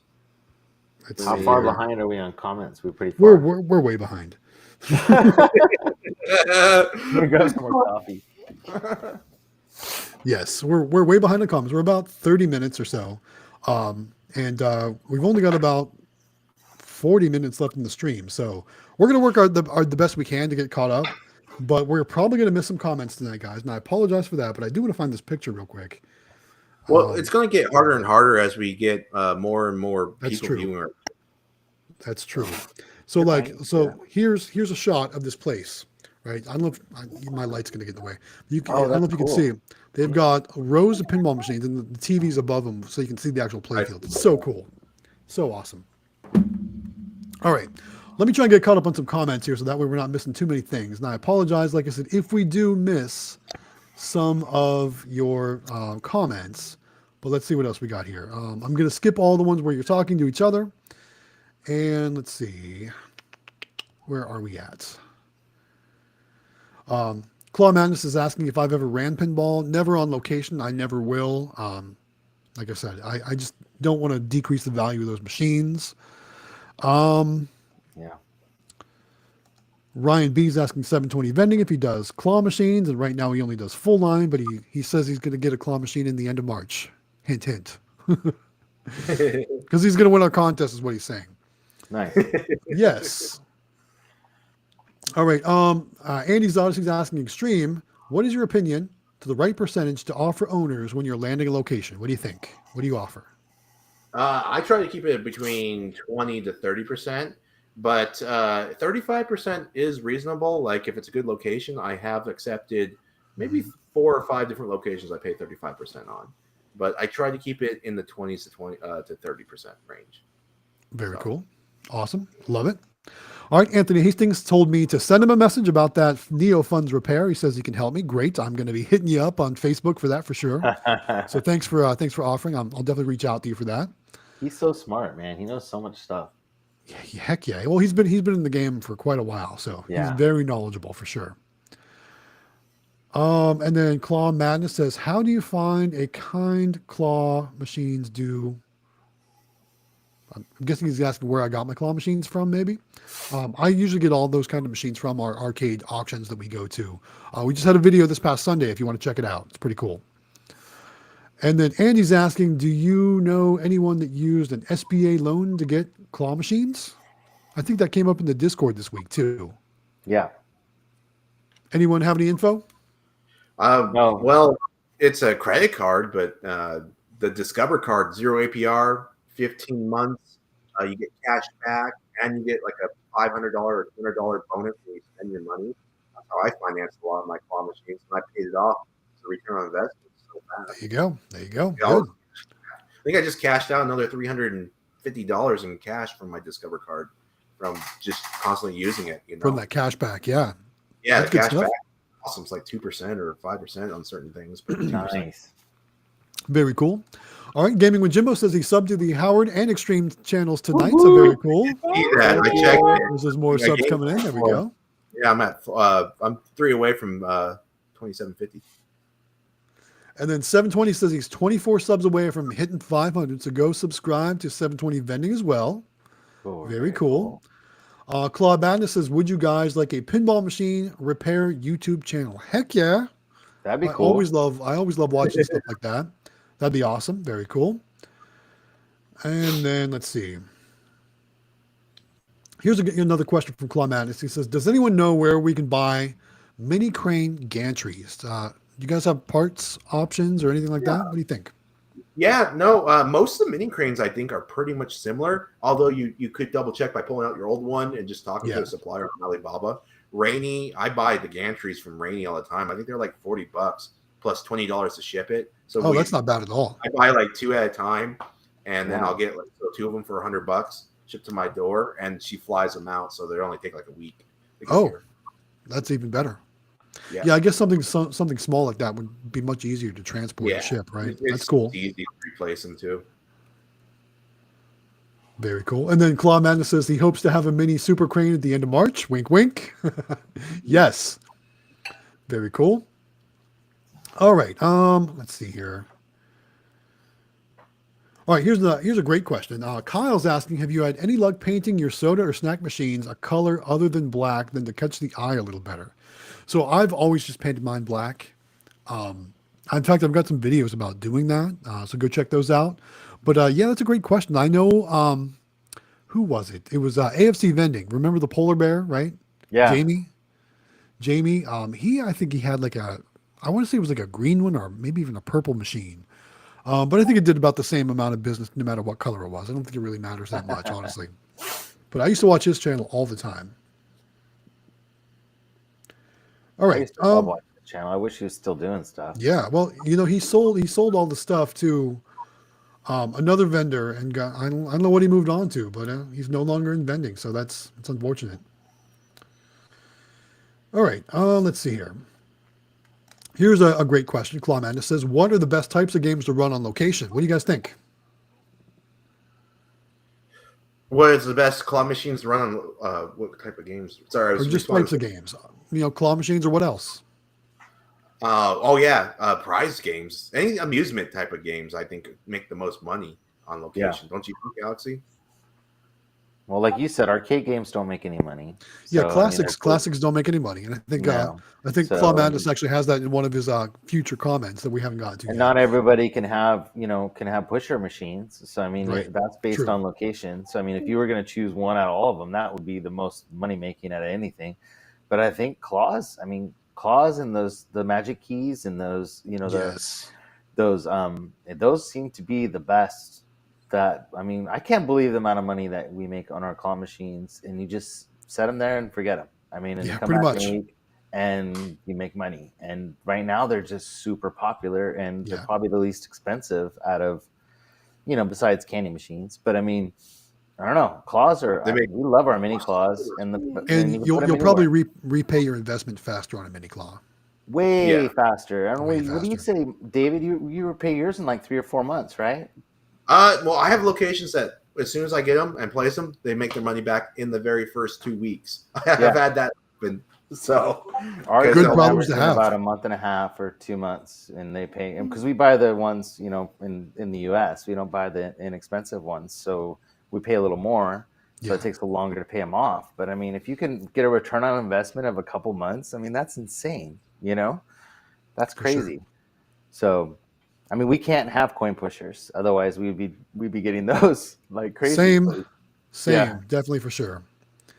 [SPEAKER 2] It's
[SPEAKER 4] How far behind are we on comments? We're pretty
[SPEAKER 2] we're
[SPEAKER 4] far.
[SPEAKER 2] we're way behind.
[SPEAKER 4] We got some more coffee.
[SPEAKER 2] Yes, we're way behind the comments. We're about 30 minutes or so, and we've only got about 40 minutes left in the stream. So we're gonna work the best we can to get caught up, but we're probably gonna miss some comments tonight, guys. And I apologize for that, but I do want to find this picture real quick.
[SPEAKER 3] Well, it's going to get harder and harder as we get more and more
[SPEAKER 2] That's
[SPEAKER 3] people
[SPEAKER 2] true.
[SPEAKER 3] viewing our.
[SPEAKER 2] That's true. So here's a shot of this place, right? I don't know if my light's gonna get in the way. You can,
[SPEAKER 4] Oh,
[SPEAKER 2] I don't know if
[SPEAKER 4] that's
[SPEAKER 2] you can see. They've got rows of pinball machines and the TV's above them, so you can see the actual playfield. It's so cool, so awesome. All right, let me try and get caught up on some comments here, so that way we're not missing too many things. And I apologize, like I said, if we do miss some of your comments, but let's see what else we got here. I'm gonna skip all the ones where you're talking to each other. And let's see, where are we at? Claw Madness is asking if I've ever ran pinball. Never on location. I never will. Like I said, I just don't want to decrease the value of those machines.
[SPEAKER 4] Yeah.
[SPEAKER 2] Ryan B is asking 720 Vending if he does claw machines, and right now he only does full line, but he says he's going to get a claw machine in the end of March. Hint, hint. Because he's going to win our contest is what he's saying.
[SPEAKER 4] Nice.
[SPEAKER 2] Yes. All right. Andy's Odyssey's asking Xtreme, what is your opinion to the right percentage to offer owners when you're landing a location? What do you think? What do you offer?
[SPEAKER 3] I try to keep it between 20 to 30%, but 35% is reasonable. Like if it's a good location, I have accepted maybe 4 or 5 different locations I pay 35% on, but I try to keep it in the 20s to 30% range.
[SPEAKER 2] Very cool. Awesome. Love it. All right. Anthony Hastings told me to send him a message about that Neo Funds repair. He says he can help me. Great. I'm going to be hitting you up on Facebook for that for sure. So thanks for offering. I'll definitely reach out to you for that.
[SPEAKER 4] He's so smart, man. He knows so much stuff.
[SPEAKER 2] Yeah, heck yeah. Well, he's been in the game for quite a while, so he's
[SPEAKER 4] Yeah.
[SPEAKER 2] very knowledgeable for sure. And then Claw Madness says, how do you find a kind claw machines do? I'm guessing he's asking where I got my claw machines from, maybe. I usually get all those kind of machines from our arcade auctions that we go to. We just had a video this past Sunday if you want to check it out. It's pretty cool. And then Andy's asking, do you know anyone that used an SBA loan to get claw machines? I think that came up in the Discord this week too.
[SPEAKER 4] Yeah.
[SPEAKER 2] Anyone have any info?
[SPEAKER 4] No.
[SPEAKER 3] Well, it's a credit card, but the Discover card, 0 APR, 15 months, you get cash back, and you get like a $500 or $200 bonus when you spend your money. That's how I financed a lot of my claw machines, and I paid it off. So return on investment is so fast.
[SPEAKER 2] There you go. There you go.
[SPEAKER 3] Yeah,
[SPEAKER 2] Good.
[SPEAKER 3] I think I just cashed out another $350 in cash from my Discover card from just constantly using it. You know,
[SPEAKER 2] From that cash back. Yeah.
[SPEAKER 3] Yeah,
[SPEAKER 2] That's
[SPEAKER 3] the
[SPEAKER 2] good
[SPEAKER 3] cash
[SPEAKER 2] stuff.
[SPEAKER 3] back awesome. It's like 2% or 5% on certain things. But 2%.
[SPEAKER 4] Nice.
[SPEAKER 2] Very cool. All right, Gaming with Jimbo says he subbed to the Howard and Xtreme channels tonight, so very cool.
[SPEAKER 3] See that? I checked it.
[SPEAKER 2] There's more
[SPEAKER 3] Yeah,
[SPEAKER 2] subs
[SPEAKER 3] game
[SPEAKER 2] coming in. There we
[SPEAKER 3] four.
[SPEAKER 2] go.
[SPEAKER 3] Yeah, I'm 3 away from 2750.
[SPEAKER 2] And then 720 says he's 24 subs away from hitting 500. So go subscribe to 720 Vending as well.
[SPEAKER 4] Cool.
[SPEAKER 2] Very cool. Claude Madness says, would you guys like a pinball machine repair YouTube channel? Heck yeah.
[SPEAKER 4] That'd be
[SPEAKER 2] I
[SPEAKER 4] cool.
[SPEAKER 2] always love watching stuff like that. That'd be awesome. Very cool. And then let's see. Here's another question from Claude Madness. He says, does anyone know where we can buy mini crane gantries? Do you guys have parts options or anything like that? What do you think?
[SPEAKER 3] Yeah, no, most of the mini cranes I think are pretty much similar. Although you could double check by pulling out your old one and just talking to a supplier on Alibaba. Rainy, I buy the gantries from Rainy all the time. I think they're like $40 plus $20 to ship it. So
[SPEAKER 2] that's not bad at all.
[SPEAKER 3] I buy like 2 at a time, and then I'll get like 2 of them for $100 shipped to my door, and she flies them out, so they only take like a week.
[SPEAKER 2] That's even better. Yeah, I guess something small like that would be much easier to transport and ship, right? That's cool.
[SPEAKER 3] It's easy to replace them too.
[SPEAKER 2] Very cool. And then Claude Madness says he hopes to have a mini super crane at the end of March. Wink, wink. Yes. Very cool. All right. Let's see here. All right, here's a great question. Kyle's asking, have you had any luck painting your soda or snack machines a color other than black than to catch the eye a little better? So I've always just painted mine black. In fact, I've got some videos about doing that. So go check those out. But yeah, that's a great question. I know, who was it? It was AFC Vending. Remember the polar bear, right?
[SPEAKER 4] Yeah.
[SPEAKER 2] Jamie. I think he had I want to say it was like a green one or maybe even a purple machine. But I think it did about the same amount of business no matter what color it was. I don't think it really matters that much, honestly. But I used to watch his channel all the time. All right.
[SPEAKER 4] I used to love watching the channel. I wish he was still doing stuff.
[SPEAKER 2] Yeah. Well, he sold all the stuff to another vendor and I don't know what he moved on to, but he's no longer in vending. So it's unfortunate. All right. Let's see here. Here's a great question. Claude Madness says, what are the best types of games to run on location? What do you guys think?
[SPEAKER 3] What is the best claw machines to run on? What type of games? Sorry, I was
[SPEAKER 2] Or just types of games. Claw machines or what else?
[SPEAKER 3] Prize games. Any amusement type of games, I think, make the most money on location. Don't you think, Galaxy?
[SPEAKER 4] Well, like you said, arcade games don't make any money.
[SPEAKER 2] Yeah, classics don't make any money, and I think Claude Madness actually has that in one of his future comments that we haven't gotten to.
[SPEAKER 4] And
[SPEAKER 2] yet.
[SPEAKER 4] not everybody can have pusher machines. So I mean, that's based
[SPEAKER 2] True.
[SPEAKER 4] on location. So I mean, if you were going to choose one out of all of them, that would be the most money making out of anything. But I think claws and the magic keys and those those seem to be the best. I can't believe the amount of money that we make on our claw machines, and you just set them there and forget them. I mean, and you come
[SPEAKER 2] pretty
[SPEAKER 4] back
[SPEAKER 2] much.
[SPEAKER 4] in a week and you make money. And right now they're just super popular, and they're probably the least expensive out of, besides candy machines. But I mean, I don't know. Claws we love our mini claws,
[SPEAKER 2] and you'll probably repay your investment faster on a mini claw.
[SPEAKER 4] Way faster. I don't know. What do you say, David? You repay yours in like 3 or 4 months, right?
[SPEAKER 3] Well, I have locations that as soon as I get them and place them, they make their money back in the very first 2 weeks. I've had that happen. So,
[SPEAKER 2] good problems to have.
[SPEAKER 4] About a month and a half or 2 months, and they pay because we buy the ones in the U.S. We don't buy the inexpensive ones, so we pay a little more. So it takes a little longer to pay them off. But I mean, if you can get a return on investment of a couple months, I mean, that's insane. That's crazy.
[SPEAKER 2] Sure.
[SPEAKER 4] So. I mean, we can't have coin pushers. Otherwise, we'd be getting those like crazy.
[SPEAKER 2] Same, definitely for sure.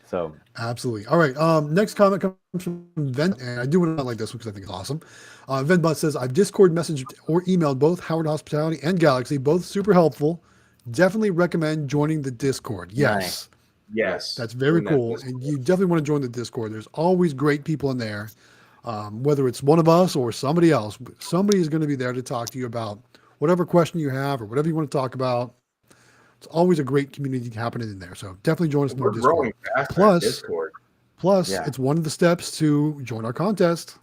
[SPEAKER 4] So
[SPEAKER 2] absolutely. All right. Next comment comes from Vent, and I do want to like this one because I think it's awesome. Ventbot says, I've Discord messaged or emailed both Howard Hospitality and Galaxy, both super helpful. Definitely recommend joining the Discord. Yes.
[SPEAKER 3] Yes.
[SPEAKER 2] That's very cool. And you definitely want to join the Discord. There's always great people in there. Whether it's one of us or somebody else, somebody is going to be there to talk to you about whatever question you have or whatever you want to talk about. It's always a great community happening in there. So definitely join us in the Discord. Plus,
[SPEAKER 4] Yeah.
[SPEAKER 2] it's one of the steps to join our contest.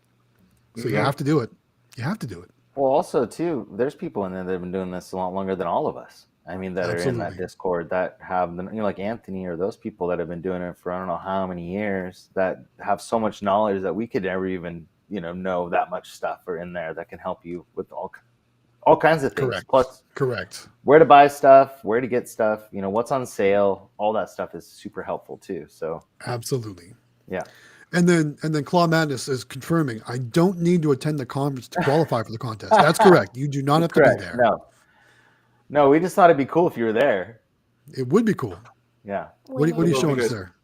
[SPEAKER 2] So you
[SPEAKER 3] Mhm.
[SPEAKER 2] have to do it. You have to do it.
[SPEAKER 4] Well, also too, there's people in there that have been doing this a lot longer than all of us. I mean, that are in that
[SPEAKER 2] Absolutely.
[SPEAKER 4] Discord that have the, like Anthony or those people that have been doing it for I don't know how many years that have so much knowledge that we could never even know that much stuff are in there that can help you with all kinds of things.
[SPEAKER 2] Correct.
[SPEAKER 4] Plus,
[SPEAKER 2] Correct.
[SPEAKER 4] where to buy stuff, where to get stuff, what's on sale, all that stuff is super helpful too. So
[SPEAKER 2] Absolutely.
[SPEAKER 4] yeah.
[SPEAKER 2] And then Claw Madness is confirming, I don't need to attend the conference to qualify for the contest. That's correct. You do not have to be
[SPEAKER 4] Correct.
[SPEAKER 2] there.
[SPEAKER 4] No, we just thought it'd be cool if you were there.
[SPEAKER 2] It would be cool.
[SPEAKER 4] Yeah.
[SPEAKER 2] What are you showing us
[SPEAKER 3] Because-
[SPEAKER 2] there?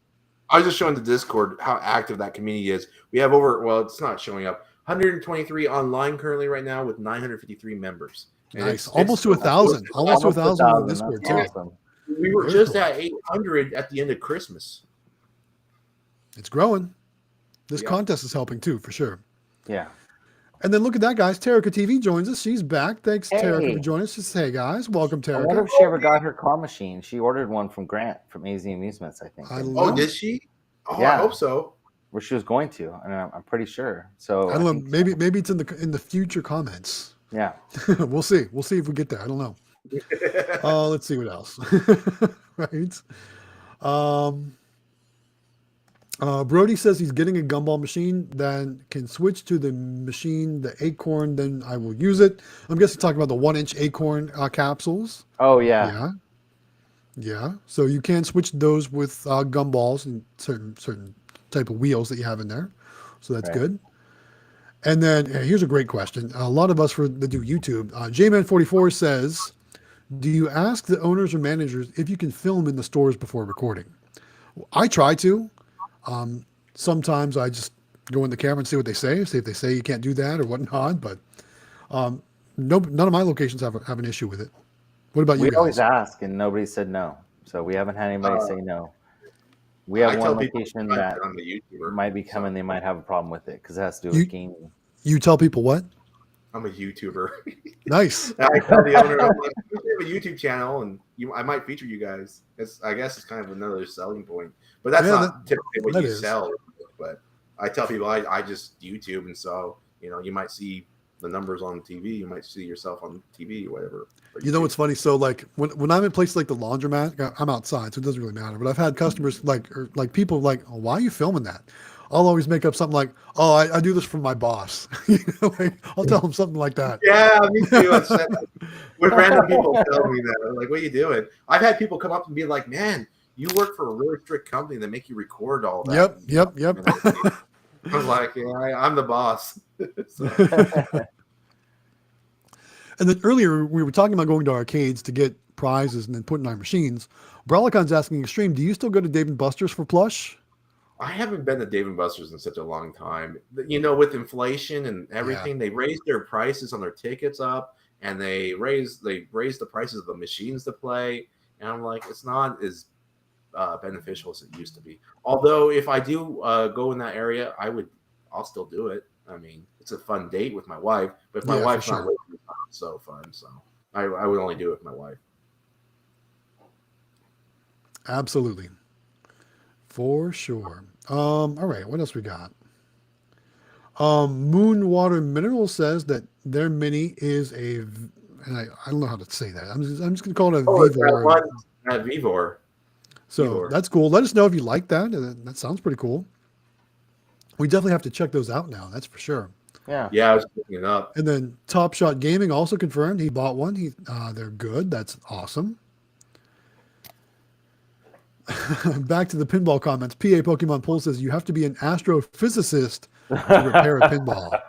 [SPEAKER 3] I was just showing the Discord how active that community is. We have it's not showing up, 123 online currently right now with 953 members. And
[SPEAKER 2] Nice. Almost to 1,000. Almost to 1,000 on Discord too.
[SPEAKER 4] That's awesome.
[SPEAKER 3] We were
[SPEAKER 2] Very
[SPEAKER 3] just
[SPEAKER 2] cool.
[SPEAKER 3] at 800 at the end of Christmas.
[SPEAKER 2] It's growing. This
[SPEAKER 3] Yeah.
[SPEAKER 2] contest is helping too, for sure.
[SPEAKER 4] Yeah.
[SPEAKER 2] And then look at that, guys. Terica TV joins us. She's back. Thanks, Terica,
[SPEAKER 4] Hey.
[SPEAKER 2] for joining us. Just hey, guys. Welcome,
[SPEAKER 4] I wonder
[SPEAKER 2] Terica.
[SPEAKER 4] if she ever got her claw machine. She ordered one from Grant from AZ Amusements, I think.
[SPEAKER 2] I
[SPEAKER 3] Oh,
[SPEAKER 2] love
[SPEAKER 3] did she? Oh,
[SPEAKER 4] Yeah.
[SPEAKER 3] I hope so.
[SPEAKER 4] Where she was going to, and I'm pretty sure. So
[SPEAKER 2] I don't know.
[SPEAKER 4] think-
[SPEAKER 2] Maybe it's in the future comments.
[SPEAKER 4] Yeah.
[SPEAKER 2] We'll see. We'll see if we get there. I don't know. Let's see what else. Right. Brody says he's getting a gumball machine, then can switch to the machine, the acorn, then I will use it. I'm guessing talking about the 1-inch acorn capsules.
[SPEAKER 4] Oh yeah.
[SPEAKER 2] Yeah. Yeah. So you can switch those with gumballs and certain type of wheels that you have in there. So that's
[SPEAKER 4] Right.
[SPEAKER 2] good. And then here's a great question. A lot of us that do YouTube, JMan44 says, do you ask the owners or managers if you can film in the stores before recording? I try to. Sometimes I just go in the camera and see what they say if they say you can't do that or whatnot. But none of my locations have an issue with it. What about you
[SPEAKER 4] We
[SPEAKER 2] guys?
[SPEAKER 4] always ask, and nobody said no. So we haven't had anybody say no. We have
[SPEAKER 3] I
[SPEAKER 4] one
[SPEAKER 3] tell people
[SPEAKER 4] location that
[SPEAKER 3] I'm a YouTuber.
[SPEAKER 4] might be coming. They might have a problem with it because it has to do
[SPEAKER 2] You-
[SPEAKER 4] with gaming.
[SPEAKER 2] You tell people what?
[SPEAKER 3] I'm a YouTuber.
[SPEAKER 2] Nice.
[SPEAKER 3] I tell the owner, I'm like, we have a YouTube channel, and I might feature you guys. I guess it's kind of another selling point, but that's
[SPEAKER 2] Yeah,
[SPEAKER 3] not typically what
[SPEAKER 2] that
[SPEAKER 3] you
[SPEAKER 2] is.
[SPEAKER 3] sell. But I tell people I just YouTube, and so you might see the numbers on TV, you might see yourself on TV or whatever. or
[SPEAKER 2] You know
[SPEAKER 3] YouTube.
[SPEAKER 2] what's funny? So like when I'm in places like the laundromat, I'm outside, so it doesn't really matter. But I've had customers like people like, oh, why are you filming that? I'll always make up something like, oh, I do this for my boss. I'll tell them something like that.
[SPEAKER 3] Yeah, me too. When random people tell me that, I'm like, what are you doing? I've had people come up and be like, man, you work for a really strict company that make you record all that.
[SPEAKER 2] Yep.
[SPEAKER 3] And I was like, yeah, I'm the boss. So,
[SPEAKER 2] And then earlier we were talking about going to arcades to get prizes and then putting our machines. Brolicon's asking Xtreme, do you still go to Dave & Buster's for plush?
[SPEAKER 3] I haven't been to Dave & Buster's in such a long time. With inflation and everything, they raised their prices on their tickets up, and they raised the prices of the machines to play. And I'm like, it's not as beneficial as it used to be. Although if I do go in that area, I'll still do it. I mean, it's a fun date with my wife, but if my
[SPEAKER 2] Yeah, for
[SPEAKER 3] wife's not
[SPEAKER 2] sure.
[SPEAKER 3] with me, it's not so fun. So I would only do it with my wife.
[SPEAKER 2] Absolutely. For sure. All right, what else we got? Moonwater Mineral says that their mini is and I don't know how to say that. I'm just gonna call it a Vivor.
[SPEAKER 3] At Vivor.
[SPEAKER 2] So
[SPEAKER 3] Vivor.
[SPEAKER 2] that's cool. Let us know if you like that. That sounds pretty cool. We definitely have to check those out now. That's for sure.
[SPEAKER 4] Yeah.
[SPEAKER 3] Yeah, I was looking it up.
[SPEAKER 2] And then Top Shot Gaming also confirmed he bought one. They're good. That's awesome. Back to the pinball comments. PA Pokemon Pool says you have to be an astrophysicist to repair a pinball.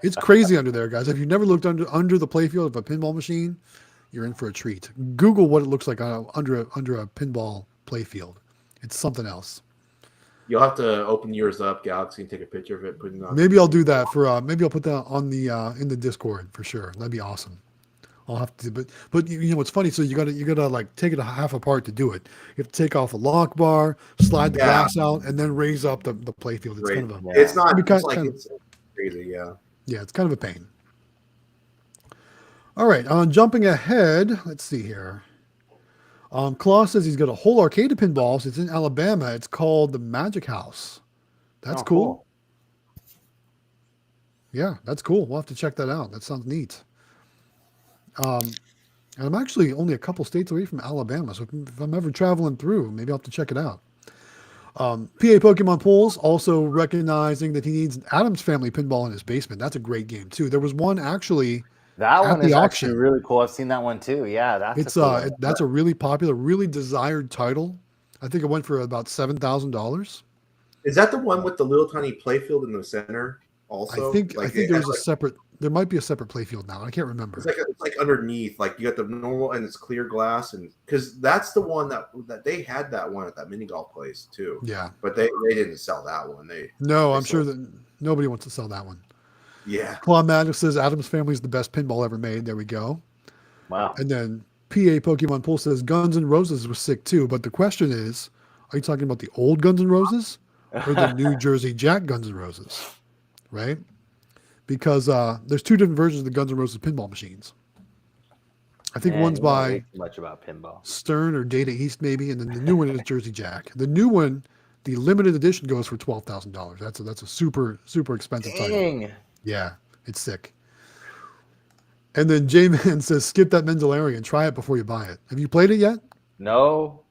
[SPEAKER 2] It's crazy under there, guys. If you've never looked under the playfield of a pinball machine, you're in for a treat. Google what it looks like under a pinball playfield. It's something else.
[SPEAKER 3] You'll have to open yours up, Galaxy, and take a picture of it. Put it on.
[SPEAKER 2] Maybe I'll do that maybe I'll put that on the in the Discord for sure. That'd be awesome. I'll have to, but what's funny? So you gotta like take it half apart to do it. You have to take off the lock bar, slide the
[SPEAKER 3] Yeah.
[SPEAKER 2] glass out, and then raise up the playfield. It's
[SPEAKER 3] Right.
[SPEAKER 2] kind of a
[SPEAKER 3] It's not.
[SPEAKER 2] It'd be
[SPEAKER 3] It's like
[SPEAKER 2] kind of-
[SPEAKER 3] it's crazy. Yeah.
[SPEAKER 2] yeah, it's kind of a pain. All right, jumping ahead. Let's see here. Claw says he's got a whole arcade of pinballs. It's in Alabama. It's called the Magic House. That's
[SPEAKER 4] Oh,
[SPEAKER 2] cool. Yeah, that's cool. We'll have to check that out. That sounds neat. And I'm actually only a couple states away from Alabama, so if I'm ever traveling through, maybe I'll have to check it out. PA Pokemon Pools also recognizing that he needs an Adams Family pinball in his basement. That's a great game too. There was one actually
[SPEAKER 4] That
[SPEAKER 2] at
[SPEAKER 4] one
[SPEAKER 2] the
[SPEAKER 4] is
[SPEAKER 2] auction.
[SPEAKER 4] actually really cool. I've seen that one too. Yeah, that's
[SPEAKER 2] It's
[SPEAKER 4] a cool one.
[SPEAKER 2] that's a really popular, really desired title. I think it went for about $7,000.
[SPEAKER 3] Is that the one with the little tiny playfield in the center? Also,
[SPEAKER 2] I think
[SPEAKER 3] it
[SPEAKER 2] there's
[SPEAKER 3] has,
[SPEAKER 2] a separate. There might be a separate playfield now. I can't remember.
[SPEAKER 3] it's like underneath, like you got the normal and it's clear glass, and because that's the one that they had that one at that mini golf place too.
[SPEAKER 2] Yeah,
[SPEAKER 3] but they didn't sell that one.
[SPEAKER 2] I'm sure that nobody wants to sell that one.
[SPEAKER 3] Yeah.
[SPEAKER 2] Claw Magic says Adams Family is the best pinball ever made. There we go.
[SPEAKER 4] Wow.
[SPEAKER 2] And then PA Pokemon Pool says Guns N' Roses was sick too. But the question is, are you talking about the old Guns N' Roses or the New Jersey Jack Guns N' Roses? Right? Because there's two different versions of the Guns N' Roses pinball machines. I think one's by
[SPEAKER 4] too much about pinball.
[SPEAKER 2] Stern or Data East maybe, and then the new one is Jersey Jack. The new one, the limited edition, goes for $12,000. That's a super expensive title. Yeah, it's sick. And then J-Man says, skip that Mandalorian. Try it before you buy it. Have you played it yet?
[SPEAKER 4] No.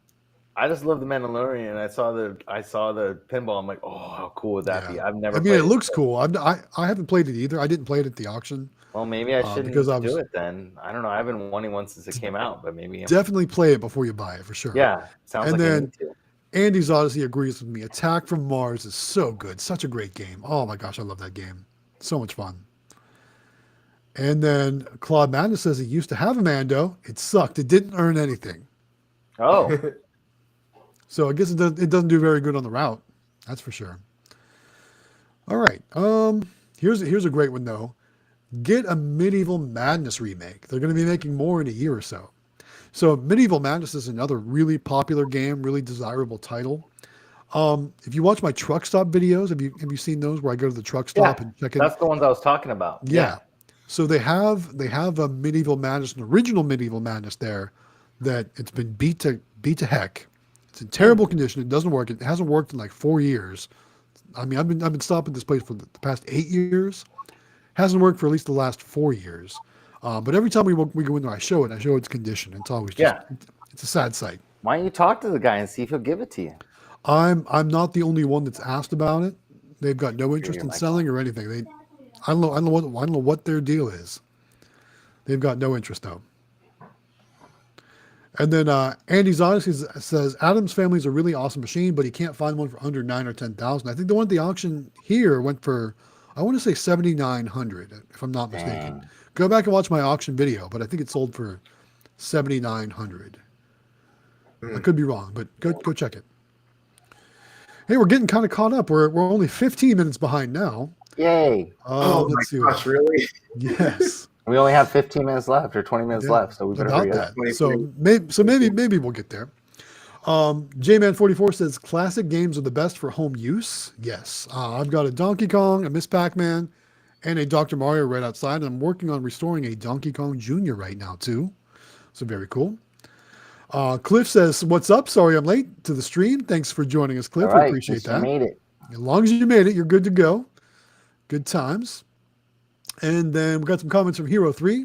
[SPEAKER 4] I just love the Mandalorian. I saw the pinball. I'm like, oh, how cool would that be? I've never.
[SPEAKER 2] I mean, it looks cool. I haven't played it either. I didn't play it at the auction.
[SPEAKER 4] Well, maybe I shouldn't do it then. I don't know. I haven't wanted one since it came out, but maybe
[SPEAKER 2] definitely play it before you buy it for sure.
[SPEAKER 4] Yeah, sounds
[SPEAKER 2] and
[SPEAKER 4] like
[SPEAKER 2] then
[SPEAKER 4] I need to.
[SPEAKER 2] Andy's Odyssey agrees with me. Attack from Mars is so good. Such a great game. Oh my gosh, I love that game. So much fun. And then Claude Madness says he used to have a Mando. It sucked. It didn't earn anything.
[SPEAKER 4] Oh.
[SPEAKER 2] So I guess it doesn't do very good on the route. That's for sure. All right. Here's a great one though. Get a Medieval Madness remake. They're going to be making more in a year or so. So Medieval Madness is another really popular game, really desirable title. If you watch my truck stop videos, have you seen those where I go to the truck stop and check it?
[SPEAKER 4] That's the ones I was talking about.
[SPEAKER 2] Yeah. So they have a Medieval Madness, an original Medieval Madness there that it's been beat to heck. It's in terrible condition. It doesn't work. It hasn't worked in like 4 years. I mean, I've been stopping this place for the past 8 years. Hasn't worked for at least the last 4 years. But every time we go in there, I show its condition. It's always it's a sad sight.
[SPEAKER 4] Why don't you talk to the guy and see if he'll give it to you?
[SPEAKER 2] I'm not the only one that's asked about it. They've got no interest in selling or anything. I don't know what their deal is. They've got no interest though. And then Andy's Odyssey says Adam's Family is a really awesome machine, but he can't find one for under $9,000 or $10,000. I think the one at the auction here went for, I want to say $7,900, if I'm not mistaken. Go back and watch my auction video, but I think it sold for $7,900. I could be wrong, but go check it. Hey, we're getting kind of caught up. We're only 15 minutes behind now.
[SPEAKER 4] Yay!
[SPEAKER 3] Oh my gosh, really?
[SPEAKER 2] Yes.
[SPEAKER 4] We only have 15 minutes left or 20 minutes left, so we better hurry up.
[SPEAKER 2] So maybe we'll get there. J-Man44 says classic games are the best for home use. Yes. I've got a Donkey Kong, a Miss Pac-Man, and a Dr. Mario right outside. And I'm working on restoring a Donkey Kong Jr. right now too. So very cool. Cliff says, what's up? Sorry I'm late to the stream. Thanks for joining us, Cliff.
[SPEAKER 4] Right,
[SPEAKER 2] we appreciate that.
[SPEAKER 4] You made it.
[SPEAKER 2] As long as you made it, you're good to go. Good times. And then we got some comments from Hero 3.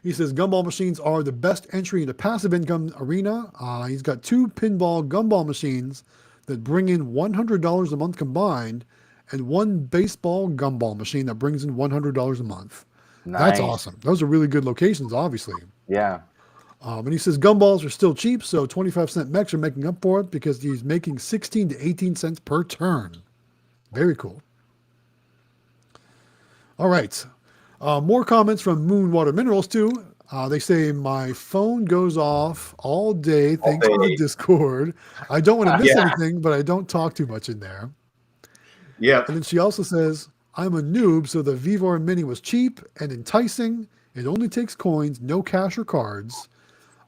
[SPEAKER 2] He says gumball machines are the best entry into passive income arena. He's got 2 pinball gumball machines that bring in $100 a month combined, and 1 baseball gumball machine that brings in $100 a month. Nice. That's awesome. Those are really good locations, obviously.
[SPEAKER 4] Yeah.
[SPEAKER 2] And he says gumballs are still cheap, so 25-cent mechs are making up for it because he's making 16 to 18 cents per turn. Very cool. All right. More comments from Moon Water Minerals too. They say my phone goes off all day thanks to the Discord. I don't want to miss anything, but I don't talk too much in there.
[SPEAKER 3] Yeah.
[SPEAKER 2] And then she also says, I'm a noob, so the Vivor Mini was cheap and enticing. It only takes coins, no cash or cards.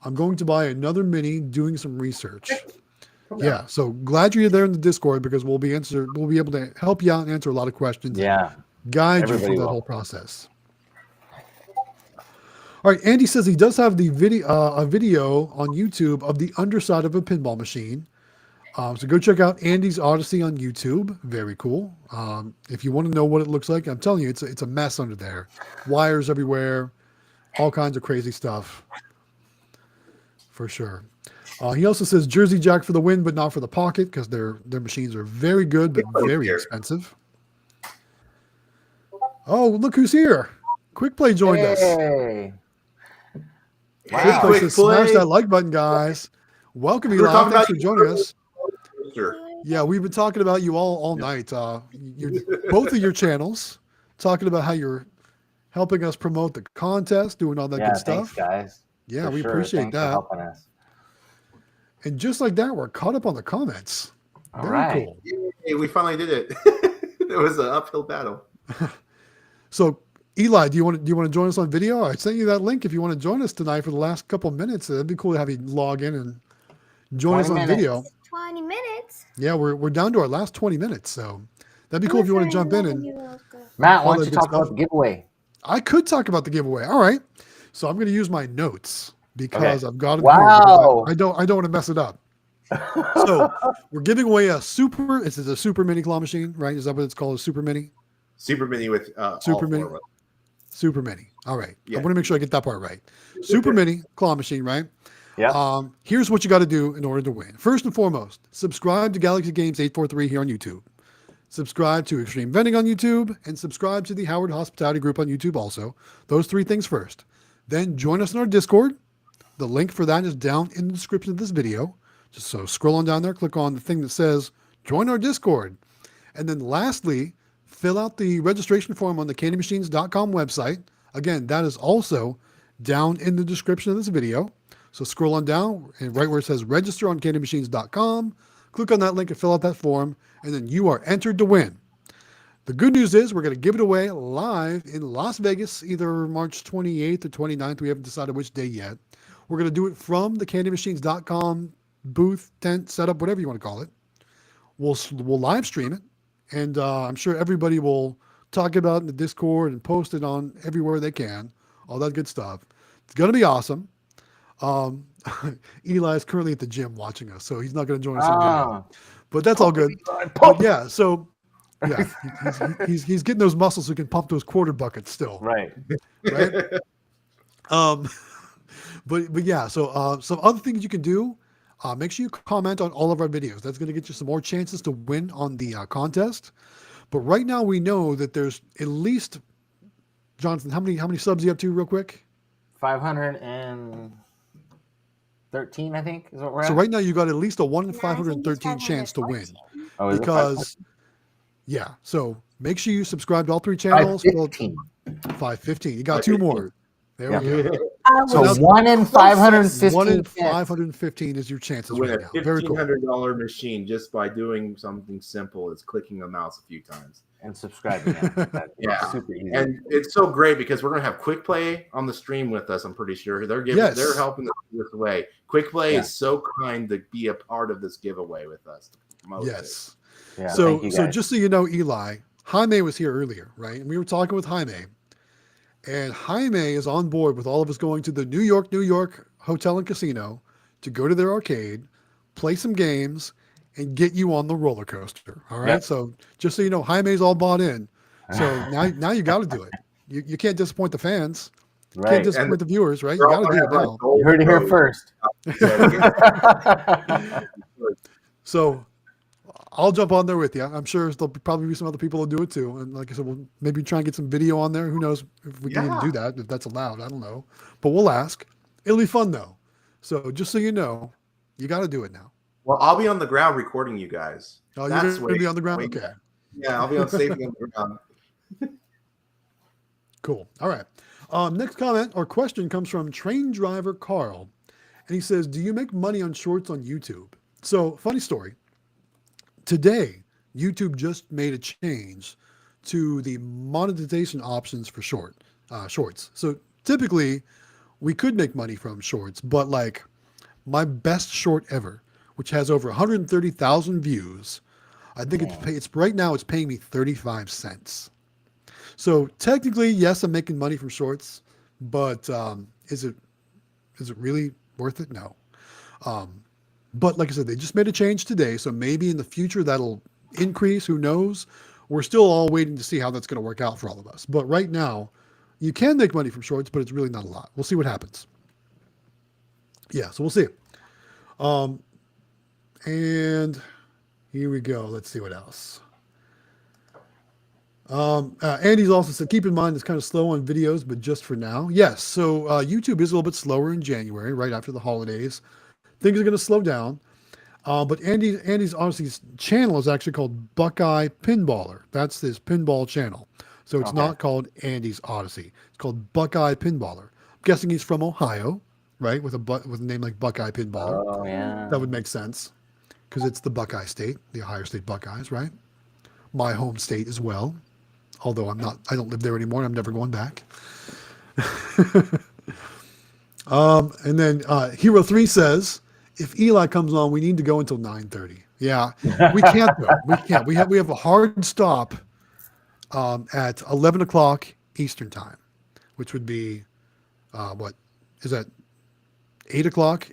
[SPEAKER 2] I'm going to buy another Mini doing some research. Yeah, so glad you're there in the Discord because we'll be able to help you out and answer a lot of questions.
[SPEAKER 4] Yeah.
[SPEAKER 2] Guide you through that whole process. All right, Andy says he does have the video, a video on YouTube of the underside of a pinball machine. So go check out Andy's Odyssey on YouTube. Very cool. If you want to know what it looks like, I'm telling you, it's a mess under there. Wires everywhere, all kinds of crazy stuff. For sure. He also says Jersey Jack for the win, but not for the pocket because their machines are very good but very expensive. Oh, look who's here! Quick Play joined us.
[SPEAKER 4] Hey.
[SPEAKER 3] Hey,
[SPEAKER 2] Quick Play
[SPEAKER 3] Quick
[SPEAKER 2] says,
[SPEAKER 3] Play.
[SPEAKER 2] smash that like button, guys. Welcome,
[SPEAKER 3] We were
[SPEAKER 2] Eli.
[SPEAKER 3] talking
[SPEAKER 2] Thanks
[SPEAKER 3] about
[SPEAKER 2] for joining us.
[SPEAKER 3] Sure.
[SPEAKER 2] Yeah, we've been talking about you all night. Both of your channels, talking about how you're helping us promote the contest, doing all that good stuff.
[SPEAKER 4] Thanks, guys.
[SPEAKER 2] Yeah,
[SPEAKER 4] For
[SPEAKER 2] we
[SPEAKER 4] sure.
[SPEAKER 2] appreciate
[SPEAKER 4] Thanks
[SPEAKER 2] that.
[SPEAKER 4] for helping us.
[SPEAKER 2] And just like that, we're caught up on the comments.
[SPEAKER 4] All
[SPEAKER 2] Very
[SPEAKER 4] right.
[SPEAKER 2] cool.
[SPEAKER 3] Yay, we finally did it. It was an uphill battle.
[SPEAKER 2] So, Eli, do you want to join us on video? I sent you that link if you want to join us tonight for the last couple of minutes. That'd be cool to have you log in and join us on
[SPEAKER 4] 20 minutes.
[SPEAKER 2] video.
[SPEAKER 5] 20 minutes.
[SPEAKER 2] Yeah, we're down to our last 20 minutes, so that'd be cool if you want to jump in and
[SPEAKER 4] Matt,
[SPEAKER 2] all
[SPEAKER 4] why don't
[SPEAKER 2] that
[SPEAKER 4] you
[SPEAKER 2] good
[SPEAKER 4] talk
[SPEAKER 2] stuff.
[SPEAKER 4] about the giveaway?
[SPEAKER 2] I could talk about the giveaway. All right. So I'm going to use my notes because I've got it
[SPEAKER 4] Wow.
[SPEAKER 2] here. I don't want to mess it up. So we're giving away a super. This is a super mini claw machine, right? Is that what it's called? A super mini?
[SPEAKER 3] Super mini with
[SPEAKER 2] Super
[SPEAKER 3] all
[SPEAKER 2] mini.
[SPEAKER 3] four of us.
[SPEAKER 2] Super mini. All right.
[SPEAKER 3] Yeah.
[SPEAKER 2] I want to make sure I get that part right. Super mini claw machine, right?
[SPEAKER 4] Yeah.
[SPEAKER 2] Here's what you got to do in order to win. First and foremost, subscribe to Galaxy Games 843 here on YouTube. Subscribe to Xtreme Vending on YouTube and subscribe to the Howard Hospitality Group on YouTube also. Those three things first. Then join us in our Discord. The link for that is down in the description of this video. Just so scroll on down there, click on the thing that says join our Discord. And then lastly, fill out the registration form on the candymachines.com website. Again, that is also down in the description of this video. So scroll on down and right where it says register on candymachines.com, click on that link and fill out that form, and then you are entered to win. The good news is we're going to give it away live in Las Vegas, either March 28th or 29th. We haven't decided which day yet. We're going to do it from the candymachines.com booth, tent, setup, whatever you want to call it. We'll live stream it, and I'm sure everybody will talk about it in the Discord and post it on everywhere they can, all that good stuff. It's going to be awesome. Eli is currently at the gym watching us, so he's not going to join us on video. But that's all good. But yeah, so yeah, he's getting those muscles so he can pump those quarter buckets still.
[SPEAKER 4] Right.
[SPEAKER 2] Right. But yeah, so some other things you can do. Make sure you comment on all of our videos. That's going to get you some more chances to win on the contest. But right now we know that there's at least, Jonathan, how many subs you up to real quick?
[SPEAKER 4] 513, I think, is what we're at.
[SPEAKER 2] So right now you got at least a 1 in 513 chance to win.
[SPEAKER 4] Oh, is it
[SPEAKER 2] Because, yeah, so make sure you subscribe to all three channels.
[SPEAKER 4] 515.
[SPEAKER 2] 515. You got two more. There we go.
[SPEAKER 4] So
[SPEAKER 2] now-
[SPEAKER 4] 1 in 515.
[SPEAKER 2] 1 in
[SPEAKER 4] chance.
[SPEAKER 2] 515 is your chances
[SPEAKER 3] To win
[SPEAKER 2] right
[SPEAKER 3] a
[SPEAKER 2] now. Very cool.
[SPEAKER 3] $1,500 machine just by doing something simple as clicking a mouse a few times.
[SPEAKER 4] And subscribing. That's
[SPEAKER 3] Yeah.
[SPEAKER 4] super easy.
[SPEAKER 3] And it's so great because we're gonna have Quick Play on the stream with us. I'm pretty sure they're they're helping us this way. Quick Play is so kind to be a part of this giveaway with us.
[SPEAKER 2] Yes.
[SPEAKER 4] Yeah,
[SPEAKER 2] So
[SPEAKER 4] thank you guys.
[SPEAKER 2] just so you know, Eli, Jaime was here earlier, right? And we were talking with Jaime. And Jaime is on board with all of us going to the New York Hotel and Casino to go to their arcade, play some games, and get you on the roller coaster. All right.
[SPEAKER 4] Yep.
[SPEAKER 2] So just so you know, Jaime's all bought in. So now you got to do it. You can't disappoint the fans. You
[SPEAKER 4] Right.
[SPEAKER 2] can't disappoint the viewers, right? You got to do it now.
[SPEAKER 4] You heard it here first.
[SPEAKER 2] So I'll jump on there with you. I'm sure there'll probably be some other people who do it too. And like I said, we'll maybe try and get some video on there. Who knows if we can even do that, if that's allowed. I don't know. But we'll ask. It'll be fun though. So just so you know, you got to do it now.
[SPEAKER 3] Well, I'll be on the ground recording you guys.
[SPEAKER 2] Oh, you're going to be on the ground?
[SPEAKER 3] wait.
[SPEAKER 2] Okay.
[SPEAKER 3] Yeah, I'll be on safety on the ground.
[SPEAKER 2] Cool. All right. Next comment or question comes from Train Driver Carl. And he says, do you make money on shorts on YouTube? So funny story. Today, YouTube just made a change to the monetization options for shorts. So typically we could make money from shorts, but like my best short ever, which has over 130,000 views, I think it's right now it's paying me 35 cents. So technically, yes, I'm making money from shorts, but is it really worth it? No. But like I said, they just made a change today, so maybe in the future that'll increase. Who knows? We're still all waiting to see how that's going to work out for all of us. But right now, you can make money from shorts, but it's really not a lot. We'll see what happens. Yeah, so we'll see. And here we go. Let's see what else. Andy's also said, keep in mind it's kind of slow on videos, but just for now. Yes, so YouTube is a little bit slower in January, right after the holidays. Things are going to slow down. But Andy's honestly channel is actually called Buckeye Pinballer. That's his pinball channel. So it's not called Andy's Odyssey. It's called Buckeye Pinballer. I'm guessing he's from Ohio, right? With a name like Buckeye Pinballer.
[SPEAKER 4] Oh yeah.
[SPEAKER 2] That would make sense because it's the Buckeye State, the Ohio State Buckeyes, right? My home state as well. Although I don't live there anymore. I'm never going back. And then Hero 3 says, if Eli comes on, we need to go until 9:30. Yeah, we can't though. We can't. We have a hard stop at 11 o'clock Eastern time, which would be what is that? 8 o'clock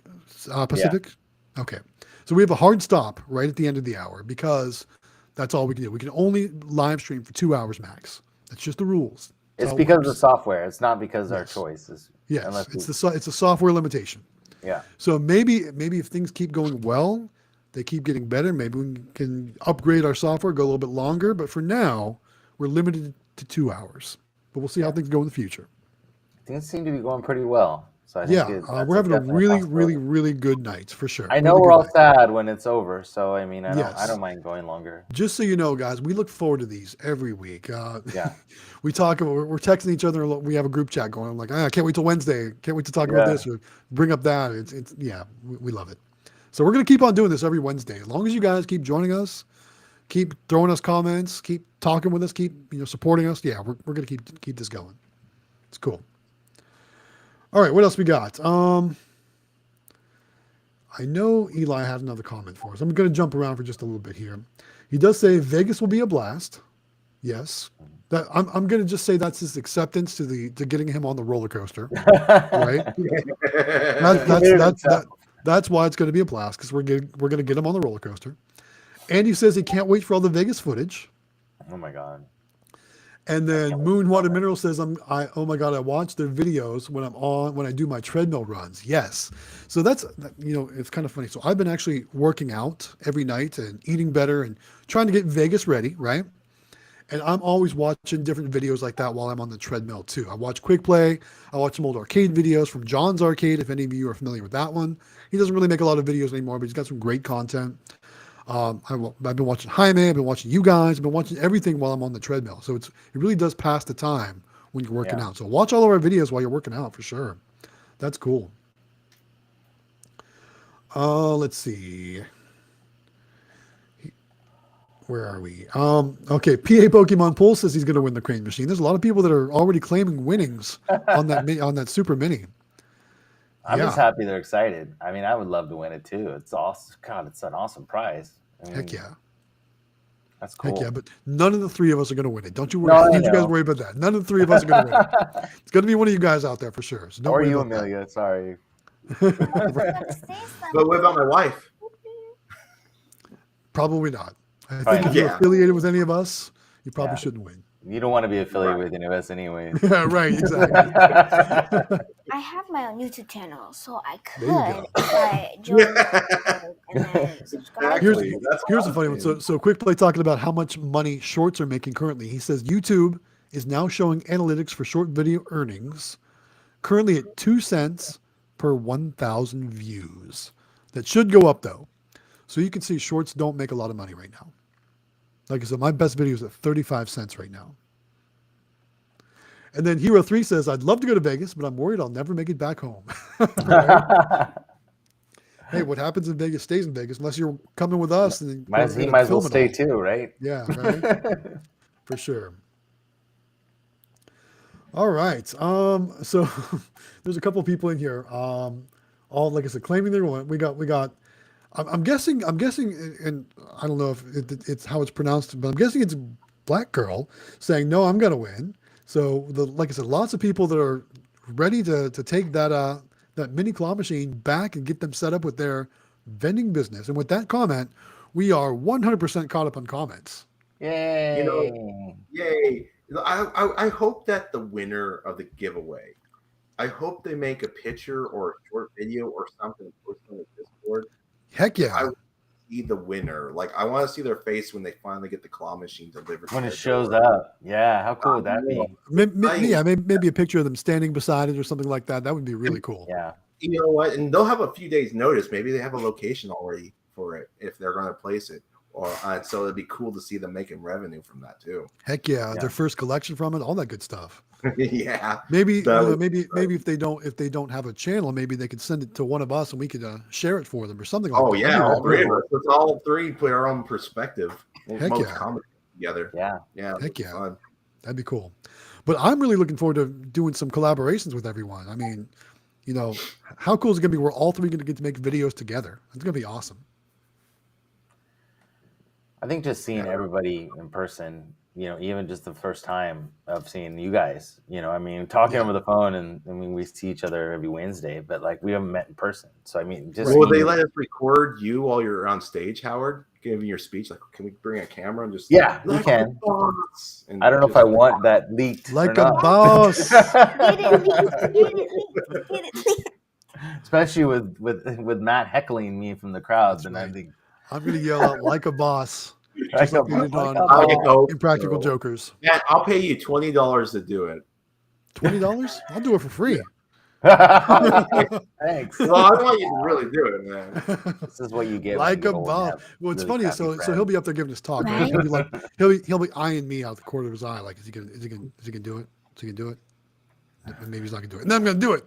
[SPEAKER 2] Pacific. Yeah. Okay, so we have a hard stop right at the end of the hour because that's all we can do. We can only live stream for 2 hours max. That's just the rules.
[SPEAKER 4] It's because of the software. It's not because our choice is.
[SPEAKER 2] Yes, it's a software limitation.
[SPEAKER 4] Yeah.
[SPEAKER 2] So maybe if things keep going well, they keep getting better. Maybe we can upgrade our software, go a little bit longer. But for now, we're limited to 2 hours. But we'll see how things go in the future.
[SPEAKER 4] Things seem to be going pretty well. So I think
[SPEAKER 2] we're having a really good night for sure.
[SPEAKER 4] I know we're all sad when it's over, so I mean, I don't mind going longer.
[SPEAKER 2] Just so you know, guys, we look forward to these every week.
[SPEAKER 4] Yeah,
[SPEAKER 2] we're texting each other. We have a group chat going. I'm like, I can't wait till Wednesday. Can't wait to talk about this or bring up that. We love it. So we're gonna keep on doing this every Wednesday. As long as you guys keep joining us, keep throwing us comments, keep talking with us, keep supporting us. Yeah, we're gonna keep this going. It's cool. All right, what else we got? I know Eli had another comment for us. I'm going to jump around for just a little bit here. He does say Vegas will be a blast. Yes, that I'm going to just say that's his acceptance to getting him on the roller coaster, right? That's why it's going to be a blast because we're going to get him on the roller coaster. And he says he can't wait for all the Vegas footage.
[SPEAKER 4] Oh my God.
[SPEAKER 2] And then Moon Water Mineral says, oh my God, I watch their videos when I do my treadmill runs. Yes. So that's, it's kind of funny. So I've been actually working out every night and eating better and trying to get Vegas ready, right? And I'm always watching different videos like that while I'm on the treadmill too. I watch Quick Play. I watch some old arcade videos from John's Arcade, if any of you are familiar with that one. He doesn't really make a lot of videos anymore, but he's got some great content. I've been watching Jaime, I've been watching you guys, I've been watching everything while I'm on the treadmill. So it really does pass the time when you're working out. So watch all of our videos while you're working out for sure. That's cool. Let's see. Where are we? Okay, PA Pokemon Pool says he's going to win the crane machine. There's a lot of people that are already claiming winnings on that Super Mini.
[SPEAKER 4] I'm just happy they're excited. I mean, I would love to win it too. It's awesome. God, it's an awesome prize.
[SPEAKER 2] Heck yeah.
[SPEAKER 4] That's cool.
[SPEAKER 2] Heck yeah, but none of the three of us are going to win it. Don't you worry. Don't you guys worry about that. None of the three of us are going to win it. It's going to be one of you guys out there for sure. So don't
[SPEAKER 4] or
[SPEAKER 2] worry
[SPEAKER 4] you,
[SPEAKER 2] about
[SPEAKER 4] Amelia.
[SPEAKER 2] That.
[SPEAKER 4] Sorry.
[SPEAKER 3] But what about my wife?
[SPEAKER 2] Probably not. I think if you're affiliated with any of us, you probably shouldn't win.
[SPEAKER 4] You don't want to be affiliated with any of us anyway.
[SPEAKER 2] Yeah, right, exactly.
[SPEAKER 5] I have my own YouTube channel, so I could if I join and then subscribe.
[SPEAKER 2] Here's the funny one. So Quick Play talking about how much money shorts are making currently. He says YouTube is now showing analytics for short video earnings currently at 2 cents per 1,000 views. That should go up though. So you can see shorts don't make a lot of money right now. Like I said, my best video is at 35 cents right now. And then Hero 3 says, I'd love to go to Vegas, but I'm worried I'll never make it back home. Hey, what happens in Vegas stays in Vegas, unless you're coming with us. And
[SPEAKER 4] he might as well stay too, right?
[SPEAKER 2] Yeah, right. For sure. All right. So there's a couple of people in here. All, like I said, claiming they're going. We got. I'm guessing, and I don't know if it's how it's pronounced, but I'm guessing it's Black Girl saying, no, I'm going to win. So, like I said, lots of people that are ready to take that mini claw machine back and get them set up with their Vending business. And with that comment, we are 100% caught up on comments.
[SPEAKER 4] Yay!
[SPEAKER 3] You know, yay! I hope that the winner of the giveaway, I hope they make a picture or a short video or something posted on the Discord.
[SPEAKER 2] Heck yeah!
[SPEAKER 3] I want to see the winner. Like I want to see their face when they finally get the claw machine delivered.
[SPEAKER 4] When
[SPEAKER 3] to
[SPEAKER 4] it
[SPEAKER 3] their
[SPEAKER 4] shows
[SPEAKER 3] door.
[SPEAKER 4] up, yeah. How cool would that be?
[SPEAKER 2] Maybe a picture of them standing beside it or something like that. That would be really cool.
[SPEAKER 4] Yeah.
[SPEAKER 3] You know what? And they'll have a few days' notice. Maybe they have a location already for it if they're going to place it. Or so it'd be cool to see them making revenue from that too.
[SPEAKER 2] Heck yeah. Their first collection from it, all that good stuff.
[SPEAKER 3] Yeah.
[SPEAKER 2] Maybe maybe if they don't have a channel, maybe they could send it to one of us and we could share it for them or something like that.
[SPEAKER 3] Oh yeah, all three of us. Let's all three put our own perspective.
[SPEAKER 2] Heck yeah.
[SPEAKER 3] Comment together.
[SPEAKER 4] Yeah.
[SPEAKER 2] Heck yeah.
[SPEAKER 3] Fun.
[SPEAKER 2] That'd be cool. But I'm really looking forward to doing some collaborations with everyone. I mean, you know, how cool is it gonna be? We're all three gonna get to make videos together. It's gonna be awesome.
[SPEAKER 4] I think just seeing everybody in person, you know, even just the first time of seeing you guys, you know, I mean, talking over the phone and I mean, we see each other every Wednesday, but like we haven't met in person. So, I mean, just.
[SPEAKER 3] Will they let us record you while you're on stage, Howard, giving your speech? Like, can we bring a camera and just.
[SPEAKER 4] Yeah, we can. I don't know if I want that leaked.
[SPEAKER 2] Like a boss.
[SPEAKER 4] Especially with Matt heckling me from the crowd, then I think.
[SPEAKER 2] I'm going to yell out like a boss. Just like we did
[SPEAKER 3] on
[SPEAKER 2] Impractical Jokers.
[SPEAKER 3] Yeah, I'll pay you $20 to do it.
[SPEAKER 2] $20? I'll do it for free.
[SPEAKER 4] Thanks.
[SPEAKER 3] Well, I want you to really do it, man.
[SPEAKER 4] This is what you get.
[SPEAKER 2] Like a boss. Well, it's funny. So he'll be up there giving his talk. Right? He'll be like, he'll be eyeing me out the corner of his eye. Like, is he gonna do it? Is he gonna do it? And maybe he's not gonna do it. And then I'm gonna do it.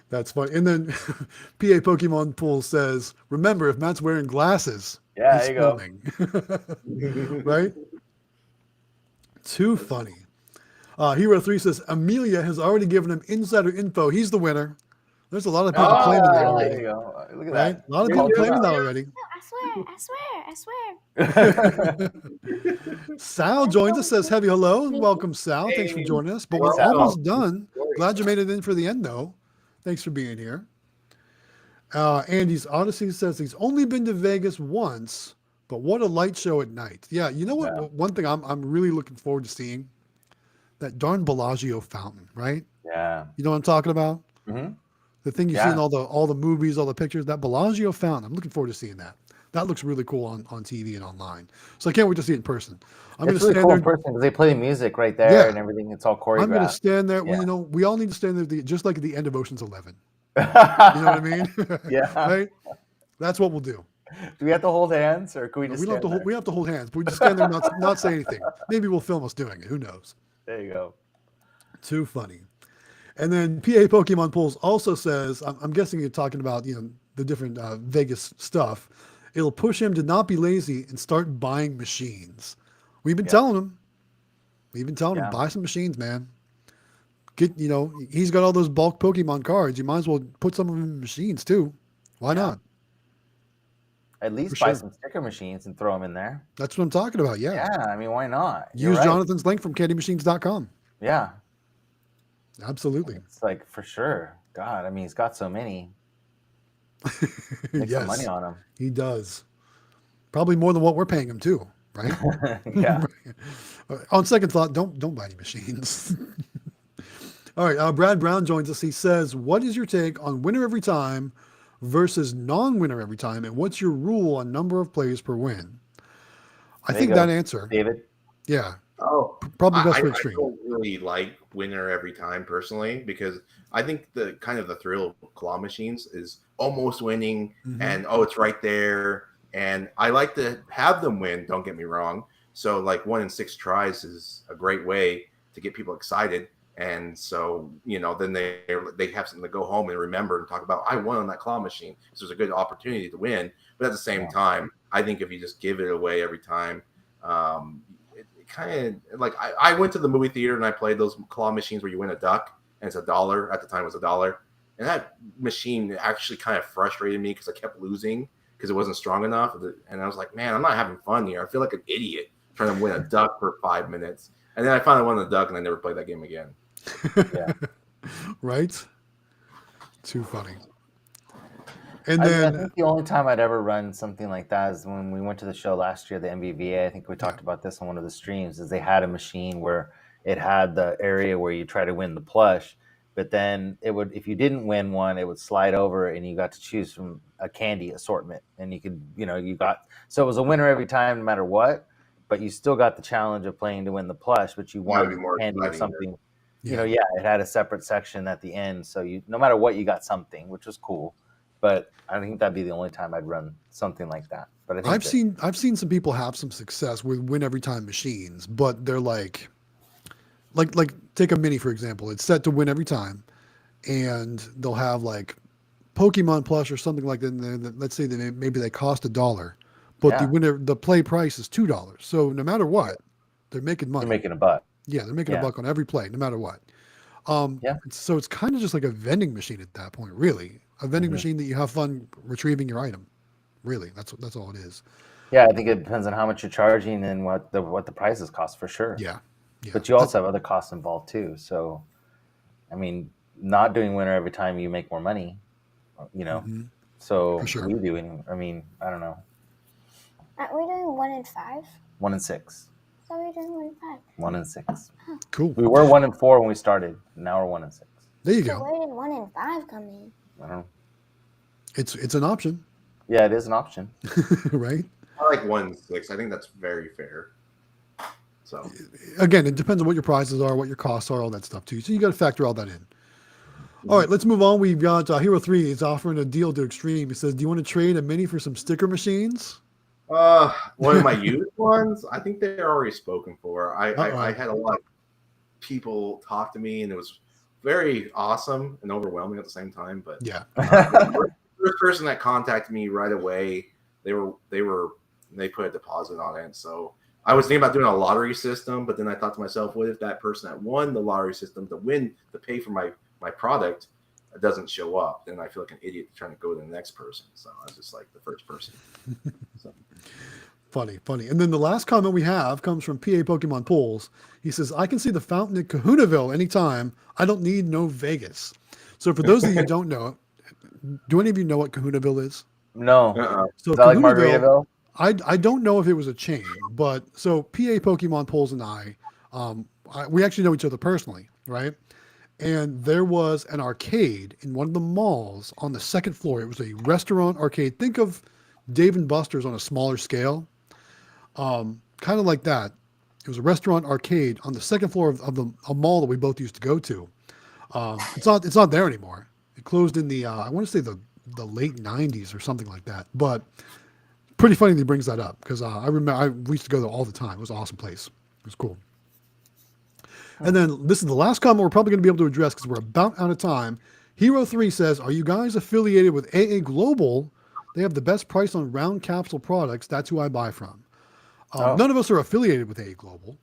[SPEAKER 2] That's funny. And then PA Pokemon Pool says, remember, if Matt's wearing glasses, he's filming. Right? Too funny. Hero 3 says, Amelia has already given him insider info. He's the winner. There's a lot of people claiming that already.
[SPEAKER 4] There you go. Look at
[SPEAKER 2] right?
[SPEAKER 4] that.
[SPEAKER 2] A lot of people claiming that already.
[SPEAKER 5] I swear.
[SPEAKER 2] Sal joins us, says, heavy hello. Welcome, Sal.
[SPEAKER 3] Hey.
[SPEAKER 2] Thanks for joining us. But we're almost done. Glad you made it in for the end, though. Thanks for being here. Andy's Odyssey says he's only been to Vegas once, but what a light show at night. Yeah, you know what? Yeah. One thing I'm really looking forward to seeing, that darn Bellagio fountain, right?
[SPEAKER 4] Yeah.
[SPEAKER 2] You know what I'm talking about?
[SPEAKER 4] Mm-hmm.
[SPEAKER 2] The thing you see in all the movies, all the pictures, that Bellagio fountain. I'm looking forward to seeing that. That looks really cool on TV and online. So I can't wait to see it in person. I'm going to stand there in person
[SPEAKER 4] because they play music right there and everything. It's all choreographed.
[SPEAKER 2] I'm going to stand there. Yeah. Well, you know, we all need to stand there just like at the end of Ocean's 11. You know what I mean?
[SPEAKER 4] Yeah.
[SPEAKER 2] Right? That's what we'll do.
[SPEAKER 4] Do we have to hold hands, or can we just?
[SPEAKER 2] We have to hold hands, but we just stand there and not say anything. Maybe we'll film us doing it. Who knows?
[SPEAKER 4] There you go.
[SPEAKER 2] Too funny. And then PA Pokemon Pulls also says, I'm guessing you're talking about the different Vegas stuff. It'll push him to not be lazy and start buying machines. We've been telling him. Buy some machines, man. He's got all those bulk Pokemon cards. You might as well put some of them in machines too. Why not?
[SPEAKER 4] At least buy some sticker machines and throw them in there.
[SPEAKER 2] That's what I'm talking about. Yeah.
[SPEAKER 4] Yeah. I mean, why not?
[SPEAKER 2] Use Jonathan's link from CandyMachines.com.
[SPEAKER 4] Yeah.
[SPEAKER 2] Absolutely.
[SPEAKER 4] It's like for sure. God, I mean, he's got so many. Make some money on him.
[SPEAKER 2] He does. Probably more than what we're paying him too, right?
[SPEAKER 4] Yeah.
[SPEAKER 2] On second thought, don't buy any machines. All right. Brad Brown joins us. He says, what is your take on winner every time versus non-winner every time? And what's your rule on number of plays per win? I think that answer.
[SPEAKER 4] David?
[SPEAKER 2] Yeah.
[SPEAKER 3] Oh,
[SPEAKER 2] probably best for Xtreme.
[SPEAKER 3] I don't really like winner every time personally, because I think the kind of the thrill of claw machines is almost winning and it's right there. And I like to have them win. Don't get me wrong. So like 1 in 6 tries is a great way to get people excited. And so, then they have something to go home and remember and talk about, I won on that claw machine. So it's a good opportunity to win. But at the same time, I think if you just give it away every time, it kind of like I went to the movie theater and I played those claw machines where you win a duck and it's $1. At the time it was $1. And that machine actually kind of frustrated me because I kept losing because it wasn't strong enough. And I was like, man, I'm not having fun here. I feel like an idiot trying to win a duck for 5 minutes. And then I finally won the duck and I never played that game again.
[SPEAKER 2] Yeah. Right? Too funny. And
[SPEAKER 4] I
[SPEAKER 2] then
[SPEAKER 4] think the only time I'd ever run something like that is when we went to the show last year, the MBVA. I think we talked about this on one of the streams. Is they had a machine where it had the area where you try to win the plush, but then it would, if you didn't win one, it would slide over, and you got to choose from a candy assortment, and you could, you got, so it was a winner every time, no matter what. But you still got the challenge of playing to win the plush, but you
[SPEAKER 3] That'd
[SPEAKER 4] wanted
[SPEAKER 3] be more
[SPEAKER 4] candy or
[SPEAKER 3] exciting,
[SPEAKER 4] something.
[SPEAKER 2] Yeah.
[SPEAKER 4] It had a separate section at the end, so you, no matter what, you got something, which was cool. But I think that'd be the only time I'd run something like that. But I think
[SPEAKER 2] I've seen some people have some success with win every time machines, but they're like take a mini for example. It's set to win every time, and they'll have like Pokemon plush or something like that. And let's say that maybe they cost $1, but the play price is $2. So no matter what, they're making money.
[SPEAKER 4] They're making a buck.
[SPEAKER 2] Yeah, they're making a buck on every play, no matter what. So it's kind of just like a vending machine at that point, really. A vending machine that you have fun retrieving your item. Really, that's all it is.
[SPEAKER 4] Yeah, I think it depends on how much you're charging and what the prices cost for sure.
[SPEAKER 2] Yeah.
[SPEAKER 4] But you also have other costs involved too. So, I mean, not doing winner every time you make more money, So
[SPEAKER 2] For sure.
[SPEAKER 4] we do. I mean, I don't know.
[SPEAKER 5] Aren't we doing 1 in 5?
[SPEAKER 4] 1 in 6.
[SPEAKER 5] So we're doing 1 in 5.
[SPEAKER 4] 1 in 6.
[SPEAKER 2] Cool.
[SPEAKER 4] We were 1 in 4 when we started. Now we're 1 in 6.
[SPEAKER 2] There you
[SPEAKER 5] So
[SPEAKER 2] go.
[SPEAKER 5] where did 1 in 5 come in?
[SPEAKER 4] I don't know.
[SPEAKER 2] It's an option,
[SPEAKER 4] Yeah, it is an option.
[SPEAKER 2] right?
[SPEAKER 3] I like 1 in 6. I think that's very fair. So
[SPEAKER 2] Again, it depends on what your prices are, what your costs are, all that stuff too. So you got to factor all that in. All right, let's move on. We've got Hero 3 is offering a deal to Xtreme. He says, "Do you want to trade a mini for some sticker machines?"
[SPEAKER 3] one of my used ones, I think they're already spoken for. I had a lot of people talk to me, and it was very awesome and overwhelming at the same time. But
[SPEAKER 2] Yeah.
[SPEAKER 3] the first person that contacted me right away, they put a deposit on it. So I was thinking about doing a lottery system, but then I thought to myself, what if that person that won the lottery system to pay for my product doesn't show up? Then I feel like an idiot trying to go to the next person. So I was just like the first person. So.
[SPEAKER 2] Funny. And then the last comment we have comes from PA Pokemon Pools. He says, "I can see the fountain in Kahunaville anytime. I don't need no Vegas." So for those of you who don't know, do any of you know what Kahunaville is?
[SPEAKER 4] No.
[SPEAKER 2] So
[SPEAKER 4] Is that like
[SPEAKER 2] Kahunaville,
[SPEAKER 4] Margaritaville?
[SPEAKER 2] I don't know if it was a chain, but so PA Pokemon Pools and we actually know each other personally, right? And there was an arcade in one of the malls on the second floor. It was a restaurant arcade. Think of Dave & Buster's on a smaller scale, kind of like that. It was a restaurant arcade on the second floor of a mall that we both used to go to. It's not there anymore. It closed in the I want to say the late 90s or something like that. But pretty funny that he brings that up because I remember we used to go there all the time. It was an awesome place. It was cool. And then this is the last comment we're probably going to be able to address because we're about out of time. Hero 3 says, "Are you guys affiliated with AA Global? They have the best price on round capsule products. That's who I buy from." None of us are affiliated with AA Global.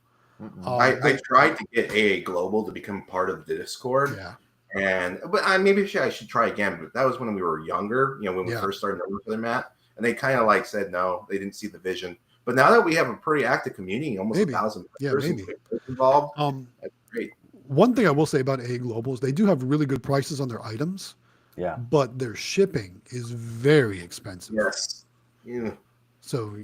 [SPEAKER 3] I tried to get AA Global to become part of the Discord.
[SPEAKER 2] Yeah.
[SPEAKER 3] But maybe I should try again. But that was when we were younger, when we first started working for them, Matt. And they kind of like said no, they didn't see the vision. But now that we have a pretty active community, almost 1,000 members involved, that's great.
[SPEAKER 2] One thing I will say about AA Global is they do have really good prices on their items.
[SPEAKER 4] Yeah.
[SPEAKER 2] But their shipping is very expensive.
[SPEAKER 3] Yes. Yeah.
[SPEAKER 2] So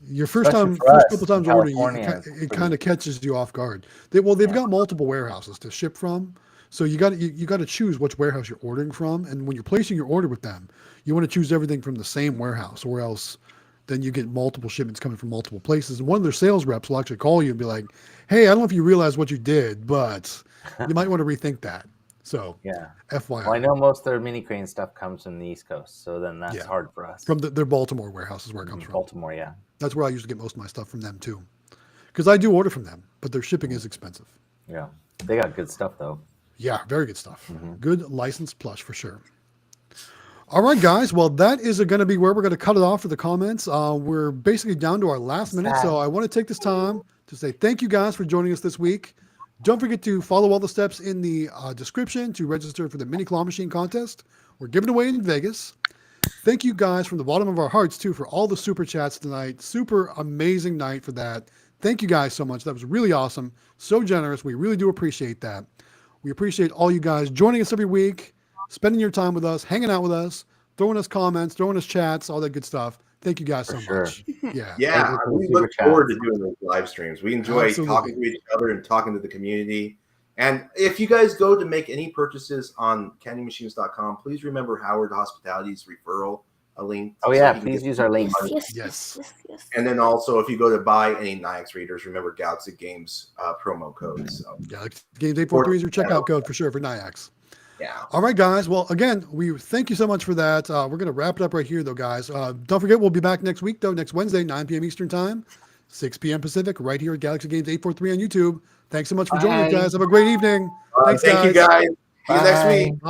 [SPEAKER 2] your first couple times ordering, it kind of catches you off guard. They've got multiple warehouses to ship from. So you got to choose which warehouse you're ordering from, and when you're placing your order with them, you want to choose everything from the same warehouse, or else then you get multiple shipments coming from multiple places. And one of their sales reps will actually call you and be like, "Hey, I don't know if you realize what you did, but you might want to rethink that." So
[SPEAKER 4] yeah,
[SPEAKER 2] FYI.
[SPEAKER 4] Well, I know most of their mini crane stuff comes from the East Coast, so then that's hard for us.
[SPEAKER 2] From their Baltimore warehouse is where it comes from.
[SPEAKER 4] Baltimore, yeah.
[SPEAKER 2] That's where I usually get most of my stuff from them too, because I do order from them, but their shipping is expensive.
[SPEAKER 4] Yeah, they got good stuff though.
[SPEAKER 2] Yeah, very good stuff. Good licensed plush for sure. All right, guys. Well, that is going to be where we're going to cut it off for the comments. We're basically down to our last minute, so I want to take this time to say thank you guys for joining us this week. Don't forget to follow all the steps in the description to register for the mini claw machine contest. We're giving away in Vegas. Thank you guys from the bottom of our hearts too for all the super chats tonight. Super amazing night for that. Thank you guys so much. That was really awesome. So generous. We really do appreciate that. We appreciate all you guys joining us every week. spending your time with us, hanging out with us, throwing us comments, throwing us chats, all that good stuff. Thank you guys so much. Yeah.
[SPEAKER 3] Yeah, we look forward to doing those live streams. We enjoy talking to each other and talking to the community. And if you guys go to make any purchases on candymachines.com, please remember Howard Hospitality's referral link.
[SPEAKER 4] Oh yeah, please use our link.
[SPEAKER 2] Yes.
[SPEAKER 3] And then also, if you go to buy any Niax readers, remember Galaxy Games promo code. So
[SPEAKER 2] Galaxy Games 843 is your checkout code for sure for Niax.
[SPEAKER 3] Yeah.
[SPEAKER 2] All right, guys. Well, again, we thank you so much for that. We're going to wrap it up right here, though, guys. Don't forget, we'll be back next week, though, next Wednesday, 9 p.m. Eastern Time, 6 p.m. Pacific, right here at Galaxy Games 843 on YouTube. Thanks so much for joining us, guys. Have a great evening. Thanks,
[SPEAKER 3] thank you, guys. See you next week.